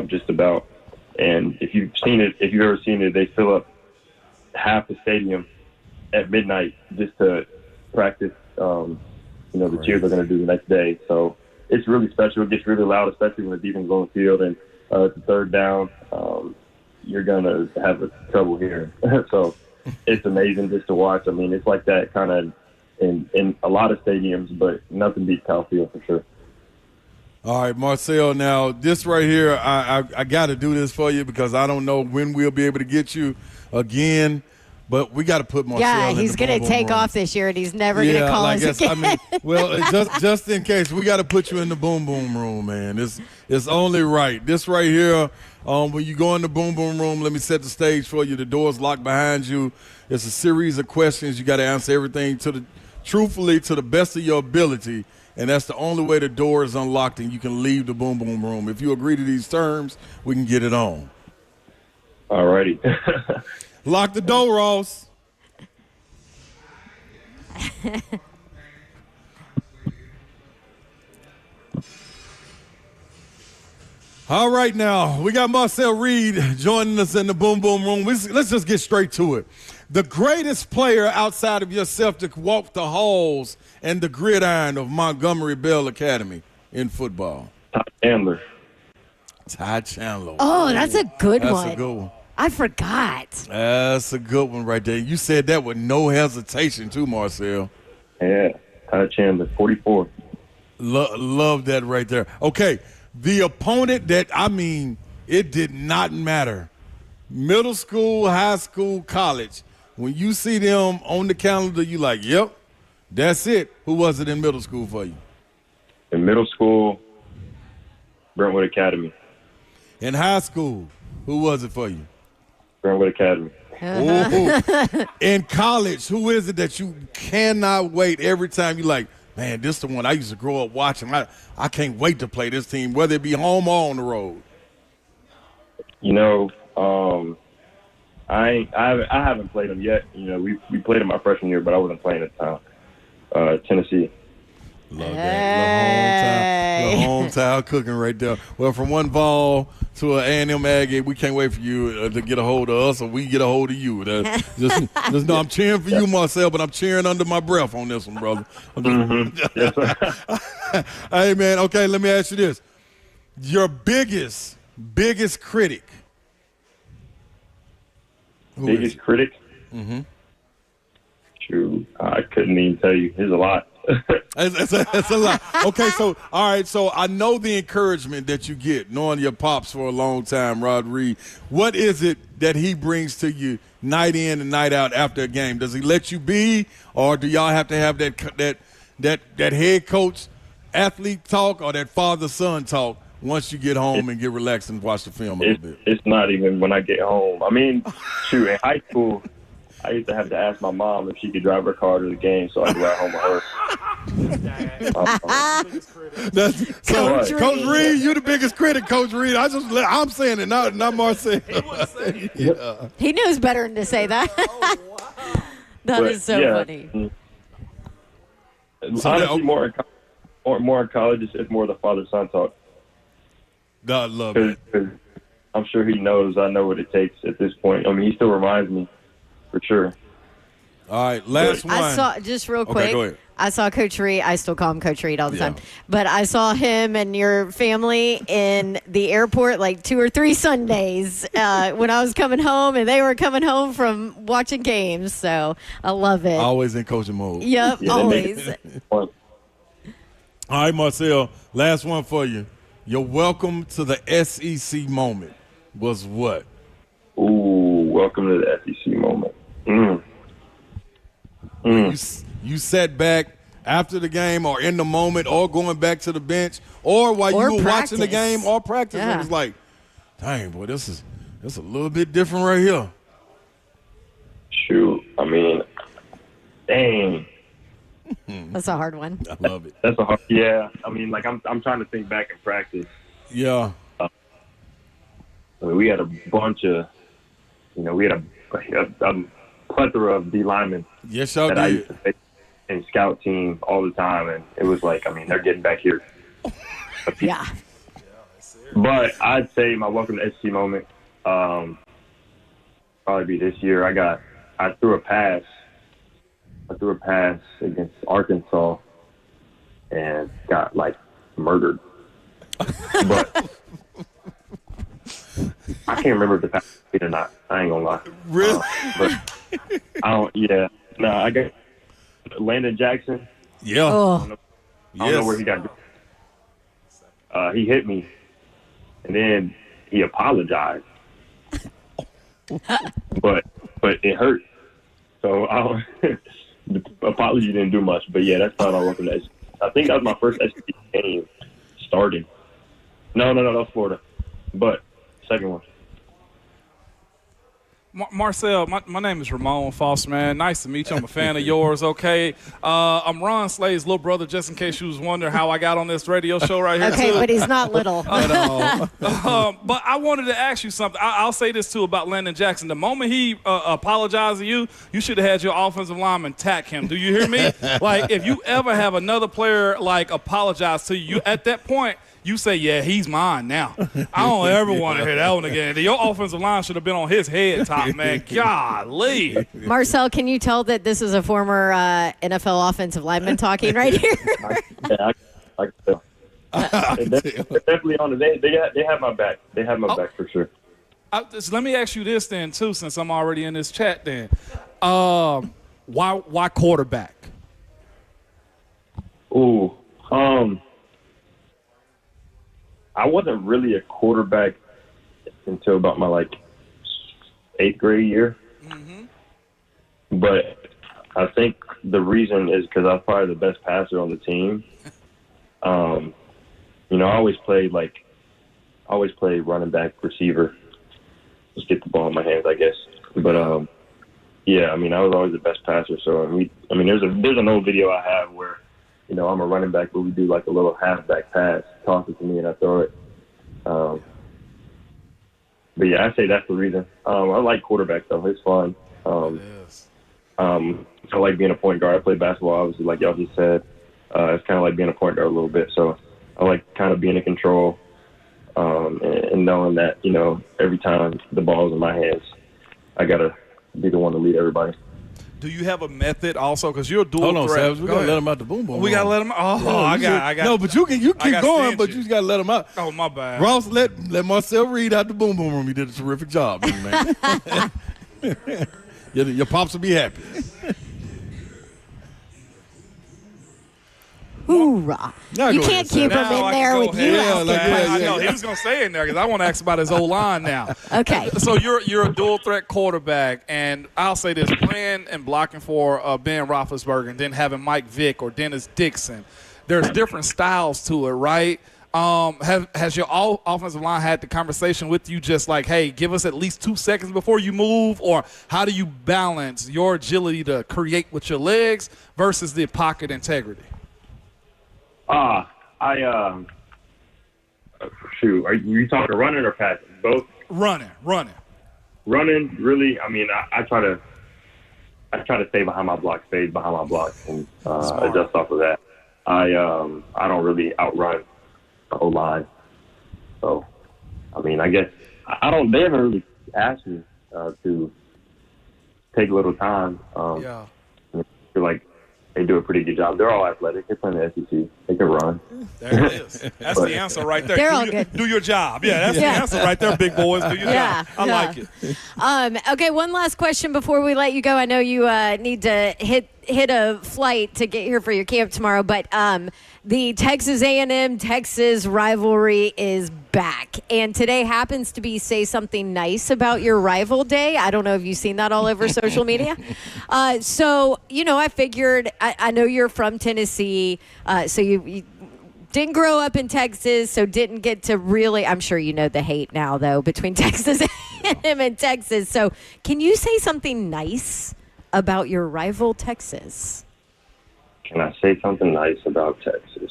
just about. And if you've ever seen it, they fill up half the stadium at midnight just to practice, you know, the cheers they're going to do the next day. So it's really special. It gets really loud, especially when the defense is on the field and it's a third down. you're gonna have trouble hearing. So it's amazing just to watch. I mean, it's like that kind of in a lot of stadiums, but nothing beats Kyle Field for sure. All right, Marcel, now this right here, I got to do this for you because I don't know when we'll be able to get you again, but we got to put Marcel Yeah, in he's the going to take room. off this year, and he's never going to call us again. I mean, well, just in case, we got to put you in the boom boom room, man. It's only right. This right here, when you go in the boom boom room, let me set the stage for you. The door's locked behind you. It's a series of questions. You got to answer everything truthfully to the best of your ability. And that's the only way the door is unlocked and you can leave the boom boom room. If you agree to these terms, we can get it on. All righty. Lock the door, Ross. All right, now, we got Marcel Reed joining us in the boom boom room. Let's just get straight to it. The greatest player outside of yourself to walk the halls and the gridiron of Montgomery Bell Academy in football. Ty Chandler. Ty Chandler. Oh, that's a good one. That's a good one. I forgot. That's a good one right there. You said that with no hesitation too, Marcel. Yeah, Ty Chandler, 44. Love that right there. Okay, the opponent it did not matter. Middle school, high school, college. When you see them on the calendar, you like, yep, that's it. Who was it in middle school for you? In middle school, Brentwood Academy. In high school, who was it for you? Brentwood Academy. Ooh. In college, who is it that you cannot wait every time you like, man, this is the one I used to grow up watching. I can't wait to play this team, whether it be home or on the road. You know, I haven't played them yet. You know, we played them my freshman year, but I wasn't playing at the time. Tennessee. Love that. The hometown cooking right there. Well, from one ball to an A&M Aggie, we can't wait for you to get a hold of us or we get a hold of you. Just know I'm cheering for you, Marcel, but I'm cheering under my breath on this one, brother. Hey, man, okay, let me ask you this. Your biggest critic. Biggest critic? Mm-hmm. Shoot, I couldn't even tell you. There's a lot. It's a lot. Okay, so all right, so I know the encouragement that you get knowing your pops for a long time, Rod Reed. What is it that he brings to you night in and night out after a game? Does he let you be, or do y'all have to have that head coach athlete talk or that father son talk once you get home and get relaxed and watch the film a little bit? It's not even when I get home. I mean, shoot, in high school, I used to have to ask my mom if she could drive her car to the game so I could ride home with her. Coach Reed, you the biggest critic, Coach Reed. I'm saying it, not Marcel. Yeah. He knows better than to say that. That is so funny. Honestly, more in college, it's more the father-son talk. I love it. I'm sure he knows I know what it takes at this point. I mean, he still reminds me. For sure. All right, last one. I saw, just real quick, okay, go ahead. I saw Coach Reed. I still call him Coach Reed all the time. But I saw him and your family in the airport like 2 or 3 Sundays when I was coming home, and they were coming home from watching games. So I love it. Always in coaching mode. Yep, always. All right, Marcel, last one for you. Your welcome to the SEC moment was what? Ooh, welcome to the SEC moment. You sat back after the game or in the moment or going back to the bench or while you were watching the game or practice. Yeah. It was like, dang, boy, this is a little bit different right here. Shoot, I mean, dang. That's a hard one. I love it. That's a hard. Yeah, I mean, like I'm trying to think back in practice. Yeah. I mean, we had a bunch of, we had a plethora of D linemen. Yes, y'all that did. I used to face in scout team all the time, and it was like, I mean, they're getting back here. Yeah. But I'd say my welcome to SC moment probably be this year. I threw a pass. Against Arkansas and got like murdered. But I can't remember if the Packers beat or not. I ain't gonna lie. Really? But I don't. Yeah. No, I got Landon Jackson. Yeah. Oh, I don't know where he got. He hit me, and then he apologized. but it hurt. So the apology didn't do much. But yeah, that's not all up in the. I think that was my first SEC game starting. No, that was Florida. But second one. Marcel, my name is Ramon Foster, man. Nice to meet you. I'm a fan of yours, okay? I'm Ron Slade's little brother, just in case you was wondering how I got on this radio show right here. okay, too. but he's not little. But I wanted to ask you something. I'll say this, too, about Landon Jackson. The moment he apologized to you, you should have had your offensive lineman tack him. Do you hear me? Like, if you ever have another player, like, apologize to you, at that point, you say, yeah, he's mine now. I don't ever want to hear that one again. Your offensive line should have been on his head top, man. Golly. Marcel, can you tell that this is a former NFL offensive lineman talking right here? Yeah, I can tell. They're definitely on it. They have my back. They have my back for sure. Let me ask you this then, too, since I'm already in this chat then. Why quarterback? Ooh. I wasn't really a quarterback until about my 8th grade year. Mm-hmm. But I think the reason is because I was probably the best passer on the team. I always played running back, receiver. Just get the ball in my hands, I guess. But I was always the best passer. So there's an old video I have where I'm a running back, but we do a little halfback pass, toss it to me, and I throw it. But yeah, I say that's the reason. I like quarterback though; it's fun. I like being a point guard. I play basketball, obviously, like y'all just said. It's kind of like being a point guard a little bit. So I like kind of being in control and knowing that every time the ball's in my hands, I gotta be the one to lead everybody. Do you have a method also? Because you're a dual Hold on, threat. Savage. We gotta let him out the boom boom. We gotta let him. Oh, I got. No, but you keep going, but you stingy. just gotta let him out. Oh, my bad. Ross, let Marcel Reed out the boom boom room. He did a terrific job, man. your pops will be happy. Hoorah. Now You go can't ahead, keep him Now in I there can with go you ahead. asking Yeah, questions. I know he was gonna stay in there because I want to ask about his O-line now. Okay. So you're a dual threat quarterback, and I'll say this: playing and blocking for Ben Roethlisberger, and then having Mike Vick or Dennis Dixon. There's different styles to it, right? Has your offensive line had the conversation with you, just like, hey, give us at least 2 seconds before you move, or how do you balance your agility to create with your legs versus the pocket integrity? Shoot, are you talking running or passing? Both. Running. Running, really. I try to stay behind my block, and adjust off of that. I don't really outrun the whole line. So, I guess I don't. They haven't really asked me to take a little time. I feel like they do a pretty good job. They're all athletic. They play in the SEC. They can run. There it is. That's the answer right there. They're all good. Do your job. Yeah, that's the answer right there, big boys. Do your job. I like it. Okay, one last question before we let you go. I know you need to hit a flight to get here for your camp tomorrow, but the Texas A&M Texas rivalry is back, and today happens to be Say Something Nice About Your Rival Day. I don't know if you've seen that all over social media. So I figured I know you're from Tennessee, so you didn't grow up in Texas, so didn't get to really. I'm sure you know the hate now though between Texas A&M and Texas. So can you say something nice about your rival Texas? Can I say something nice about Texas?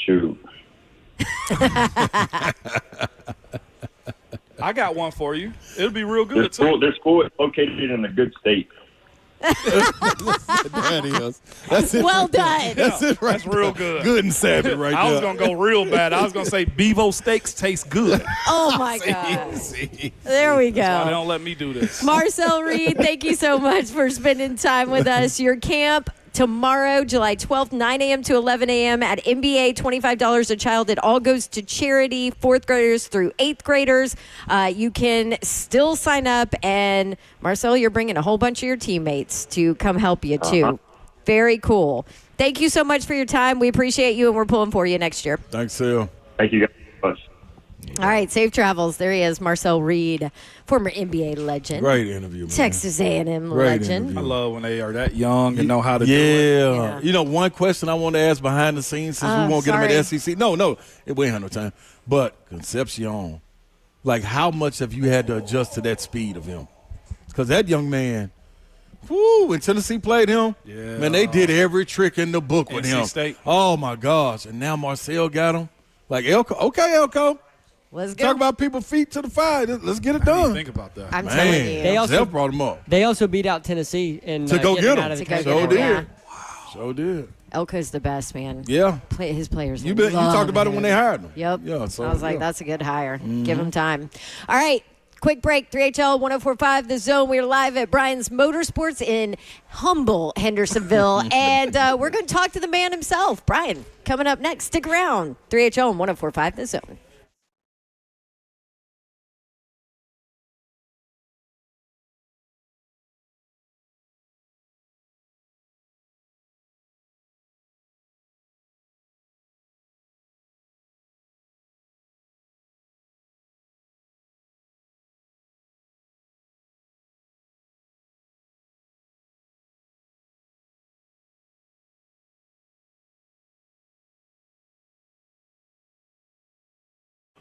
Shoot. I got one for you. It'll be real good, too. Their school is located in a good state. That is. That's it. Well done. That's it right That's real good. Good and savage right I was there. going to go real bad. I was going to say Bevo steaks taste good. Oh, my God. There we They go. don't let me do this. Marcel Reed, thank you so much for spending time with us. Your camp tomorrow, July 12th, 9 a.m. to 11 a.m. at NBA, $25 a child. It all goes to charity, 4th graders through 8th graders. You can still sign up. And, Marcel, you're bringing a whole bunch of your teammates to come help you, too. Very cool. Thank you so much for your time. We appreciate you, and we're pulling for you next year. Thanks, Sil. Thank you guys so much. All right, safe travels. There he is, Marcel Reed, former NBA legend. Great interview, man. Texas A&M Great legend. interview. I love when they are that young and know how to do it. Yeah. You know, one question I want to ask behind the scenes, since we won't get them at sorry. SEC. No, we ain't have no time. But Concepcion, like, how much have you had to adjust to that speed of him? Because that young man, when Tennessee played him, man, they did every trick in the book with NC him. State. Oh, my gosh. And now Marcel got him. Like, Elko, okay, Elko. Let's go. Talk about people feet to the fire. Let's get it done. Think about that. I'm telling you. They also- Zell brought him up. They also beat out Tennessee and To go get out him. of the To go tournament. get So him, did. yeah. So did. Elko's the best, man. Yeah. His players. You talked about it when they hired him. Yep. Yeah. So, I was like, yeah. that's a good hire. Give him time. All right. Quick break. 3HL 1045 The Zone. We're live at Brian's Motorsports in humble Hendersonville. And we're going to talk to the man himself, Brian, coming up next. Stick around. 3HL 1045 The Zone.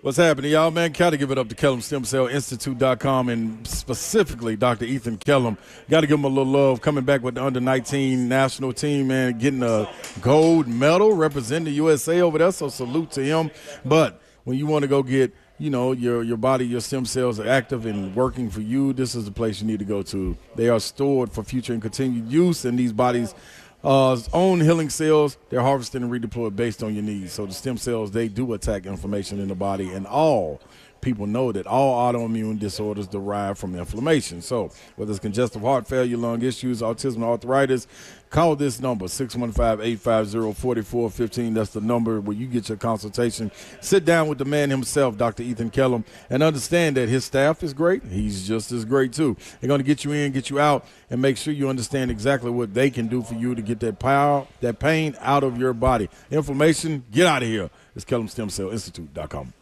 What's happening, y'all, man? Got to give it up to KellumStemCellInstitute.com and specifically Dr. Ethan Kellum. Got to give him a little love coming back with the under-19 national team, man, getting a gold medal representing the USA over there, so salute to him. But when you want to go get, your body, your stem cells are active and working for you, this is the place you need to go to. They are stored for future and continued use, and these bodies own healing cells, they're harvested and redeployed based on your needs. So the stem cells, they do attack inflammation in the body, and all people know that all autoimmune disorders derive from inflammation. So whether it's congestive heart failure, lung issues, autism, arthritis, call this number, 615-850-4415. That's the number where you get your consultation. Sit down with the man himself, Dr. Ethan Kellum, and understand that his staff is great. He's just as great, too. They're going to get you in, get you out, and make sure you understand exactly what they can do for you to get that power, that pain out of your body. Inflammation, get out of here. It's KellumStemCellInstitute.com.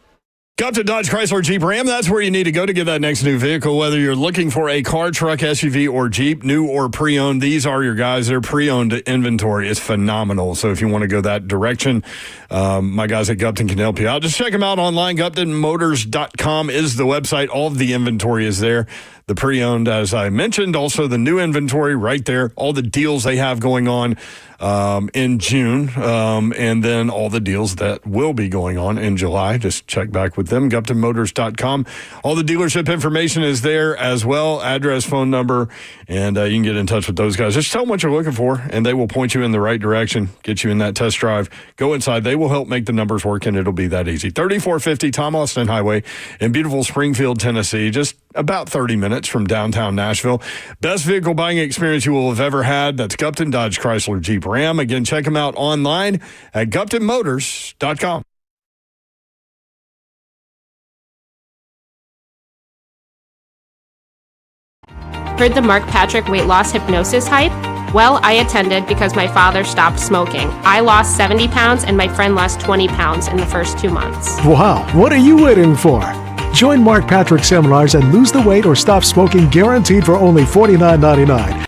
Gupton Dodge Chrysler Jeep Ram, that's where you need to go to get that next new vehicle. Whether you're looking for a car, truck, SUV, or Jeep, new or pre-owned, these are your guys. Their pre-owned inventory is phenomenal. So if you want to go that direction, my guys at Gupton can help you out. Just check them out online. GuptonMotors.com is the website. All of the inventory is there. The pre-owned, as I mentioned, also the new inventory right there. All the deals they have going on in June, and then all the deals that will be going on in July. Just check back with them, GuptonMotors.com. All the dealership information is there as well, address, phone number, and you can get in touch with those guys. Just tell them what you're looking for, and they will point you in the right direction, get you in that test drive. Go inside. They will help make the numbers work, and it'll be that easy. 3450 Tom Austin Highway in beautiful Springfield, Tennessee, just about 30 minutes from downtown Nashville. Best vehicle buying experience you will have ever had. That's Gupton Dodge Chrysler Jeep Ram. Again, check them out online at GuptonMotors.com. Heard the Mark Patrick weight loss hypnosis hype? Well, I attended because my father stopped smoking. I lost 70 pounds and my friend lost 20 pounds in the first 2 months. Wow, what are you waiting for? Join Mark Patrick seminars and lose the weight or stop smoking guaranteed for only $49.99.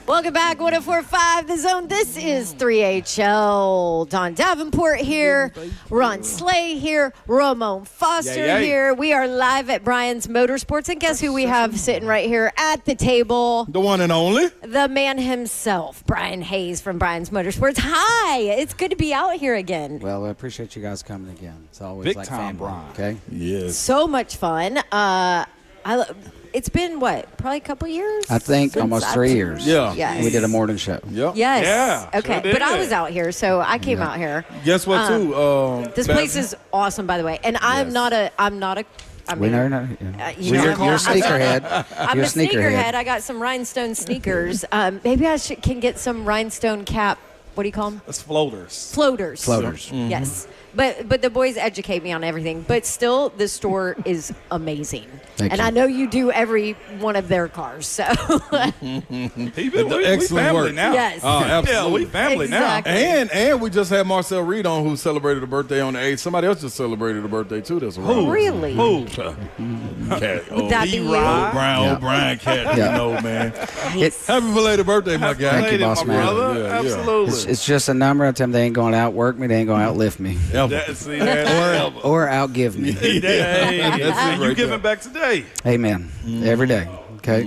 Welcome back, 104.5 The Zone. This is 3HL. Don Davenport here, Ron Slay here, Ramon Foster here. We are live at Brian's Motorsports, and guess who we have sitting right here at the table? The one and only. The man himself, Brian Hayes from Brian's Motorsports. Hi, it's good to be out here again. Well, I appreciate you guys coming again. It's always Big like time, family, Brian. okay? Yes. So much fun. It's been, what, probably a couple years? I think since almost I've 3 seen years. you? Yeah. Yes. We did a morning show. Yep. Yes. Yeah, Okay. sure But I did. was out here, so I came out here. Guess what, too? This place is awesome, by the way. And I'm not a. I We mean, know you're not. you Well, know, you're a sneakerhead. I'm You're a sneakerhead. I got some rhinestone sneakers. Maybe I can get some rhinestone cap. What do you call them? It's floaters. Floaters. Floaters. Yes. But the boys educate me on everything. But still, the store is amazing. Thank and you. I know you do every one of their cars. So We Excellent family work. now. yes. Oh, absolutely. Yeah, we family Exactly. And we just had Marcel Reed on, who celebrated a birthday on the 8th. Somebody else just celebrated a birthday, too. That's right. Really? Who? Cat. Would that be you? D-Rod. Old Brian Cat, Yeah. you know, man. Nice. Happy belated birthday, my guy. Thank you, boss my man. brother. Yeah, yeah. Absolutely. It's just a number. I tell them they ain't going to outwork me. They ain't going to outlift me. Ever. See that? Or outgive me. Hey, That's it right you there. giving back today. Amen. Every day. Okay?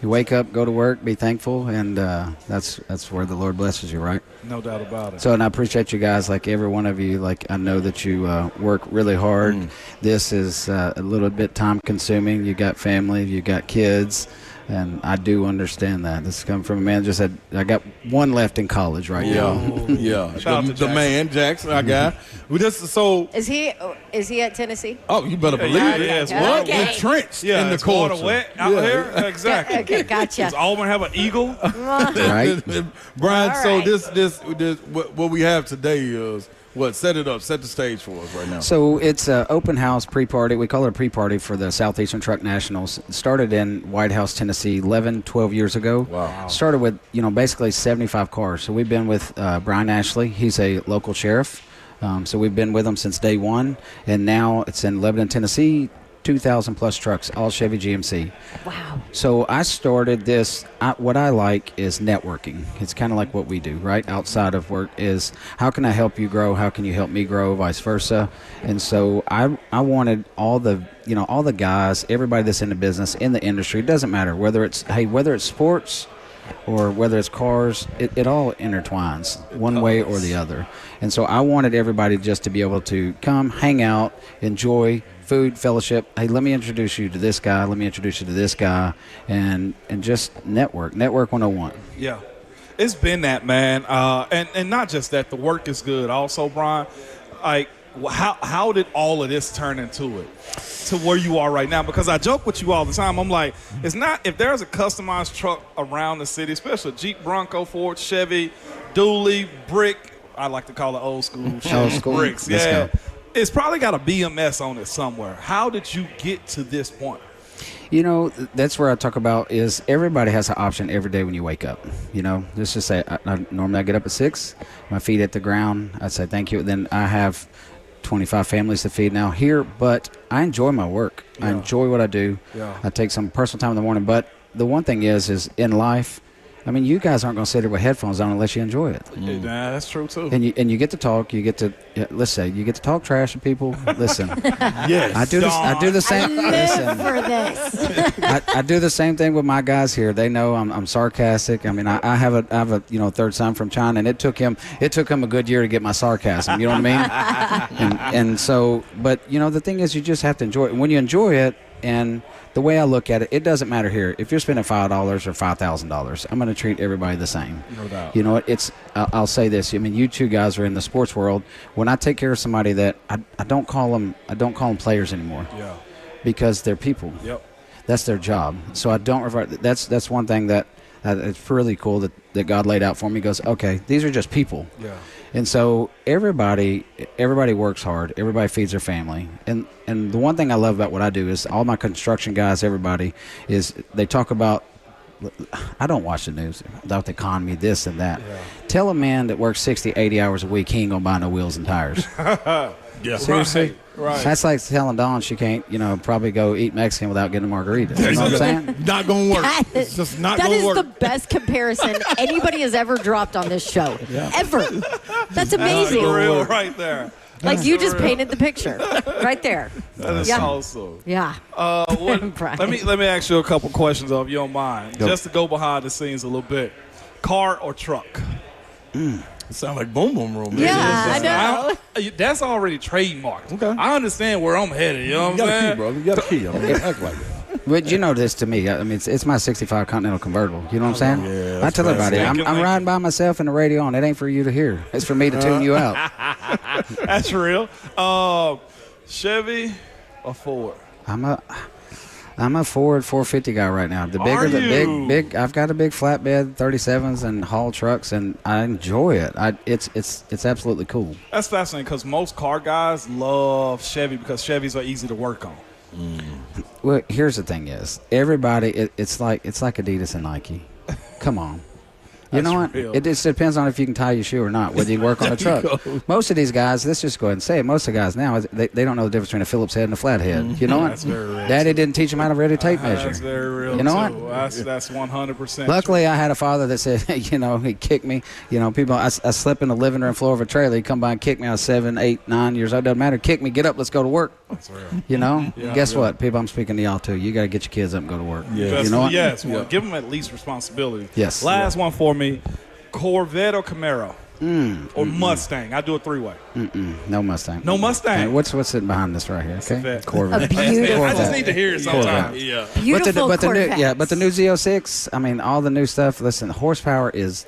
You wake up, go to work, be thankful, and that's where the Lord blesses you, right? No doubt about it. So, and I appreciate you guys, like every one of you. Like, I know that you work really hard. This is a little bit time consuming. You got family, you got kids, and I do understand that. This is coming from a man just said, I got one left in college right now. Yeah. Shout out to The man, Jackson, our guy. We just, so, Is he at Tennessee? oh, you better believe yeah, it. yeah, it's What? Okay. Entrenched Yeah, in the it's water culture. wet out here. Exactly. Okay, gotcha. Does Auburn have an eagle? Right? Brian, All so right. this what we have today is what? Set it up, set the stage for us right now. So it's an open house pre-party. We call it a pre-party for the Southeastern Truck Nationals. It started in White House, Tennessee 12 years ago. Wow. Started with, basically 75 cars. So we've been with Brian Ashley. He's a local sheriff. So we've been with him since day one. And now it's in Lebanon, Tennessee, 2,000 plus trucks, all Chevy GMC. Wow. So I started this. What I like is networking. It's kind of like what we do, right? Outside of work is how can I help you grow? How can you help me grow? Vice versa. And so I wanted all the guys, everybody that's in the business, in the industry. It doesn't matter whether it's sports or whether it's cars. It all intertwines one way or the other. And so I wanted everybody just to be able to come, hang out, enjoy food, fellowship. Hey, let me introduce you to this guy. Let me introduce you to this guy, and just network 101. Yeah. It's been that, man. And not just that, the work is good also, Brian. Like, how did all of this turn into it to where you are right now? Because I joke with you all the time. I'm like, it's not, if there's a customized truck around the city, especially a Jeep, Bronco, Ford, Chevy, Dually, Brick, I like to call it old school Chevy bricks. Let's Yeah. go. It's probably got a BMS on it somewhere. How did you get to this point? That's where I talk about is everybody has an option every day when you wake up. Let's just say normally I get up at 6, my feet hit the ground. I say thank you. Then I have 25 families to feed now here, but I enjoy my work. I enjoy what I do. Yeah. I take some personal time in the morning. But the one thing is in life, I mean, you guys aren't going to sit there with headphones on unless you enjoy it. Yeah, that's true too. And you get to talk. You get to let's say you get to talk trash to people. Listen, Yes, I do the same. Listen, For this. I do the same thing with my guys here. They know I'm sarcastic. I mean, I have a third son from China, and it took him a good year to get my sarcasm. You know what I mean? and so, but the thing is, you just have to enjoy it. And when you enjoy it, and the way I look at it, it doesn't matter here. If you're spending $5 or $5,000, I'm going to treat everybody the same. No doubt. You know what? I'll say this. I mean, you two guys are in the sports world. When I take care of somebody that I don't call them players anymore. Yeah. Because they're people. Yep. That's their job. So I don't refer. That's one thing that it's really cool that God laid out for me. He goes, okay, these are just people. Yeah. And so everybody works hard. Everybody feeds their family. And the one thing I love about what I do is all my construction guys, everybody, is they talk about, I don't watch the news about the economy, this and that. Yeah. Tell a man that works 60, 80 hours a week he ain't going to buy no wheels and tires. Yeah. Seriously? Right. That's like telling Dawn she can't, probably go eat Mexican without getting a margarita. You know what I'm saying? Not going to work. It's just not that going is to work. the best comparison anybody has ever dropped on this show. Ever. That's amazing. That's real right there. Like you just painted the picture right there. That is awesome. Yeah. Let me ask you a couple questions, if you don't mind, just to go behind the scenes a little bit. Car or truck? It sounds like Boom Boom Room. Man. Yeah, I know. That's already trademarked. Okay. I understand where I'm headed. You know what I'm saying? Key, bro. You got a key. I mean, act like that. But you know this to me. I mean, it's my 65 Continental convertible. You know what I'm saying? Yeah, I tell everybody, I'm riding by myself and the radio on. It ain't for you to hear. It's for me to tune you out. That's real. Chevy or Ford? I'm a Ford 450 guy right now. The bigger, big. I've got a big flatbed 37s and haul trucks, and I enjoy it. It's absolutely cool. That's fascinating because most car guys love Chevy because Chevys are easy to work on. Well, here's the thing: is everybody? It's like Adidas and Nike. Come on. You know what? Real. It just depends on if you can tie your shoe or not, whether you work on a truck. Most of these guys, let's just go ahead and say it, most of the guys now, they don't know the difference between a Phillips head and a flat head. You know what? That's very real. Daddy didn't teach them how to read a tape measure. That's very real. You know too. what? That's 100%. Luckily, I had a father that said, he kicked me. People, I slept in the living room floor of a trailer. He'd come by and kick me. I was 7, 8, 9 years old. Doesn't matter. Kick me. Get up. Let's go to work. That's real. Yeah, guess what? People, I'm speaking to y'all, too. You got to get your kids up and go to work. Yeah. You know what? Yes. Well, give them at least responsibility. Yes. Last one for me. Corvette or Camaro? Or Mustang? I do a three-way. No Mustang. No Mustang. Okay, what's sitting behind this right here? Okay, Corvette. A beautiful. I just need to hear it sometimes. Yeah. Beautiful but the new, Corvettes. but the new Z06. I mean, all the new stuff. Listen, horsepower is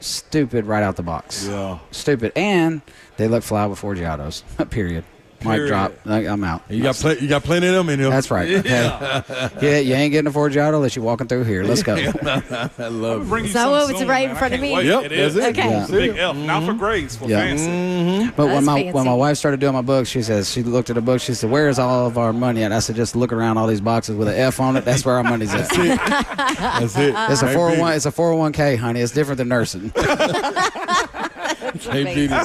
stupid right out the box. Yeah. Stupid, and they look fly with Forgiatos. Period. Mic drop. I'm out. You got plenty of them in here. That's right. Okay. Yeah, you ain't getting a Forgiato unless you're walking through here. Let's go. I love it. Is that what was right in front of me? Yep, It is. that's it. Okay. It's a big F. Not for Grace, for Yeah. fancy. But when That's my fancy. wife started doing my book, she looked at the book. She said, "Where is all of our money at?" I said, "Just look around all these boxes with an F on it. That's where our money's at." That's it. It's a 401. It's a 401k, honey. It's different than nursing. That's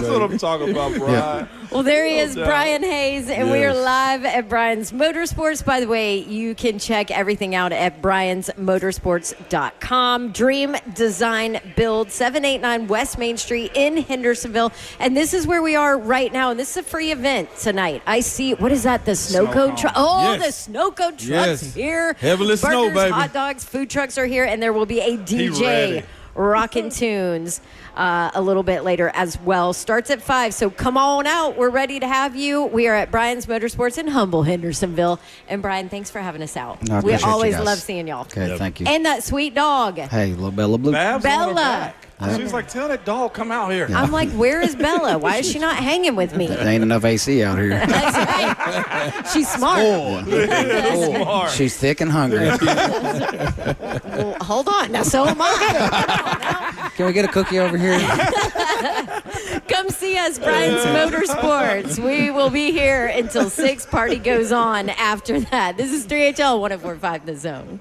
what I'm talking about, Brian. Well, there he is, doubt. Brian Hayes, and we are live at Brian's Motorsports. By the way, you can check everything out at briansmotorsports.com. Dream Design Build, 789 West Main Street in Hendersonville. And this is where we are right now, and this is a free event tonight. I see, what is that, the snow cone truck? Oh, Yes. the snow cone truck's Yes. here. Heavily snow, Burgers, baby. hot dogs, food trucks are here, and there will be a DJ ready. rockin' tunes a little bit later as well. Starts at 5, so come on out. We're ready to have you. We are at Brian's Motorsports in Humble, Hendersonville. And Brian, thanks for having us out. No, I We appreciate you always guys. love seeing y'all. Okay, thank you. And that sweet dog. Hey, little Bella Blue. Babs on her Bella. back. She was like, tell that dog, come out here. I'm like, where is Bella? Why is she not hanging with me? There ain't enough AC out here. That's right. She's smart. Smart. She's thick and hungry. Well, hold on. Now, so am I. Can we get a cookie over here? Come see us, Brian's Motorsports. We will be here until 6. Party goes on after that. This is 3HL 104.5 The Zone.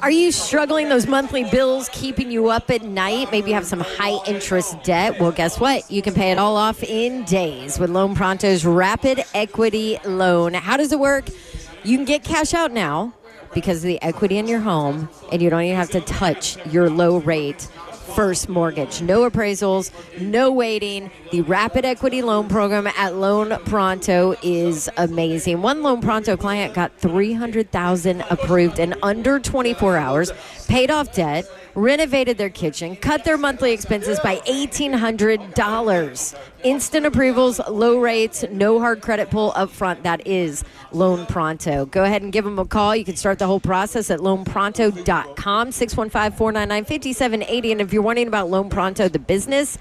Are you struggling? Those monthly bills keeping you up at night? Maybe you have some high interest debt. Well, guess what? You can pay it all off in days with Loan Pronto's Rapid Equity Loan. How does it work? You can get cash out now because of the equity in your home, and you don't even have to touch your low rate first mortgage. No appraisals, no waiting. The Rapid Equity Loan Program at Loan Pronto is amazing. One Loan Pronto client got $300,000 approved in under 24 hours, paid off debt, renovated their kitchen, cut their monthly expenses by $1,800. Instant approvals, low rates, no hard credit pull up front. That is Loan Pronto. Go ahead and give them a call. You can start the whole process at loanpronto.com, 615-499-5780. And if you're wondering about Loan Pronto, the business,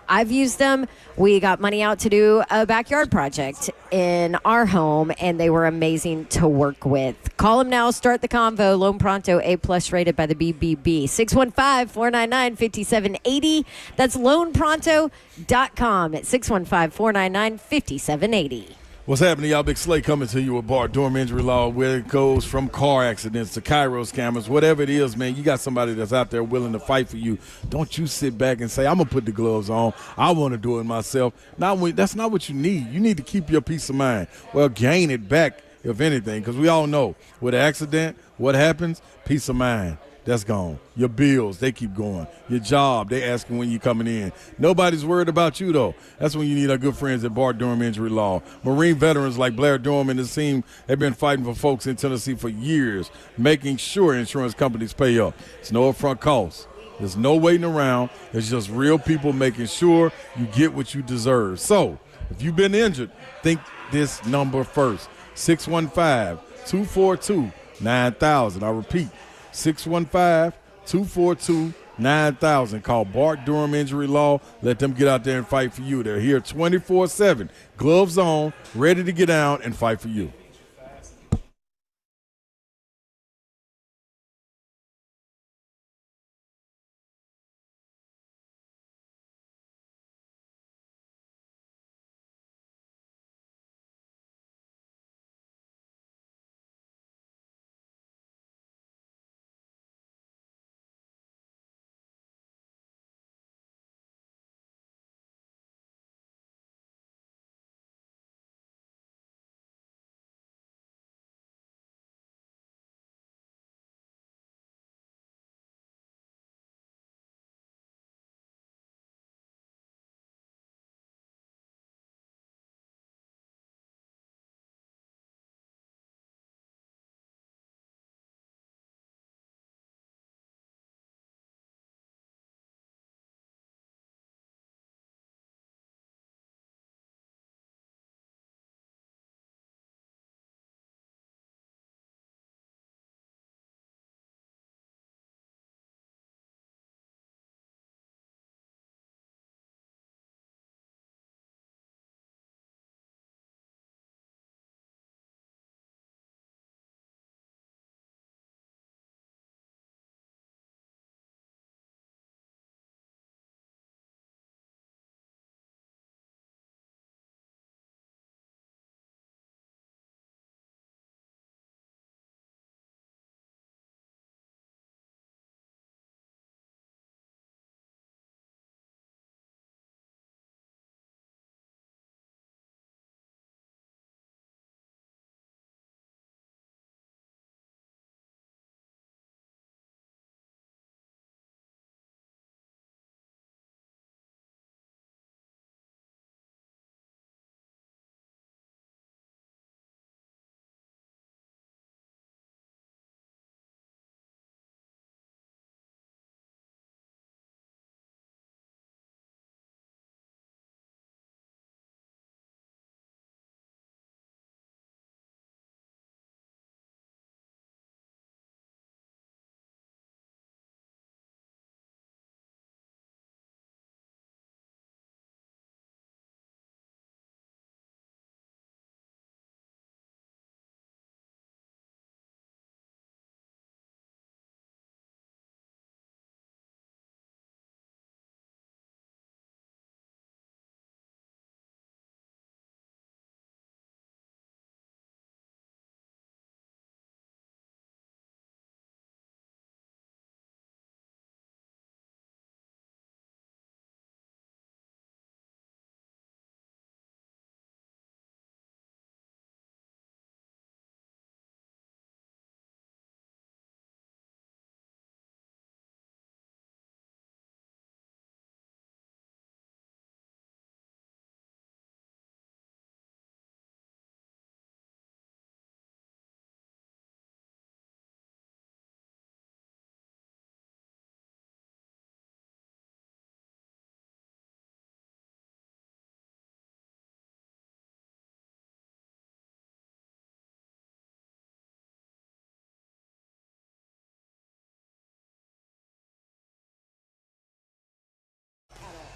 I've used them. We got money out to do a backyard project in our home, and they were amazing to work with. Call them now. Start the convo. Loan Pronto, A+ rated by the BBB. 615-499-5780. That's loanpronto.com at 615-499-5780. What's happening, y'all? Big Slay coming to you with Bart Durham Injury Law, where it goes from car accidents to Cairo scammers, whatever it is, man. You got somebody that's out there willing to fight for you. Don't you sit back and say, I'm going to put the gloves on. I want to do it myself. That's not what you need. You need to keep your peace of mind. Well, gain it back, if anything, because we all know with an accident, what happens? Peace of mind. That's gone. Your bills, they keep going. Your job, they asking when you coming in. Nobody's worried about you, though. That's when you need our good friends at Bart Durham Injury Law. Marine veterans like Blair Durham and his team have been fighting for folks in Tennessee for years, making sure insurance companies pay up. It's no upfront cost. There's no waiting around. It's just real people making sure you get what you deserve. So, if you've been injured, think this number first. 615-242-9000. I repeat, 615-242-9000. Call Bart Durham Injury Law. Let them get out there and fight for you. They're here 24/7. Gloves on, ready to get down and fight for you.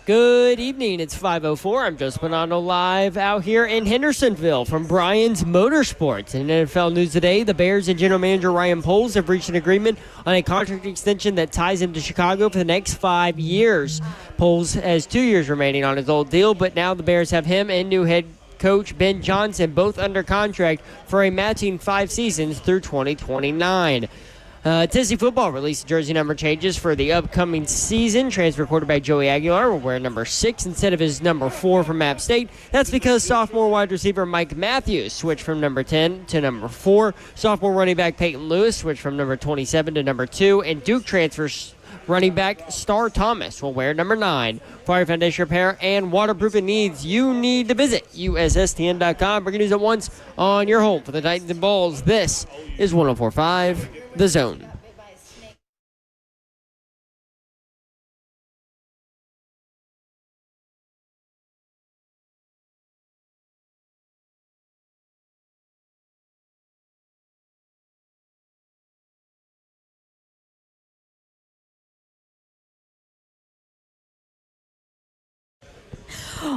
Good evening. It's 5:04. I'm Joe Spinano live out here in Hendersonville from Brian's Motorsports. In NFL news today, the Bears and general manager Ryan Poles have reached an agreement on a contract extension that ties him to Chicago for the next 5 years. Poles has 2 years remaining on his old deal, but now the Bears have him and new head coach Ben Johnson both under contract for a matching 5 seasons through 2029. Tennessee football released jersey number changes for the upcoming season. Transfer quarterback Joey Aguilar will wear number 6 instead of his number 4 from App State. That's because sophomore wide receiver Mike Matthews switched from number 10 to number 4. Sophomore running back Peyton Lewis switched from number 27 to number 2. And Duke transfers running back Star Thomas will wear number 9. For your foundation repair and waterproofing needs, you need to visit USSTN.com. Breaking news at once on your home for the Titans and Bulls. This is 104.5 The Zone.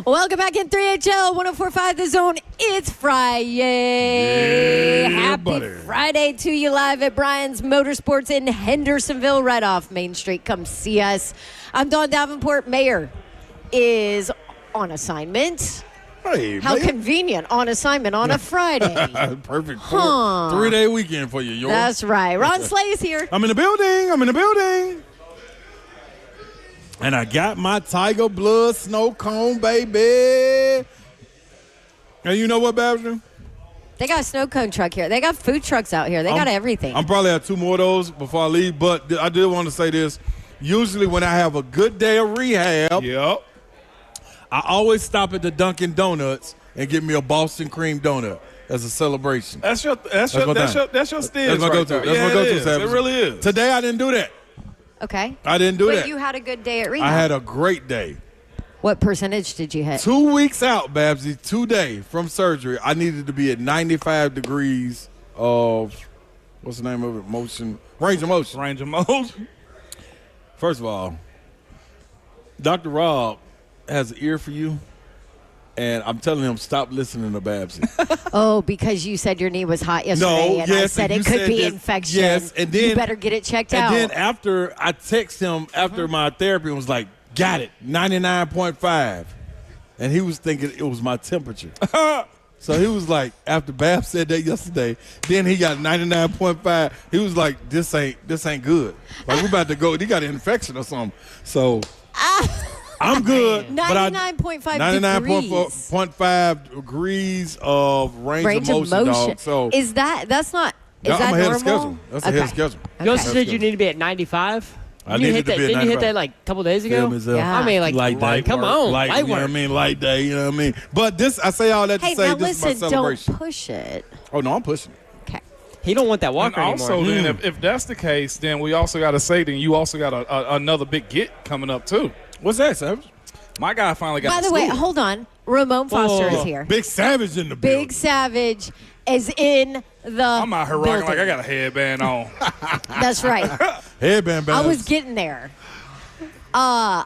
Welcome back in 3HL 104.5 The Zone. It's Friday. Happy Friday to you live at Brian's Motorsports in Hendersonville, right off Main Street. Come see us. I'm Dawn Davenport. Mayor is on assignment. Hey, How Mayor. convenient, on assignment on a Friday. Perfect. Huh. 3-day weekend for you. Yours. That's right. Ron Slay's here. I'm in the building. And I got my Tiger Blood snow cone, baby. And you know what, Babson? They got a snow cone truck here. They got food trucks out here. They got everything. I'm probably have 2 more of those before I leave, but I did want to say this. Usually when I have a good day of rehab, I always stop at the Dunkin' Donuts and get me a Boston cream donut as a celebration. That's your stance. That's my go-to. That's my go-to, Savage. It really is. Today I didn't do that. Okay. I didn't do that. But you had a good day at rehab. I had a great day. What percentage did you hit? 2 weeks out, Babsy, 2 days from surgery. I needed to be at 95 degrees of, what's the name of it? Range of motion. First of all, Dr. Rob has an ear for you, and I'm telling him stop listening to Babsy. Oh, because you said your knee was hot yesterday, I said it could be infection. Yes, and then you better get it checked out. And then after I text him after my therapy and was like, got it, 99.5. And he was thinking it was my temperature. So he was like, after Bab said that yesterday, then he got 99.5. He was like, this ain't good. Like, we about to go, he got an infection or something. So I'm good. 99.5 degrees of range of motion, dog. So is that's not, is that I'm ahead normal? of schedule. That's ahead of schedule. You also said you need to be at 95? I needed to be at 95. Didn't you hit that like a couple days ago? Yeah. I mean, like light day. Come on. Light, light you know work. what I mean? Light day, you know what I mean? But this, I say all that to Hey, say now this is my listen, celebration. don't push it. Oh, no, I'm pushing it. Okay. He don't want that walker And also, anymore. then, if that's the case, then we also got to say, then you also got another big get coming up, too. What's that, Savage? My guy finally got By the way, hold on. Ramon Foster is here. Big Savage in the building. Big Savage is in the I'm out here rocking building. like I got a headband on. That's right. Headband I bands. was getting there. Yeah,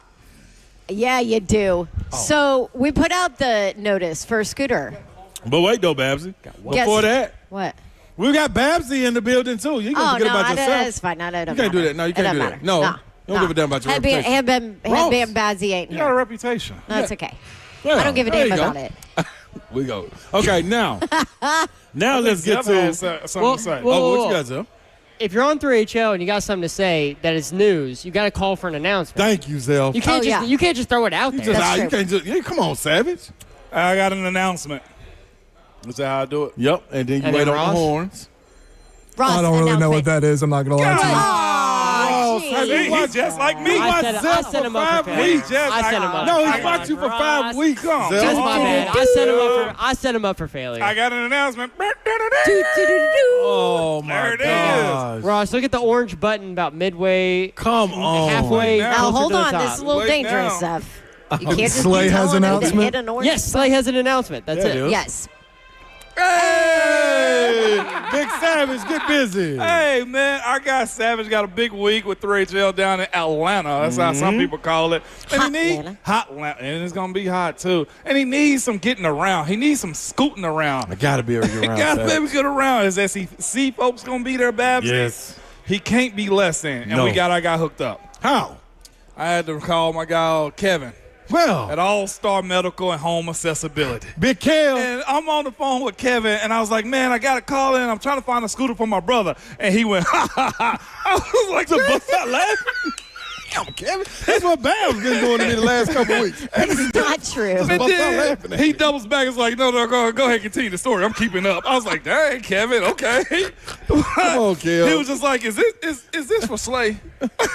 you do. So we put out the notice for a scooter. But wait, though, Babsy. Before that, What? we got Babsy in the building, too. You can't forget about yourself. It's fine. No, You can't do that. No, you can't do that. No. Don't give a damn about your reputation. Headband Bazzy ain't You got a here. reputation. No, it's okay. Yeah, I don't give a there damn you go. about it. We go. Okay, now let's get to. something to say. well, What you guys do? If you're on 3HL and you got something to say that is news, you got to call for an announcement. Thank you, Zell. You can't Oh, yeah. you can't just throw it out there. That's You true. can't just. Yeah, come on, Savage. I got an announcement. Is that how I do it? Yep, and then you And wait then on the Ross? horns. Ross, I don't really know what announcement. that is. I'm not going to lie to you. Oh, See, he's just like me. I set him up for failure. I set him up. No, for he's watched you for failure. 5 weeks. Come Zell. That's my bad. I set him up for failure. I got an announcement. Oh my There it is. gosh! Ross, look at the orange button about midway, Come on. halfway. Now, Now, closer hold to the on. top. This is a little Wait dangerous now. stuff. You can't just Slay keep has telling him to announcement? hit an orange Yes, Slay has an announcement. That's Yeah, it. dude. Yes. Hey! Big Savage, get busy. Hey, man, our guy Savage got a big week with 3HL down in Atlanta. That's how some people call it. And hot Atlanta. And it's going to be hot, too. And he needs some getting around. He needs some scooting around. I got to be able to get around. Got to be able to get around. Is SEC folks going to be there, Babs? Yes. He can't be less than. And we got our guy hooked up. How? I had to call my guy Kevin Well, at All-Star Medical and Home Accessibility. Big Kel. And I'm on the phone with Kevin, and I was like, man, I got to call in. I'm trying to find a scooter for my brother. And he went, ha, ha, ha. I was like, bust out laughing. Kevin. That's what Bam's been doing to me the last couple of weeks. It's not true. And Bust out laughing then at he you. doubles back. It's like, no, go ahead, continue the story. I'm keeping up. I was like, dang, Kevin, okay. Come on, Kel. He was just like, is this for Slay?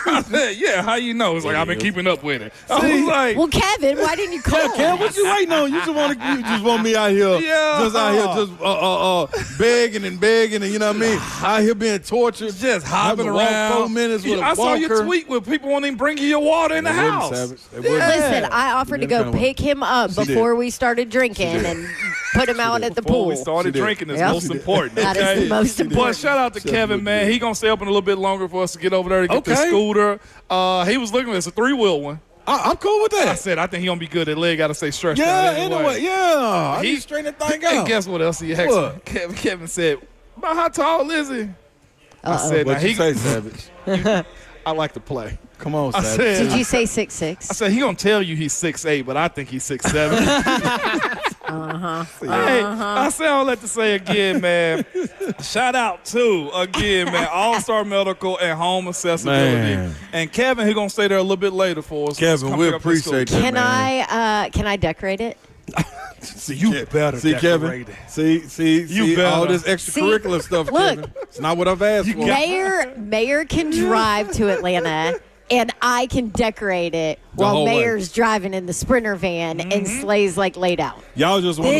I said, yeah, how you know? It's like, I've been keeping up with it. I was like, Well, Kevin, why didn't you call Kel, us? what you waiting on? You just want me out here, just begging and you know what I mean? Out here being tortured, just hopping having to walk around. 4 minutes with a I saw your walker. tweet where people won't even bring you your water in the house. Listen, I offered to go pick him up She did. before we started drinking and put him out at the Before pool. we started She did. drinking is Yep. most important. That is okay? the most But important. shout out to Kevin, man. He gonna stay open a little bit longer for us to get over there to get the Okay. scooter. He was looking at it's a 3-wheel one. I'm cool with I that. said I think he gonna be good. That leg gotta stay stretched Yeah, out anyway. yeah. I He- need to straighten that thing And out. guess what else he asked What? me? Kevin said, "About how tall is he?" I said, "Now What you he, say, Savage? I like to play." Come on, I Savage. said, Did you say I 6'6"? said he gonna tell you he's 6'8", but I think he's 6'7". Hey, I say all that to say again, man. Shout out to again, man. All-Star Medical and Home Accessibility, Man. and Kevin. He gonna stay there a little bit later for us. Kevin, Come we pick up his appreciate scooter. that. Can I decorate it? See, You better see, decorate Kevin. it. See, better. all this extracurricular stuff, look. Kevin. It's not what I've asked for. Mayor can drive to Atlanta, and I can decorate it while whole way. Mayor's driving in the Sprinter van and Slay's like laid out. Y'all just want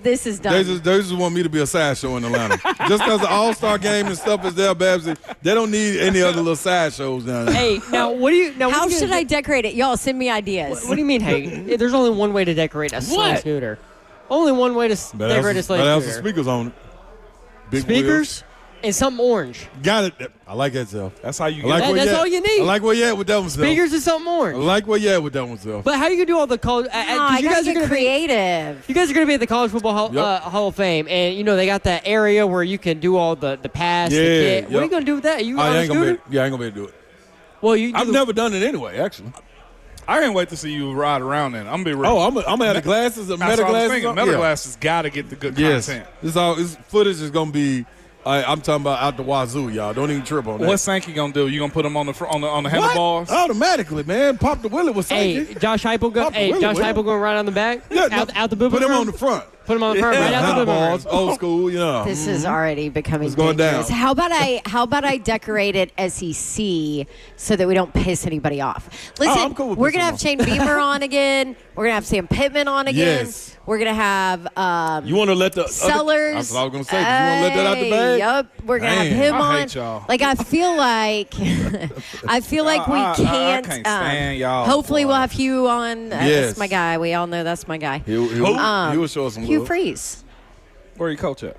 This is done. They just want me to be a sideshow in Atlanta. Just because the All-Star game and stuff is there, Babsy, they don't need any other little sideshows down there. Hey, now what do you? Now How what do you should I decorate it? Y'all send me ideas. What do you mean? Hey, there's only one way to decorate a sleigh scooter. Only one way to decorate a sleigh But have some scooter. speakers on it. Big Speakers and something orange. wheels. Got it. I like that, Self. That's how you I get. like That- where that's you at. all you need. I like where you at with that one, Self. Speakers and something I orange. like where you at with that one, Self. But how you gonna do all the college? No, I you gotta guys are get gonna be. creative. You guys are going to be at the College Football Hall of Fame, and you know they got that area where you can do all the pass. Yeah, the kit. What are you yep. going to do with that? You I on a ain't gonna scooter? be. Yeah, I ain't gonna be able to do it. Well, you. I've never done it anyway, actually. I can't wait to see you ride around then. I'm gonna be real. Oh, I'm gonna have the glasses, the That's meta what I was glasses. thinking. on? Meta Yeah. glasses gotta get the good Yes. content. This footage is gonna be. I'm talking about out the wazoo, y'all. Don't even trip on that. What's Sankey gonna do? You gonna put them on the on the What? handlebars? Automatically, man. Pop the willie with Hey, Sankey. Josh Heupel go. Pop the Hey, willy Josh with Heupel him. going right on the back. Yeah, out the booby Put him room? on the front. Put him on the front, right out the booby room. Handlebars, old school, you know. This is already becoming It's going dangerous. down. How about I decorate it SEC so that we don't piss anybody off? Listen, I'm cool with we're pissing gonna have off. Shane Beamer on again. We're gonna have Sam Pittman on again. Yes. We're gonna have You want to let the Sellers. That's what I was gonna say. You want to let that out the bag? Yup, we're gonna have Man, him I on. hate y'all. Like I feel like, I feel like we I can't. can't stand y'all, Hopefully, boy. we'll have Hugh on. Yes. That's my guy. We all know that's my guy. He will show us some Hugh love. Freeze. Where you coach at?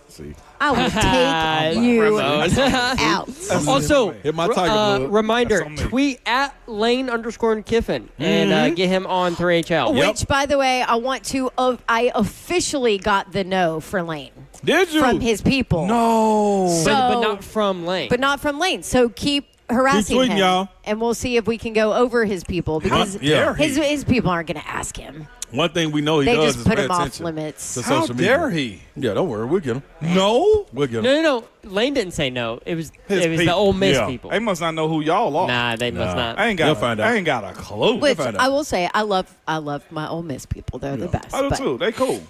See, I will take you out. Also, hit my tiger blood. reminder: That's on me. tweet at Lane_Kiffin and get him on 3HL. Which, by the way, I want to. I officially got the no for Lane Did you? from his people. No. So, but not from Lane. but not from Lane. So keep harassing tweeting, him, y'all. and we'll see if we can go over his people because Yeah. his people aren't going to ask him. One thing we know he They does just is put pay him off attention limits. to How social media. dare he? Yeah, don't worry. We'll get him. No. We'll get him. No. Lane didn't say no. It was His the people. Ole Miss Yeah. people. They must not know who y'all are. Nah, they must not. I ain't They'll got. find out. I ain't got a clue. Which find out. I will say, I love my Ole Miss people. They're the best. I do but, too. They cool.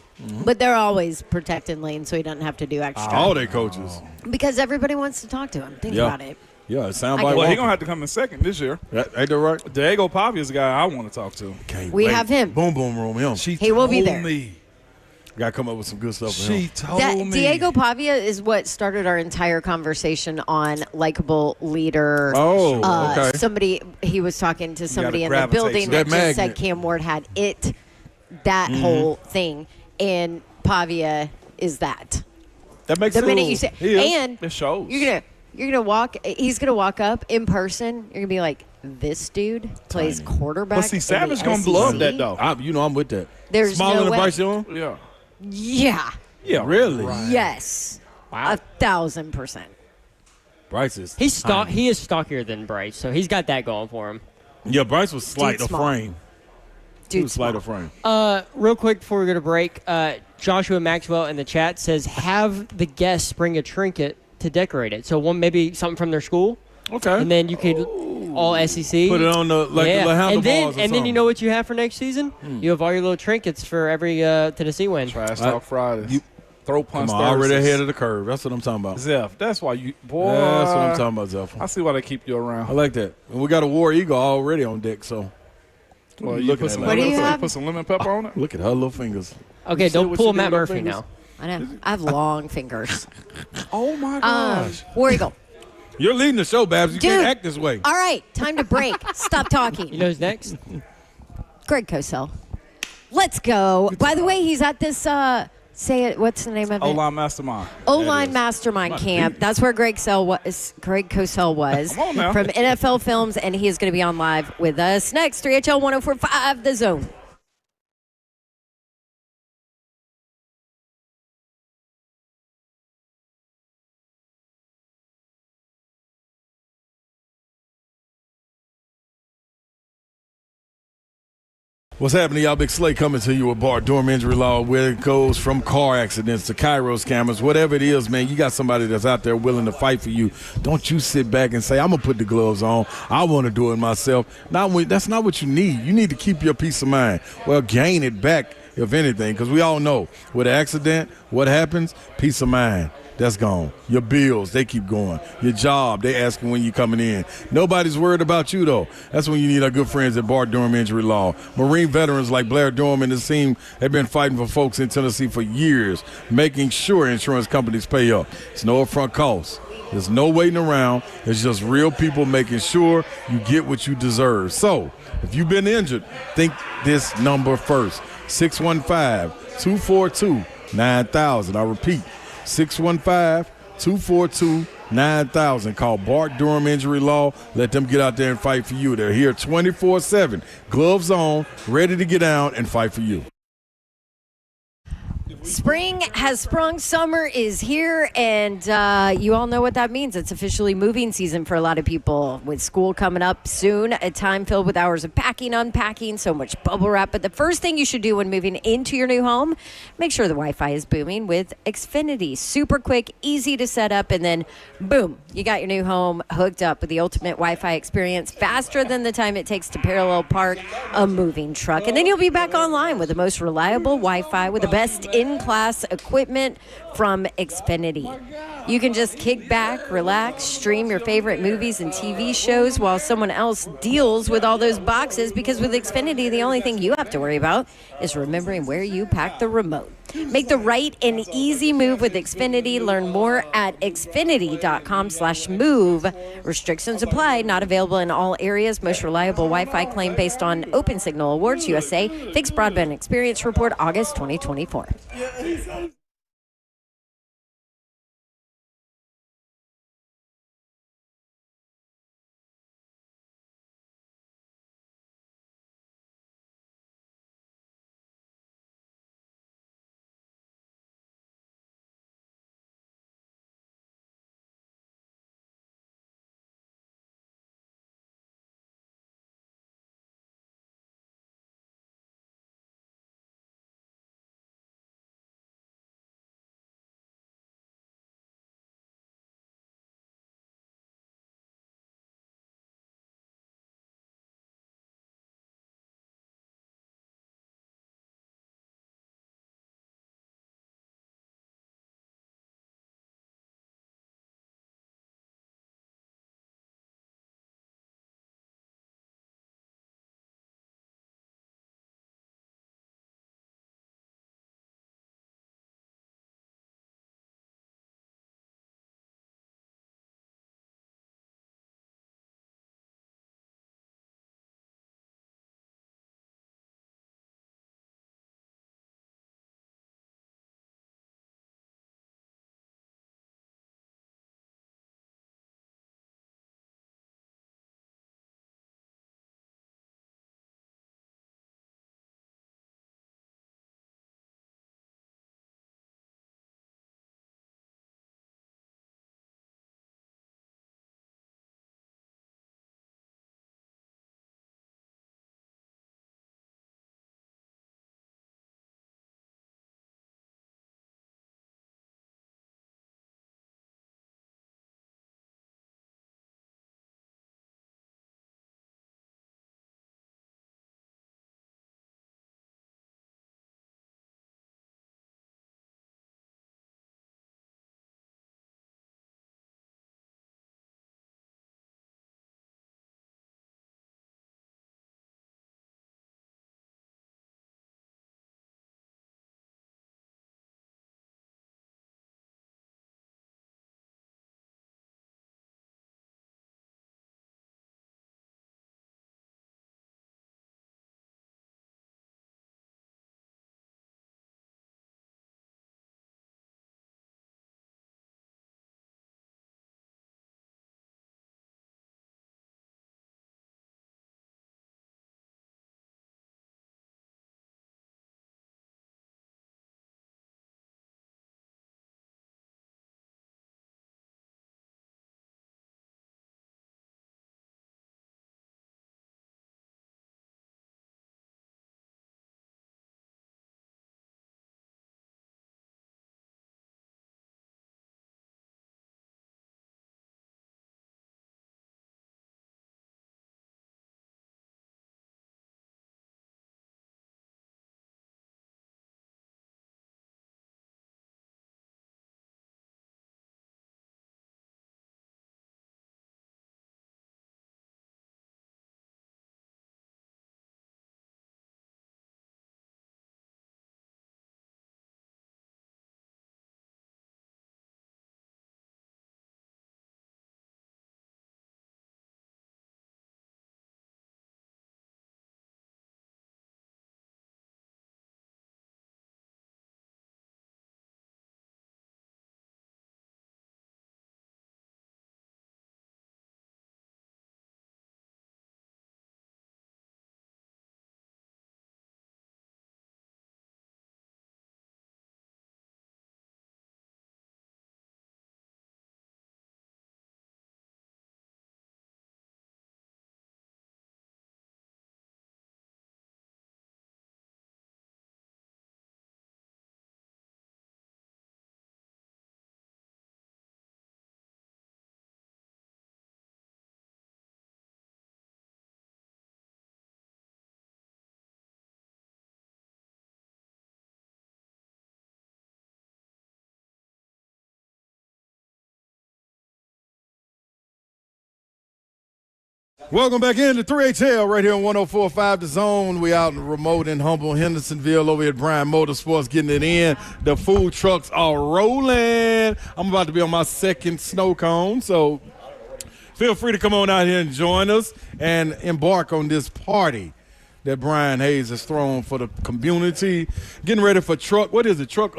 but they're always protecting Lane, so he doesn't have to do extra. All their coaches. Because everybody wants to talk to him. Think Yeah. about it. Yeah, it sounds I like get Well, he walking. gonna have to come in second this year. Ain't that right? Diego Pavia is the guy I want to talk to. Can't We wait. have him. Boom, boom, room. Him. He will be told there. Me. Got to come up with some good stuff for She him. told me. Diego Pavia is what started our entire conversation on likable leader. Oh, okay. Somebody, he was talking to somebody in the gravitate building to that that just said magnet. Cam Ward had that whole thing, and Pavia is that. That makes The sense. minute you say, and It shows. you're gonna walk. He's gonna walk up in person. You're gonna be like, this dude plays quarterback. But see, in Savage the gonna SEC? love that though. I'm with that. There's Smaller no than way. Bryce Young? Yeah. Yeah. Yeah. Really? Yes. Wow. 1,000%. Bryce is. He is stockier than Bryce, so he's got that going for him. Yeah, Bryce was slight Dude of small. frame. He Dude, was slight of frame. Real quick before we go to break, Joshua Maxwell in the chat says, have the guests bring a trinket to decorate it. So maybe something from their school, Okay. and then you could all SEC. Put it on the yeah. handlebars and or then something. you know what you have for next season? You have all your little trinkets for every Tennessee win. Trash Talk Fridays. Throw punch Come on, already Thursdays. ahead of the curve. That's what I'm talking about. Zeph, that's why you, boy. That's what I'm talking about, Zeph. I see why they keep you around. I like that. And we got a War Eagle already on deck, so Well, you you looking put at some, it What do lemon, you have? put some lemon pepper on it. look at her little fingers. Okay, see don't what pull she did Matt with her Murphy fingers? now. I know. I have long fingers. Oh my gosh. War Eagle. You're leading the show, Babs. You Dude. can't act this way. All right, time to break. Stop talking. You know who's next? Greg Cosell. Let's go. By the way, he's at this, say it, what's the name of it? O-line mastermind. O-line Mastermind Camp. That's where Greg Cosell was Come on now. from NFL Films, and he is going to be on live with us next. 3HL 104.5, The Zone. What's happening, y'all? Big Slay coming to you with Bart Durham Injury Law, where it goes from car accidents to Cairo scammers, whatever it is, man. You got somebody that's out there willing to fight for you. Don't you sit back and say, I'm going to put the gloves on. I want to do it myself. That's not what you need. You need to keep your peace of mind. Well, gain it back, if anything, because we all know with an accident, what happens? Peace of mind. That's gone. Your bills, they keep going. Your job, they asking when you coming in. Nobody's worried about you, though. That's when you need our good friends at Bart Durham Injury Law. Marine veterans like Blair Durham and his team have been fighting for folks in Tennessee for years, making sure insurance companies pay up. It's no upfront cost. There's no waiting around. It's just real people making sure you get what you deserve. So, if you've been injured, think this number first. 615-242-9000. I repeat, 615-242-9000. Call Bart Durham Injury Law. Let them get out there and fight for you. They're here 24/7. Gloves on, ready to get down and fight for you. Spring has sprung, summer is here, and you all know what that means. It's officially moving season for a lot of people. With school coming up soon, a time filled with hours of packing, unpacking, so much bubble wrap. But the first thing you should do when moving into your new home, make sure the Wi-Fi is booming with Xfinity. Super quick, easy to set up, and then boom, you got your new home hooked up with the ultimate Wi-Fi experience, faster than the time it takes to parallel park a moving truck. And then you'll be back online with the most reliable Wi-Fi with the best in-class equipment from Xfinity. You can just kick back, relax, stream your favorite movies and TV shows while someone else deals with all those boxes, because with Xfinity, the only thing you have to worry about is remembering where you pack the remote. Make the right and easy move with Xfinity. Learn more at xfinity.com/move. Restrictions apply. Not available in all areas. Most reliable Wi-Fi claim based on Open Signal Awards USA. Fixed Broadband Experience Report, August 2024. Welcome back into 3HL right here on 104.5 The Zone. We out in remote and humble Hendersonville over at Bryan Motorsports getting it in. The food trucks are rolling. I'm about to be on my second snow cone, so feel free to come on out here and join us and embark on this party that Brian Hayes has thrown for the community. Getting ready for truck. What is it? Truck.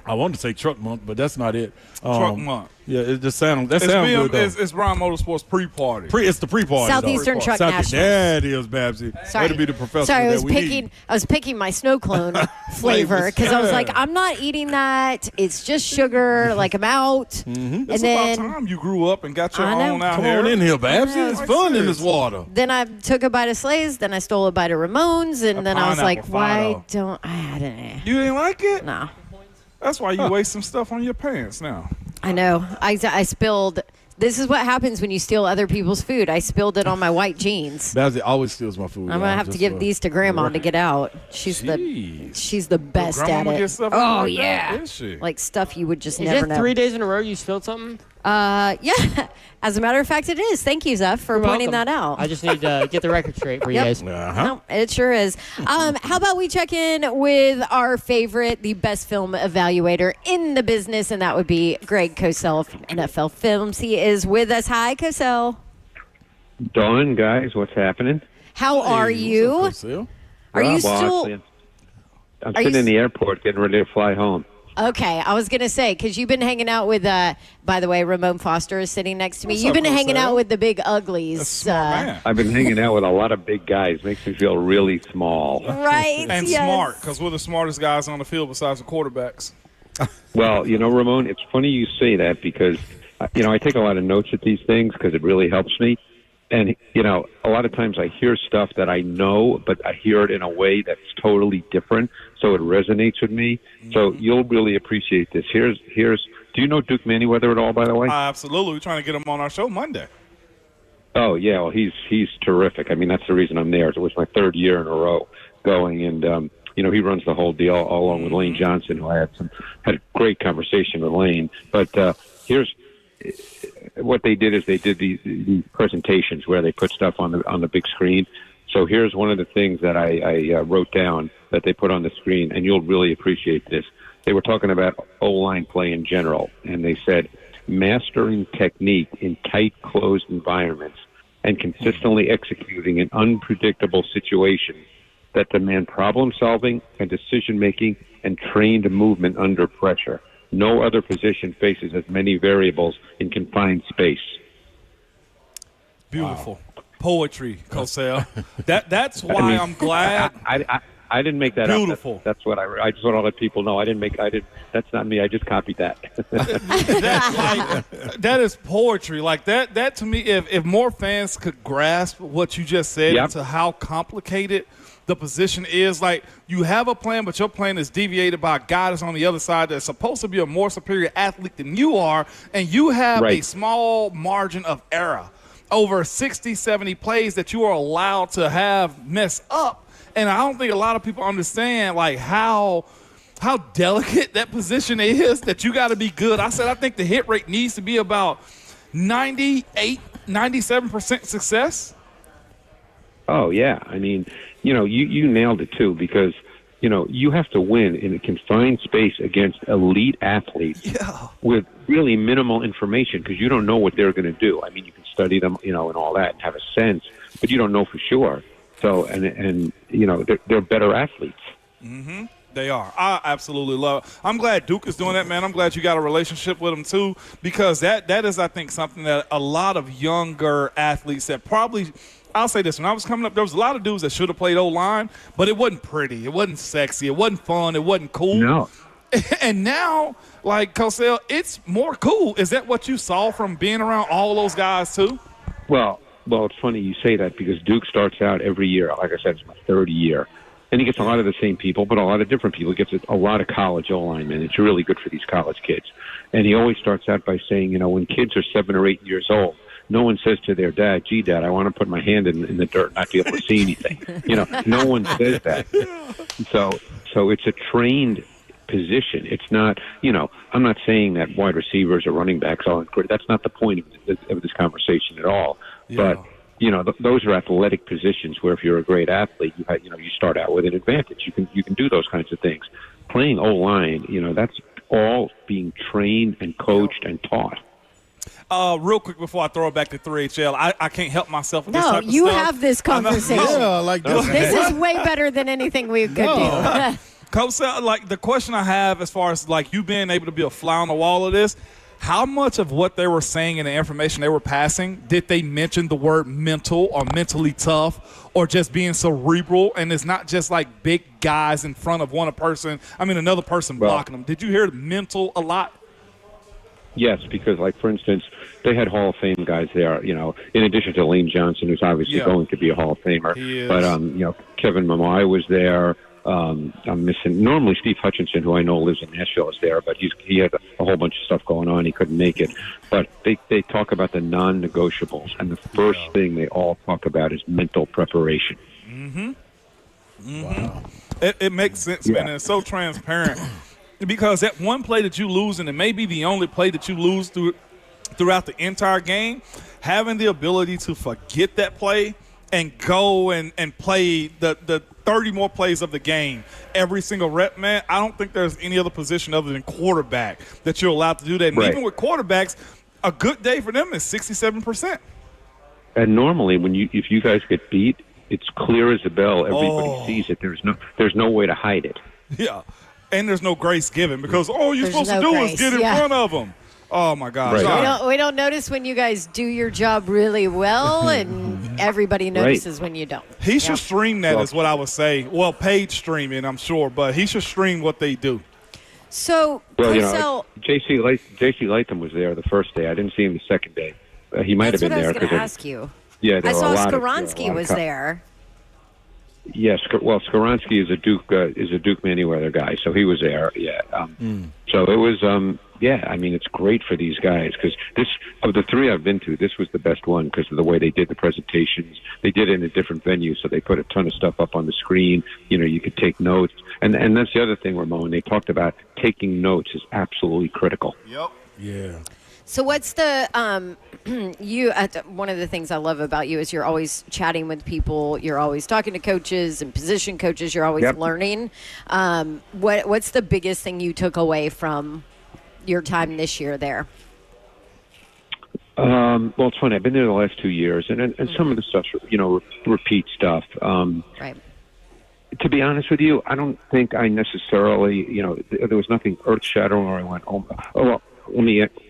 I want to say truck month, but that's not it. Truck month. Yeah, it just sounds. That sounds good though. It's Bryan Motorsports pre-party. It's the pre-party. Southeastern Truck Nationals. That is, Babsy. Sorry. Way to be the professor. Sorry, that I was picking my snow cone flavor because I was like, I'm not eating that. It's just sugar. Like I'm out. Mm-hmm. It's about time you grew up and got your own out Come here. on in here, Babsy. It's fun in this water. Then I took a bite of Slay's. Then I stole a bite of Ramones, and then I was like, why don't I didn't? You didn't like it? No. That's why you waste some stuff on your pants now. I know. I spilled. This is what happens when you steal other people's food. I spilled it on my white jeans. Babsy always steals my food. I'm gonna have to give these to Grandma to get out. She's the best at it. Oh yeah, is she? Like stuff you would just Is never it know. 3 days in a row you spilled something? Yeah. As a matter of fact, it is. Thank you, Zeph, for pointing that out. I just need to get the record straight for you guys. No, it sure is. How about we check in with our favorite, the best film evaluator in the business, and that would be Greg Cosell from NFL Films. He is with us. Hi, Cosell. Dawn, guys, what's happening? How are you? Are you still? Actually, I'm sitting in the airport getting ready to fly home. Okay, I was going to say, because you've been hanging out with, by the way, Ramon Foster is sitting next to me. What's You've up, been hanging Cosell? out with the big uglies. Smart man. I've been hanging out with a lot of big guys. Makes me feel really small. Right. And yes. smart, because we're the smartest guys on the field besides the quarterbacks. Well, Ramon, it's funny you say that because, I take a lot of notes at these things because it really helps me. And, a lot of times I hear stuff that I know, but I hear it in a way that's totally different, so it resonates with me. So you'll really appreciate this. Here's. Do you know Duke Manyweather at all, by the way? Absolutely. We're trying to get him on our show Monday. Oh, yeah. Well, he's terrific. I mean, that's the reason I'm there. It was my third year in a row going, and he runs the whole deal along with Lane Johnson, who I had a great conversation with Lane. But here's what they did: is they did these presentations where they put stuff on the big screen. So here's one of the things that I wrote down that they put on the screen, and you'll really appreciate this. They were talking about O-line play in general, and they said mastering technique in tight, closed environments and consistently executing in unpredictable situations that demand problem-solving and decision-making and trained movement under pressure. No other position faces as many variables in confined space. Beautiful. Wow. Poetry, Cosell. That's why I'm glad. I didn't make that Beautiful. up. That's what I just want to let people know. That's not me. I just copied that. That is poetry. Like that to me, if more fans could grasp what you just said into how complicated the position is, like you have a plan, but your plan is deviated by a guy that's on the other side that's supposed to be a more superior athlete than you are, and you have a small margin of error over 60, 70 plays that you are allowed to have mess up. And I don't think a lot of people understand like how delicate that position is, that you got to be good. I think the hit rate needs to be about 98, 97% success. Oh, yeah. I mean, you nailed it, too, because, you have to win in a confined space against elite athletes with really minimal information because you don't know what they're going to do. I mean, you can study them, and all that and have a sense, but you don't know for sure. So, and they're better athletes. Mm-hmm. They are. I absolutely love it. I'm glad Duke is doing that, man. I'm glad you got a relationship with him, too, because that is, I think, something that a lot of younger athletes that probably – I'll say this. When I was coming up, there was a lot of dudes that should have played O-line, but it wasn't pretty. It wasn't sexy. It wasn't fun. It wasn't cool. No. And now, like, Cosell, it's more cool. Is that what you saw from being around all those guys, too? Well, it's funny you say that because Duke starts out every year. Like I said, it's my third year. And he gets a lot of the same people, but a lot of different people. He gets a lot of college O-linemen. It's really good for these college kids. And he always starts out by saying, when kids are 7 or 8 years old, no one says to their dad, gee, Dad, I want to put my hand in the dirt and not be able to see anything. No one says that. So it's a trained position. It's not, I'm not saying that wide receivers or running backs all included. That's not the point of this conversation at all. Yeah. But those are athletic positions where if you're a great athlete, you start out with an advantage. You can do those kinds of things. Playing O-line, that's all being trained and coached and taught. Real quick before I throw it back to 3HL, I can't help myself with this No, type of you stuff. have this conversation. Yeah, like this. This is way better than anything we could do. Cosell, like the question I have as far as like you being able to be a fly on the wall of this, how much of what they were saying and the information they were passing, did they mention the word mental or mentally tough or just being cerebral? And it's not just like big guys in front of another person blocking them. Did you hear mental a lot? Yes, because, like, for instance, they had Hall of Fame guys there, in addition to Lane Johnson, who's obviously going to be a Hall of Famer. He is. But, Kevin Mamai was there. I'm missing – normally Steve Hutchinson, who I know lives in Nashville, is there, but he had a whole bunch of stuff going on. He couldn't make it. But they talk about the non-negotiables, and the first thing they all talk about is mental preparation. Wow. It makes sense, man, and it's so transparent. Because that one play that you lose, and it may be the only play that you lose throughout the entire game, having the ability to forget that play and go and play the 30 more plays of the game every single rep, man, I don't think there's any other position other than quarterback that you're allowed to do that. And even with quarterbacks, a good day for them is 67%. And normally if you guys get beat, it's clear as a bell. Everybody sees it. There's no way to hide it. Yeah. And there's no grace given because all you're supposed to do is get in front of them. Oh, my gosh. Right. We don't notice when you guys do your job really well, and everybody notices when you don't. He should stream that is what I would say. Well, paid streaming, I'm sure, but he should stream what they do. So, Cosell, J.C. Latham was there the first day. I didn't see him the second day. He might have been there. That's what I was going to ask you. Yeah, I saw Skoronski was there. Yes, well, Skoronski is a Duke Manyweather guy, so he was there. Yeah, so it was. It's great for these guys because of the three I've been to, this was the best one because of the way they did the presentations. They did it in a different venue, so they put a ton of stuff up on the screen. You could take notes, and that's the other thing, Ramon. They talked about taking notes is absolutely critical. Yep. Yeah. So what's the one of the things I love about you is you're always chatting with people. You're always talking to coaches and position coaches. You're always learning. What's the biggest thing you took away from your time this year there? Well, it's funny. I've been there the last 2 years, and some of the stuff, repeat stuff. Right. To be honest with you, I don't think I necessarily, there was nothing earth-shattering where I went, well,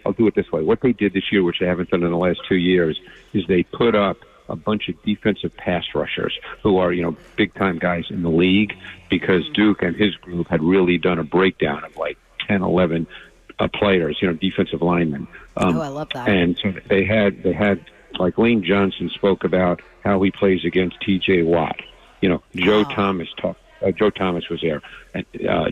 I'll do it this way. What they did this year, which they haven't done in the last 2 years, is they put up a bunch of defensive pass rushers who are, big-time guys in the league because Duke and his group had really done a breakdown of like 10, 11 players, defensive linemen. I love that. And so they had like Lane Johnson spoke about how he plays against T.J. Watt. Joe Thomas was there. And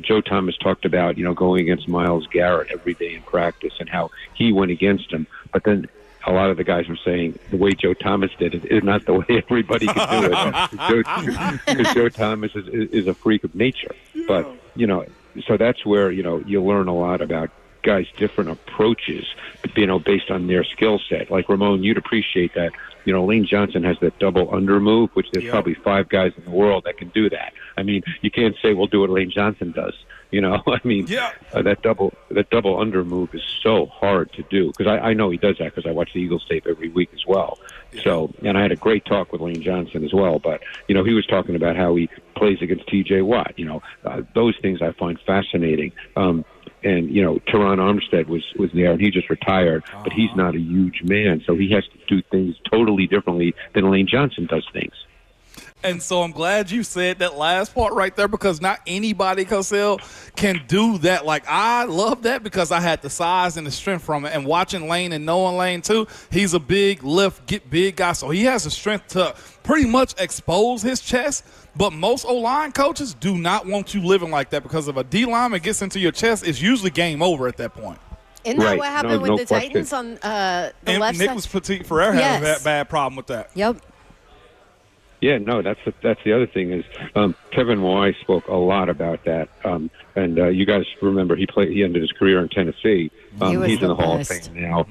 Joe Thomas talked about, going against Myles Garrett every day in practice and how he went against him. But then a lot of the guys were saying the way Joe Thomas did it is not the way everybody can do it. Because Joe Thomas is a freak of nature. But, so that's where, you learn a lot about guys' different approaches, based on their skill set. Like, Ramon, you'd appreciate that. Lane Johnson has that double under move, which there's probably 5 guys in the world that can do that. I mean, you can't say, well, do what Lane Johnson does. That double under move is so hard to do because I know he does that because I watch the Eagles tape every week as well. Yeah. So, and I had a great talk with Lane Johnson as well, but, he was talking about how he plays against T.J. Watt. Those things I find fascinating. And, Teron Armstead was there, and he just retired, but he's not a huge man, so he has to do things totally differently than Lane Johnson does things. And so I'm glad you said that last part right there because not anybody, Cosell, can do that. Like, I love that because I had the size and the strength from it. And watching Lane and knowing Lane, too, he's a big lift, get big guy. So he has the strength to pretty much expose his chest. But most O-line coaches do not want you living like that because if a D lineman gets into your chest, it's usually game over at that point. Isn't that what happened with the question. Titans on the left side? Nicholas Petit-Ferrer had a bad problem with that. Yep. Yeah, no, that's the other thing is Kevin Moy spoke a lot about that, and you guys remember he ended his career in Tennessee. He's in the Hall of Fame now,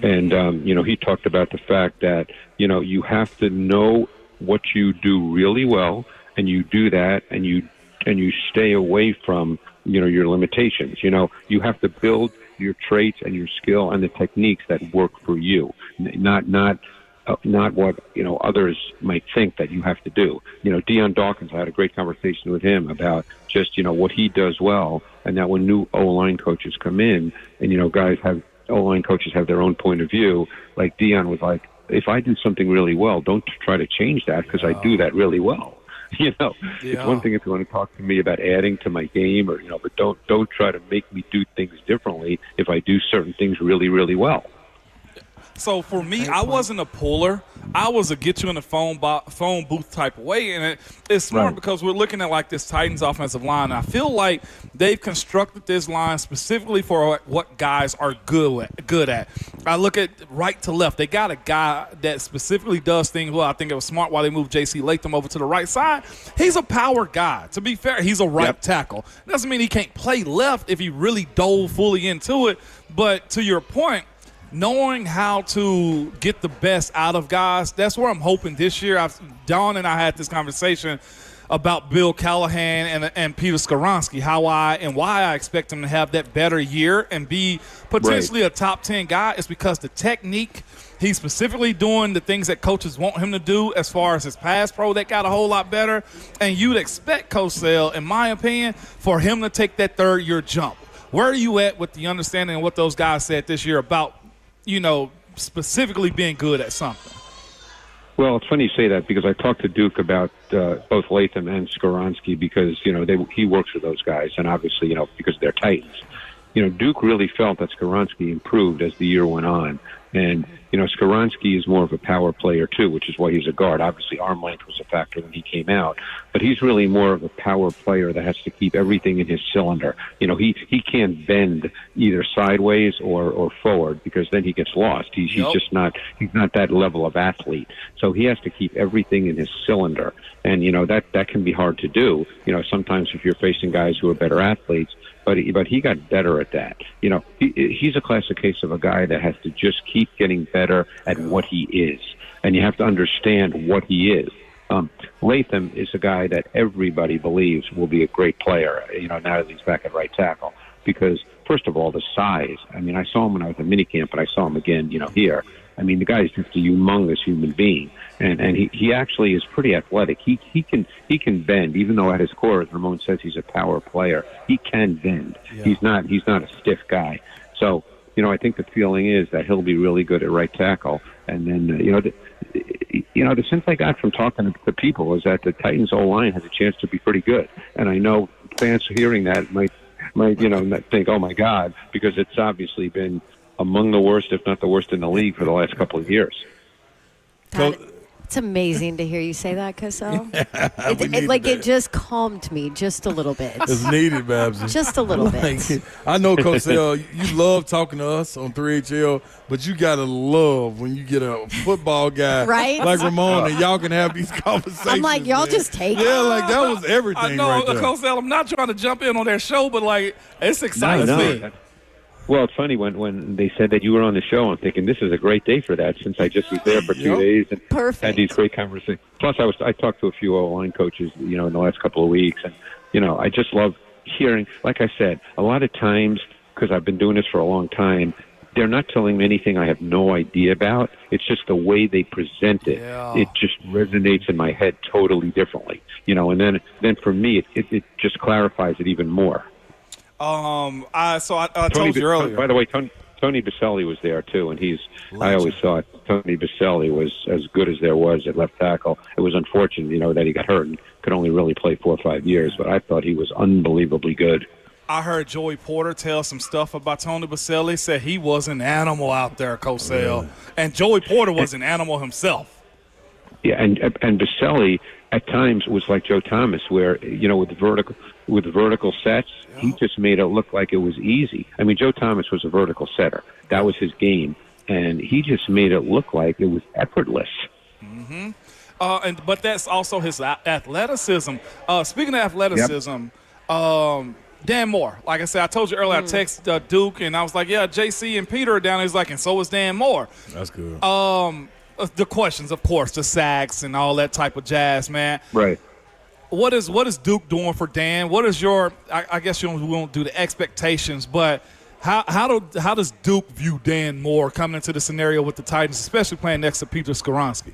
and he talked about the fact that you have to know what you do really well, and you do that, and you stay away from your limitations. You have to build your traits and your skill and the techniques that work for you, not what others might think that you have to do. Deion Dawkins, I had a great conversation with him about just what he does well, and that when new O-line coaches come in, and guys have O-line coaches have their own point of view. Like Deion was like, if I do something really well, don't try to change that because I do that really well. It's one thing if you want to talk to me about adding to my game, or but don't try to make me do things differently if I do certain things really, really well. So for me, I wasn't a puller. I was a get you in the phone booth type of way, and it's smart because we're looking at like this Titans offensive line. And I feel like they've constructed this line specifically for what guys are good at. I look at right to left. They got a guy that specifically does things well. I think it was smart why they moved J.C. Latham over to the right side. He's a power guy. To be fair, he's a right tackle. Doesn't mean he can't play left if he really dove fully into it. But to your point, knowing how to get the best out of guys, that's where I'm hoping this year. Dawn and I had this conversation about Bill Callahan and Peter Skoronski, why I expect him to have that better year and be potentially a top 10 guy is because the technique, he's specifically doing the things that coaches want him to do as far as his pass pro, that got a whole lot better. And you'd expect Cosell, in my opinion, for him to take that third-year jump. Where are you at with the understanding of what those guys said this year about specifically being good at something? Well, it's funny you say that because I talked to Duke about both Latham and Skoronski because, he works with those guys, and obviously, because they're Titans. Duke really felt that Skoronski improved as the year went on. And, Skoronski is more of a power player, too, which is why he's a guard. Obviously, arm length was a factor when he came out. But he's really more of a power player that has to keep everything in his cylinder. He can't bend either sideways or forward because then he gets lost. He's just not that level of athlete. So he has to keep everything in his cylinder. And, that can be hard to do. Sometimes if you're facing guys who are better athletes, but he got better at that. He's a classic case of a guy that has to just keep getting better at what he is, and you have to understand what he is. Latham is a guy that everybody believes will be a great player, now that he's back at right tackle, because, first of all, the size. I mean, I saw him when I was at minicamp, but I saw him again, here. I mean, the guy's just a humongous human being, and he actually is pretty athletic. He can bend, even though at his core, as Ramon says, he's a power player. He can bend. Yeah. He's not a stiff guy. So, I think the feeling is that he'll be really good at right tackle. And then, the sense I got from talking to people is that the Titans O-line has a chance to be pretty good. And I know fans hearing that might think, oh my God, because it's obviously been among the worst, if not the worst in the league for the last couple of years. It's amazing to hear you say that, Cosell. It just calmed me just a little bit. It's needed, Babs. Just a little bit. I know, Cosell, you love talking to us on 3HL, but you got to love when you get a football guy like Ramon and y'all can have these conversations. I'm like, y'all just take it. Yeah, like that was everything. I know, right there. Cosell, I'm not trying to jump in on their show, but it's exciting me. Well, it's funny when they said that you were on the show. I'm thinking this is a great day for that since I just was there for 2 days and had these great conversations. Plus, I talked to a few O-line coaches, in the last couple of weeks, and I just love hearing. Like I said, a lot of times because I've been doing this for a long time, they're not telling me anything I have no idea about. It's just the way they present it. Yeah. It just resonates in my head totally differently, And then for me, it just clarifies it even more. I told you earlier. By the way, Tony Baselli was there too, and I always thought Tony Baselli was as good as there was at left tackle. It was unfortunate, that he got hurt and could only really play 4 or 5 years, but I thought he was unbelievably good. I heard Joey Porter tell some stuff about Tony Baselli, said he was an animal out there, Cosell, and Joey Porter was an animal himself. Yeah, and Baselli at times was like Joe Thomas, where with vertical sets, he just made it look like it was easy. I mean, Joe Thomas was a vertical setter; that was his game, and he just made it look like it was effortless. Mm-hmm. But that's also his athleticism. Speaking of athleticism, Dan Moore. Like I said, I told you earlier, I texted Duke, and I was like, yeah, JC and Peter are down there. He's like, and so is Dan Moore. That's good. The questions, of course, the sacks and all that type of jazz, man. Right. What is Duke doing for Dan? What is your – I guess we won't do the expectations, but how does Duke view Dan Moore coming into the scenario with the Titans, especially playing next to Peter Skoronski?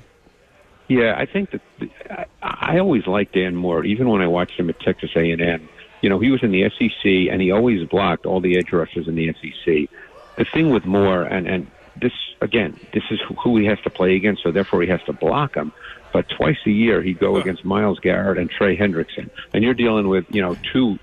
Yeah, I think that I always liked Dan Moore, even when I watched him at Texas A&M. You know, he was in the SEC, and he always blocked all the edge rushers in the SEC. The thing with Moore, and this is who he has to play against, so therefore he has to block him. But twice a year he'd go against Myles Garrett and Trey Hendrickson. And you're dealing with, two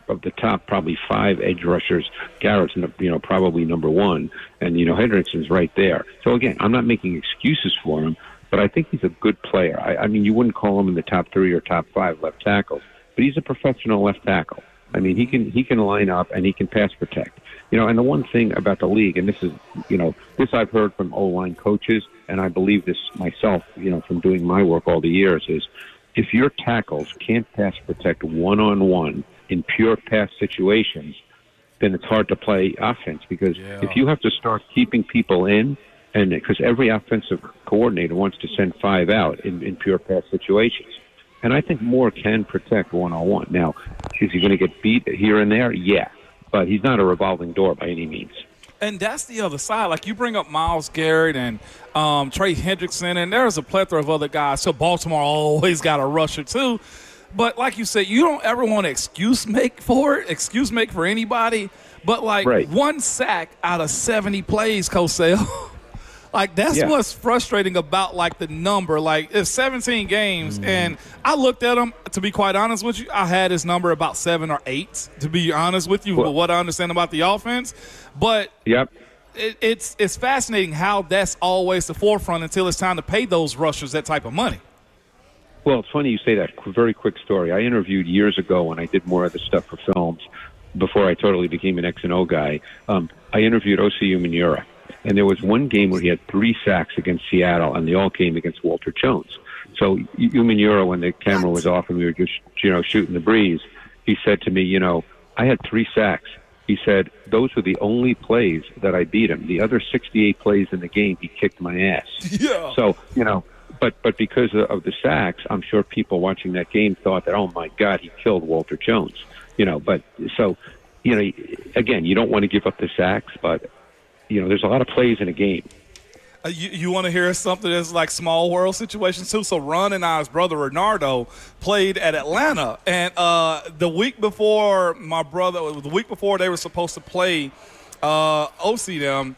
of the top probably 5 edge rushers. Garrett's, probably number 1, and, Hendrickson's right there. So, again, I'm not making excuses for him, but I think he's a good player. I mean, you wouldn't call him in the top 3 or top 5 left tackles, but he's a professional left tackle. I mean, he can line up and he can pass protect. And the one thing about the league, and this is, this I've heard from O-line coaches, and I believe this myself, from doing my work all the years, is if your tackles can't pass protect one-on-one in pure pass situations, then it's hard to play offense because if you have to start keeping people in, and because every offensive coordinator wants to send 5 out in pure pass situations. And I think Moore can protect one-on-one. Now, is he going to get beat here and there? Yeah. But he's not a revolving door by any means. And that's the other side. Like, you bring up Myles Garrett and Trey Hendrickson, and there's a plethora of other guys. So Baltimore always got a rusher, too. But like you said, you don't ever want to excuse make for anybody. But, one sack out of 70 plays, Cosell. Like, that's what's frustrating about, the number. It's 17 games, and I looked at them, to be quite honest with you, I had his number about 7 or 8, to be honest with you, with what I understand about the offense. But it's fascinating how that's always the forefront until it's time to pay those rushers that type of money. Well, it's funny you say that. Very quick story. I interviewed years ago when I did more of the stuff for films before I totally became an X&O guy. I interviewed Osi Umenyiora. And there was one game where he had 3 sacks against Seattle, and they all came against Walter Jones. So Umenyiora, when the camera was off and we were just, shooting the breeze, he said to me, I had 3 sacks. He said, those were the only plays that I beat him. The other 68 plays in the game, he kicked my ass. Yeah. So, but because of the sacks, I'm sure people watching that game thought that, oh, my God, he killed Walter Jones. But so, again, you don't want to give up the sacks, but there's a lot of plays in a game. You want to hear something that's like small world situations too? So Ron and I's brother Renardo played at Atlanta, and the week before they were supposed to play OC them,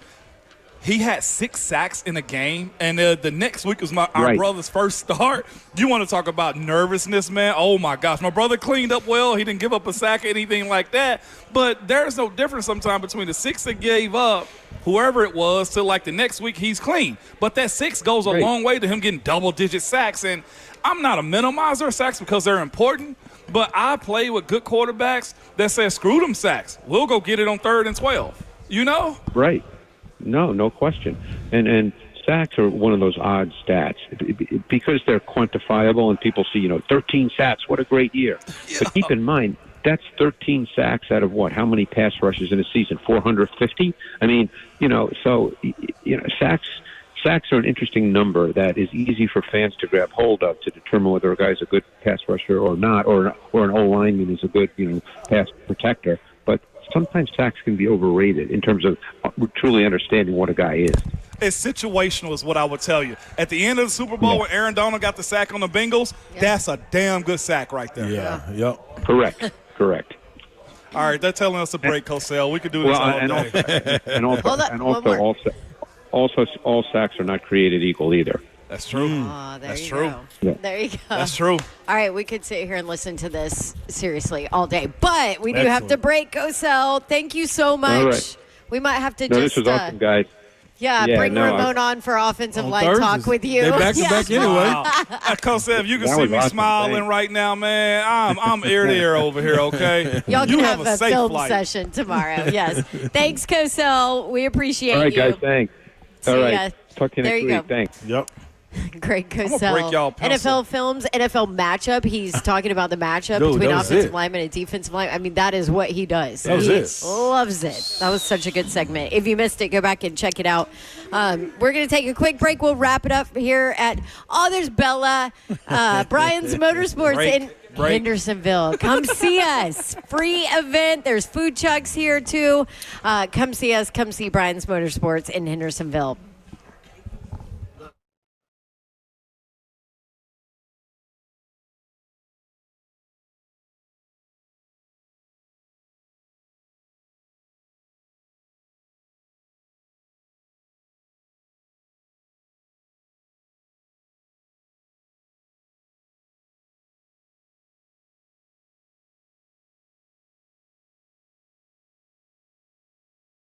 he had 6 sacks in a game, and the next week was our brother's first start. You want to talk about nervousness, man? Oh, my gosh. My brother cleaned up well. He didn't give up a sack or anything like that. But there's no difference sometimes between the 6 that gave up, whoever it was, to the next week he's clean. But that 6 goes a long way to him getting double-digit sacks. And I'm not a minimizer of sacks because they're important, but I play with good quarterbacks that say, screw them sacks. We'll go get it on 3rd and 12. Right. No question. And sacks are one of those odd stats because they're quantifiable and people see, 13 sacks, what a great year. Yeah. But keep in mind, that's 13 sacks out of what? How many pass rushes in a season? 450? I mean, sacks are an interesting number that is easy for fans to grab hold of to determine whether a guy's a good pass rusher or not, or an O-lineman is a good, pass protector. But sometimes sacks can be overrated in terms of truly understanding what a guy is. It's situational is what I would tell you. At the end of the Super Bowl when Aaron Donald got the sack on the Bengals, that's a damn good sack right there. Yeah. Yep. Correct. All right, they're telling us to break, Cosell. We could do this all day. All sacks are not created equal either. That's true. That's true. Yeah. There you go. That's true. All right, we could sit here and listen to this seriously all day, but we do have to break. Cosell, thank you so much. All right. We might have to this was awesome, guys. Bring Ramon on for offensive line talk with you. They back to back anyway. Wow. Cosell, if you can see me smiling right now, man, I'm ear to ear over here, okay? Y'all you can have a safe film flight. session tomorrow. Yes. Thanks, Cosell. We appreciate you. All right, guys, thanks. See All right. ya. Talk to you There next you week. go. Thanks. Yep. Greg gonna Cosell. break y'all pencil. NFL films, NFL matchup. He's talking about the matchup Dude, between that was offensive it. lineman and defensive lineman. I mean, that is what he does. That was He it. loves it. That was such a good segment. If you missed it, go back and check it out. We're going to take a quick break. We'll wrap it up here at there's Bella, Brian's Motorsports in Hendersonville. Come see us. Free event. There's food trucks here, too. Come see us. Come see Brian's Motorsports in Hendersonville.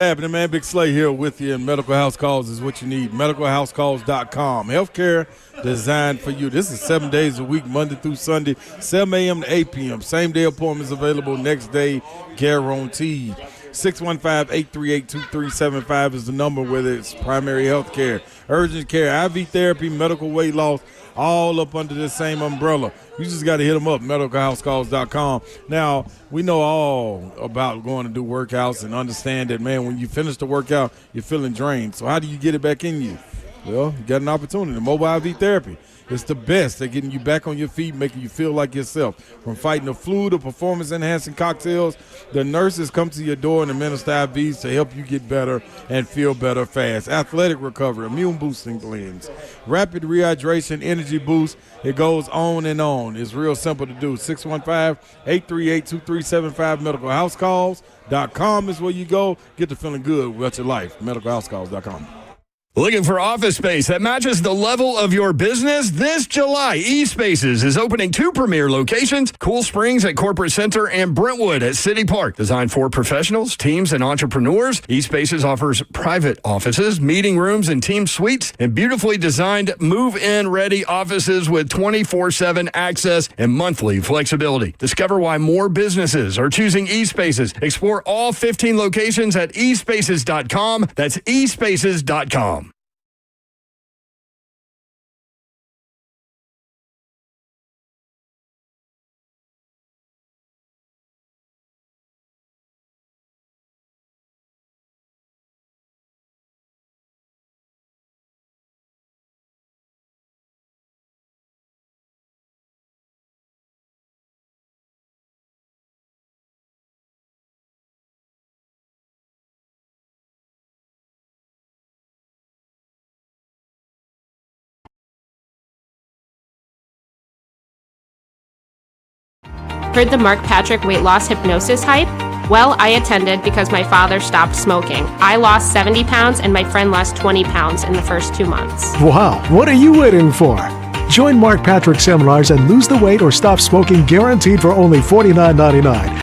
Happening, man. Big Slay here with you, and Medical House Calls is what you need. MedicalHouseCalls.com. Healthcare designed for you. This is 7 days a week, Monday through Sunday, 7 a.m. to 8 p.m. Same day appointments available, next day guaranteed. 615-838-2375 is the number, whether it's primary health care, urgent care, IV therapy, medical weight loss, all up under the same umbrella. You just got to hit them up, medicalhousecalls.com. Now, we know all about going to do workouts and understand that, man, when you finish the workout, you're feeling drained. So how do you get it back in you? Well, you got an opportunity. Mobile IV therapy. It's the best at getting you back on your feet, making you feel like yourself. From fighting the flu to performance-enhancing cocktails, the nurses come to your door and administer IVs to help you get better and feel better fast. Athletic recovery, immune-boosting blends, rapid rehydration, energy boost. It goes on and on. It's real simple to do. 615-838-2375, medicalhousecalls.com is where you go. Get to feeling good about your life. medicalhousecalls.com. Looking for office space that matches the level of your business? This July, eSpaces is opening 2 premier locations, Cool Springs at Corporate Center and Brentwood at City Park. Designed for professionals, teams, and entrepreneurs, eSpaces offers private offices, meeting rooms, and team suites, and beautifully designed move-in ready offices with 24/7 access and monthly flexibility. Discover why more businesses are choosing eSpaces. Explore all 15 locations at eSpaces.com. That's eSpaces.com. Heard the Mark Patrick weight loss hypnosis hype? Well, I attended because my father stopped smoking. I lost 70 pounds and my friend lost 20 pounds in the first 2 months. Wow, what are you waiting for? Join Mark Patrick seminars and lose the weight or stop smoking guaranteed for only $49.99.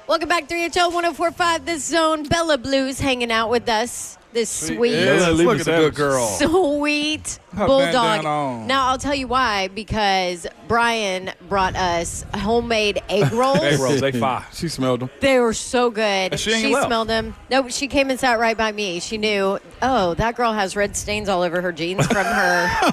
Welcome back, 3HL 104.5. This zone, Bella Blues hanging out with us. This sweet, Look at that good girl. sweet Her bulldog. bandana on. Now, I'll tell you why, because Brian brought us homemade egg rolls. Egg rolls, they fire. She smelled them. They were so good. And she ain't left. Smelled them. No, she came and sat right by me. She knew, oh, that girl has red stains all over her jeans from her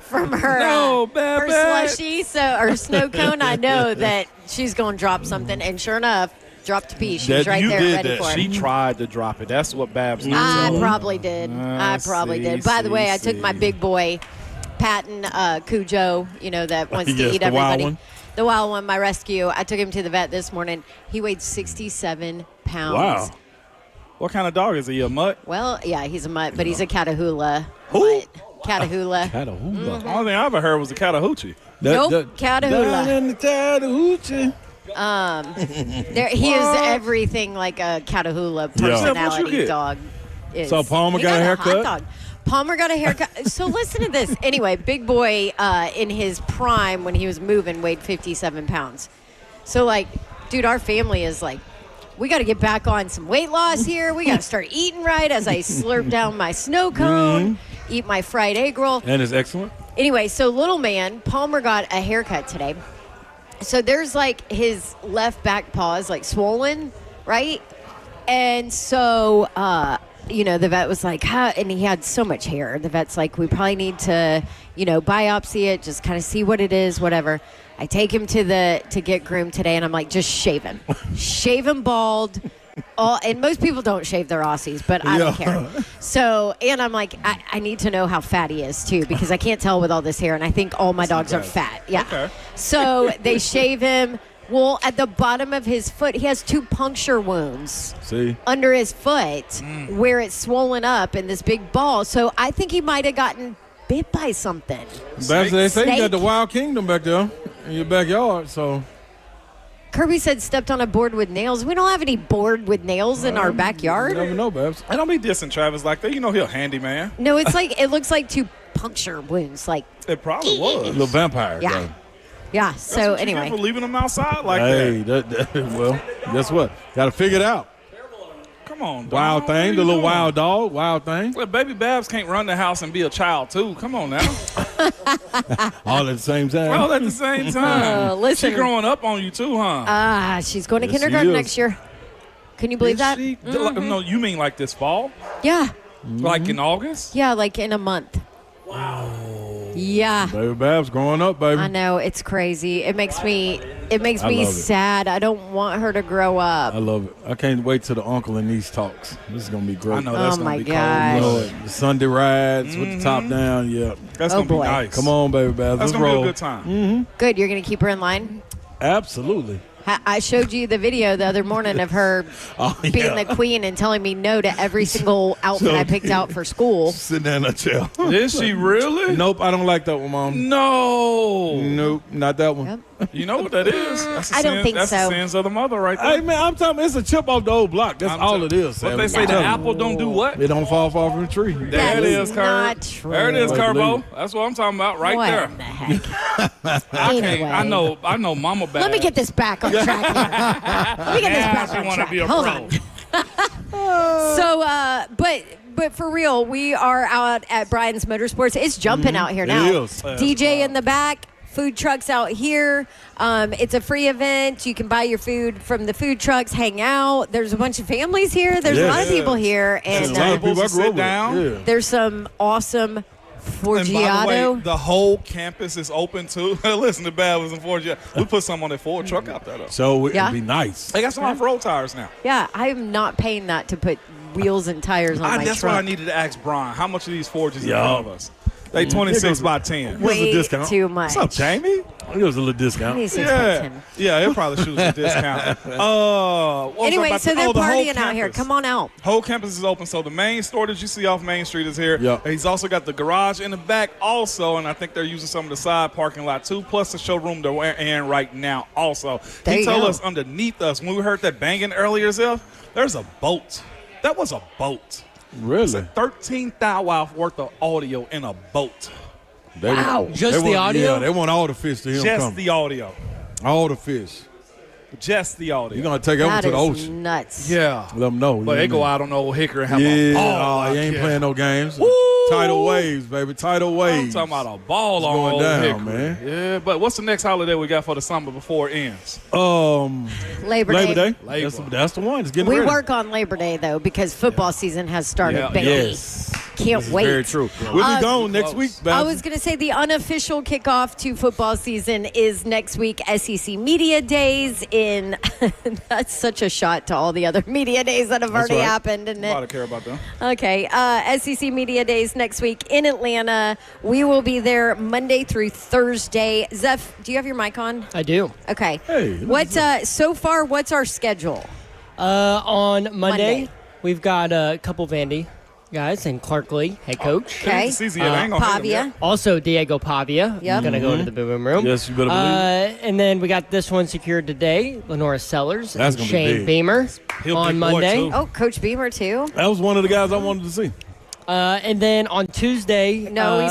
from her her slushy, or snow cone. I know that she's going to drop something, and sure enough, dropped a piece. She was right there ready for it. She tried to drop it. That's what Babs did. I probably did. I probably did. By the way, I took my big boy, Patton Cujo, that wants to eat everybody. Wild one. The wild one, my rescue. I took him to the vet this morning. He weighed 67 pounds. Wow. What kind of dog is he? A mutt? Well, yeah, he's a mutt, but he's a Catahoula. Who? Mutt. Catahoula. Catahoula. The only thing I ever heard was a Catahoula. Nope, Catahoula. Down in the Catahoula. He is everything like a Catahoula personality What you get? dog. Is. So Palmer He got a hot haircut? dog. Palmer got a haircut. So listen to this. Anyway, big boy in his prime when he was moving weighed 57 pounds. So dude, our family is we got to get back on some weight loss here. We got to start eating right as I slurp down my snow cone, eat my fried egg roll. And it's excellent. Anyway, so little man, Palmer got a haircut today. So there's his left back paw is swollen, right? And so, the vet was like, and he had so much hair. The vet's like, we probably need to, biopsy it, just kind of see what it is, whatever. I take him to get groomed today, and I'm like, just shave him. Shave him bald. And most people don't shave their Aussies, but I don't care. So, and I'm like, I need to know how fat he is, too, because I can't tell with all this hair, and I think all my dogs are fat. Yeah. Okay. So they shave him. Well, at the bottom of his foot, he has 2 puncture wounds. See? Under his foot where it's swollen up in this big ball. So I think he might have gotten bit by something. Babs, they say you Snake? got the Wild Kingdom back there in your backyard, so. Kirby said stepped on a board with nails. We don't have any board with nails in our backyard. You never know, Babs. I don't be dissing Travis like that. He'll handyman. No, it's it looks like 2 puncture wounds. It probably was. Little vampire. Yeah. bro. Yeah, That's so what you anyway. get for leaving them outside like Hey, that. well, guess what? Got to figure it out. Come on, dog. Wild What are thing, you the little doing? wild dog, wild thing. Well, baby Babs can't run the house and be a child, too. Come on now. All at the same time. All at the same time. Listen. She growing up on you, too, huh? She's going to Yes, she kindergarten is. next year. Can you believe Is that? she? No, you mean like this fall? Yeah. Like in August? Yeah, in a month. Wow. Yeah. Baby Babs growing up, baby. I know, it's crazy. It makes me I love it. sad. I don't want her to grow up. I love it. I can't wait till the uncle and niece talks. This is going to be great. I know that's Oh, going my to be gosh. cold. Lord, the Sunday rides with the top down, yeah. That's Oh, going to be boy. nice. Come on, baby Babs. That's Let's going to be roll. a good time. Good, you're going to keep her in line? Absolutely. I showed you the video the other morning of her being the queen and telling me no to every single outfit I picked out for school. Sit down in a chair. Is she really? Nope, I don't like that one, Mom. No. Nope, not that one. Yep. You know what that is? That's the I don't sins- think that's so. the sins of the mother right there. Hey, man, I'm talking it's a chip off the old block. That's all it is. What Sam. they say, the Tell you. apple don't do what? It don't fall far from the tree. There That it is is, not Curb. true. There it is, Wait, Curbo. believe That's what I'm talking about right What there. in the heck? I can't. Anyway. I know Mama bad. Let me get this back on track here. Let me get this Now back she on wanna track. be a Hold pro. on. So, but for real, we are out at Brian's Motorsports. It's jumping out here now. It is. DJ in the back. Food trucks out here. It's a free event. You can buy your food from the food trucks, hang out. There's a bunch of families here. There's a lot of Yes. people here. There's And a lot of people I Tables to grew sit up down. with. Yeah. there's some awesome And by the way, Forgiato. the whole campus is open too. Listen to Bad was in Forgiato. We put some on that Ford truck out there though. So it'd Yeah. be nice. They got some off-road tires now. Yeah, I'm not paying that to put wheels and tires on my That's truck. why I needed to ask Brian. How much are these Forges in Yeah. front of us? They 26 by 10. Give us a Way discount. too much. What's up, Jamie? Give us a little discount. 26 by Yeah, 10. yeah, he'll probably shoot us a discount. What was I Anyway, about so to- they're the whole partying out here. campus. Come on out. Whole campus is open, so the main store that you see off Main Street is here. Yep. He's also got the garage in the back also, and I think they're using some of the side parking lot too, plus the showroom they're in right now also. There He you told go. us underneath us, when we heard that banging earlier, Zeph, there's a boat. That was a boat. Really? 13,000 worth of audio in a boat. Just the audio? Yeah, they want all the fish to him Just come. the audio. All the fish. Just the audio. You're going to take over That to the is ocean. nuts. Yeah. Let them know. But they go out on the old Hickory and have a ball. You ain't playing no games. Woo! Tidal waves, baby. Tidal waves. I'm talking about a ball It's on going old down, Hickory. man. Yeah, but what's the next holiday we got for the summer before it ends? Labor Day. Labor. That's the one. It's getting We ready. work on Labor Day, though, because football season has started, Yeah. baby. Yes. Can't This is wait. very true. We'll be gone next week, baby. I was going to say the unofficial kickoff to football season is next week, SEC Media Days. That's such a shot to all the other media days that have already right. happened. Isn't A lot it? of care about them. Okay, SEC Media Days next week in Atlanta. We will be there Monday through Thursday. Zeph, do you have your mic on? I do. Okay. Hey, look What's so far? What's our schedule? On Monday, Monday. we've got a couple Vandy guys and Clark Lee, head coach. Okay. The season yet. I ain't gonna hate them Pavia. yet. Also, Diego Pavia. Yep. Going to go to the Boo Boom Room. Yes, you better believe And then we got this one secured today. Lenora Sellers That's and gonna be Shane big. Beamer He'll on big boy, Monday. too. Oh, Coach Beamer too. That was one of the guys I wanted to see. And then on Tuesday. No,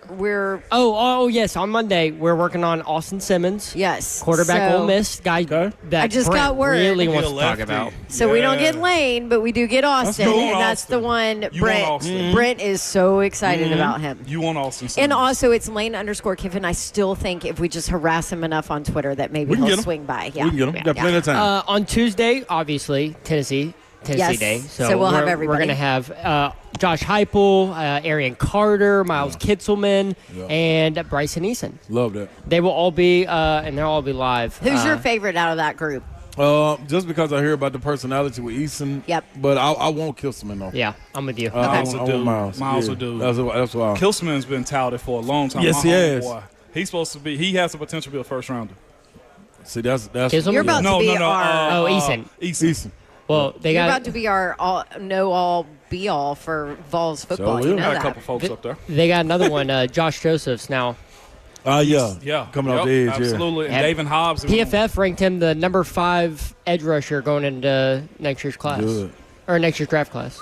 we're Oh, yes. On Monday, we're working on Austin Simmons. yes. Quarterback so, Ole Miss guy that I just Brent got word. really He'll wants to talk lefty. about. So we don't get Yeah. Lane, but we do get Austin, cool. and that's Austin. the one You Brent. want Austin. Brent is so excited about him. You want Austin And Simmons. also, it's Lane_Kiffin. I still think if we just harass him enough on Twitter, that maybe We can he'll get him. swing by. Yeah. We can get him. Yeah. Got plenty of time. On Tuesday, obviously, Tennessee Yes. Day. So we'll have everybody. We're going to have Josh Heupel, Arian Carter, Miles Kitzelman, and Bryson Eason. Love that. They will all be, and they'll all be live. Who's your favorite out of that group? Just because I hear about the personality with Eason. Yep. But I won't Kilsman though. Yeah, I'm with you. I Miles want will do. Miles. Miles Yeah. will do. That's why. Kilsman's been touted for a long time. Yes, My he has. homeboy. He's supposed to be. He has the potential to be a first rounder. See, that's Kilsman? You're about No, to be no, no. our. Eason. Eason. Well, they You're got about to be our all be all for Vols football. So You will. know Got a that. couple folks up there. they got another one, Josh Josephs now. Yeah. Coming off the edge, absolutely. And Yep. David Hobbs. PFF ranked him the number 5 edge rusher going into next year's class. Good. Or next year's draft class.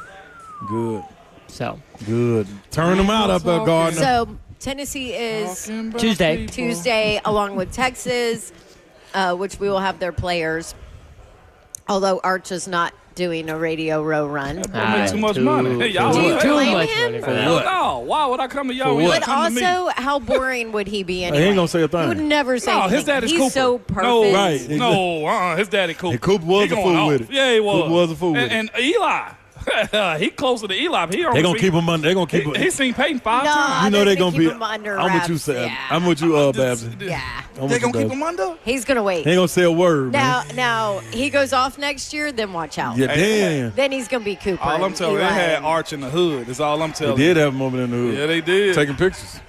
Good. So, Good. Turn them out up there, Gardner. So Tennessee is Tuesday. Tuesday, along with Texas, which we will have their players. Although Arch is not doing a Radio Row run. Don't make too much money. Hey, y'all. Do you hey, too blame much him? money for hell that. no. Why would I come to y'all? For when y'all what? But come to me? also, how boring would he be anyway? He ain't gonna say a thing. He would never say No, anything. his daddy's He's Cooper. so perfect. No, Right. no, his daddy Cooper. And Cooper was He a going fool off. with it. Yeah, he was. Cooper was a fool with it. And Eli, he closer to Eli. He They gonna keep him under. They gonna keep him. He's seen Peyton 5 No, times. You know they're they gonna keep be. him under I'm with you, wraps. Sam. Yeah. I'm with you, Babs. Yeah. They gonna keep him under? He's going to wait. He ain't gonna say a word, man. Now, he goes off next year, then watch out. Yeah, damn. Then he's going to be Cooper. All I'm telling you, they Eli. had Arch in the hood. That's all I'm They telling did you. have a moment in the hood. Yeah, they did. Taking pictures.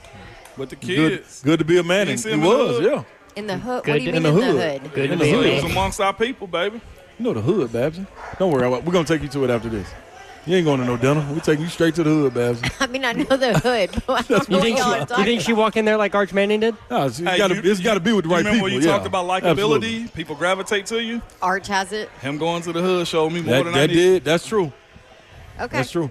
With the Good, kids. good to be a man. You He ain't see him in the was, hood? yeah. In the hood? Good What do you in mean the in the hood. hood? Good to In the be a hood. He was man. amongst our people, baby. You know the hood, Babs. Don't worry. We're gonna take you to it after this. You ain't going to no dinner. We taking you straight to the hood, Babs. I mean, I know the hood. But I don't know You what think, y'all are you talking think she about. walk in there like Arch Manning did? No, it's Hey, got to be with the right remember people. when you yeah. talked about likability? Absolutely. People gravitate to you. Arch has it? Him going to the hood showed me more than I That need. did. That's true. Okay. That's true.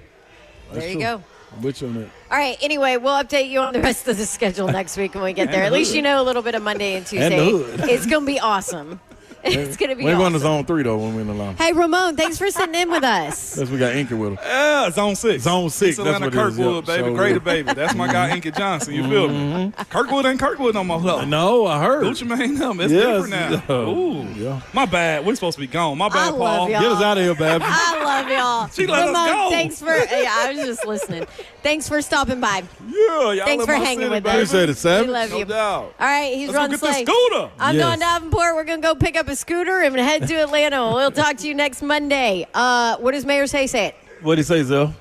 There That's you true. go. I'm with you on that. All right. Anyway, we'll update you on the rest of the schedule next week when we get there. At least you know a little bit of Monday and Tuesday. hood. It's going to be awesome. It's going to be We're going to awesome. zone 3 though when we're in the line. Hey, Ramon, thanks for sitting in with us. That's we got Inky with us. Yeah, Zone 6. Zone 6, East that's Atlanta what it is, Kirkwood, yeah. baby. So, Greater yeah. baby. That's my guy, Inky Johnson. You feel me? Kirkwood ain't Kirkwood no more. Look. No, I heard. Gucci Mane, them. It's Yes, different now. yeah. Ooh. Yeah. My bad. We're supposed to be gone. My I bad, love Paul. y'all. Get us out of here, Babs. I love y'all. She let us Ramon, go. thanks for. Yeah, I was just listening. Thanks for stopping by. Yeah, y'all Thanks in for my hanging city, with baby. us. Appreciate it, Savage. We love No you. doubt. All right, he's Let's go Ron get Slay. the scooter. I'm Yes. Dawn Davenport. We're going to go pick up a scooter and head to Atlanta. We'll talk to you next Monday. What does Mayor say? Say it. What'd he say, Zell?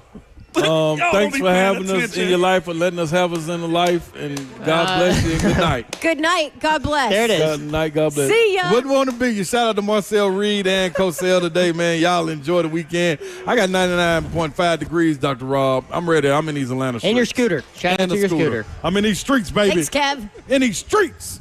don't Thanks be for paying having us attention. in your life, for letting us have us in the life, and God bless you and good night. Good night. God bless. There it is. Good night, God bless. See ya. Wouldn't want to be you. Shout out to Marcel Reed and Cosell today, man. Y'all enjoy the weekend. I got 99.5 degrees, Dr. Rob. I'm ready. I'm in these Atlanta streets. And your scooter. Shout out And to the your scooter. scooter. I'm in these streets, baby. Thanks, Kev. In these streets.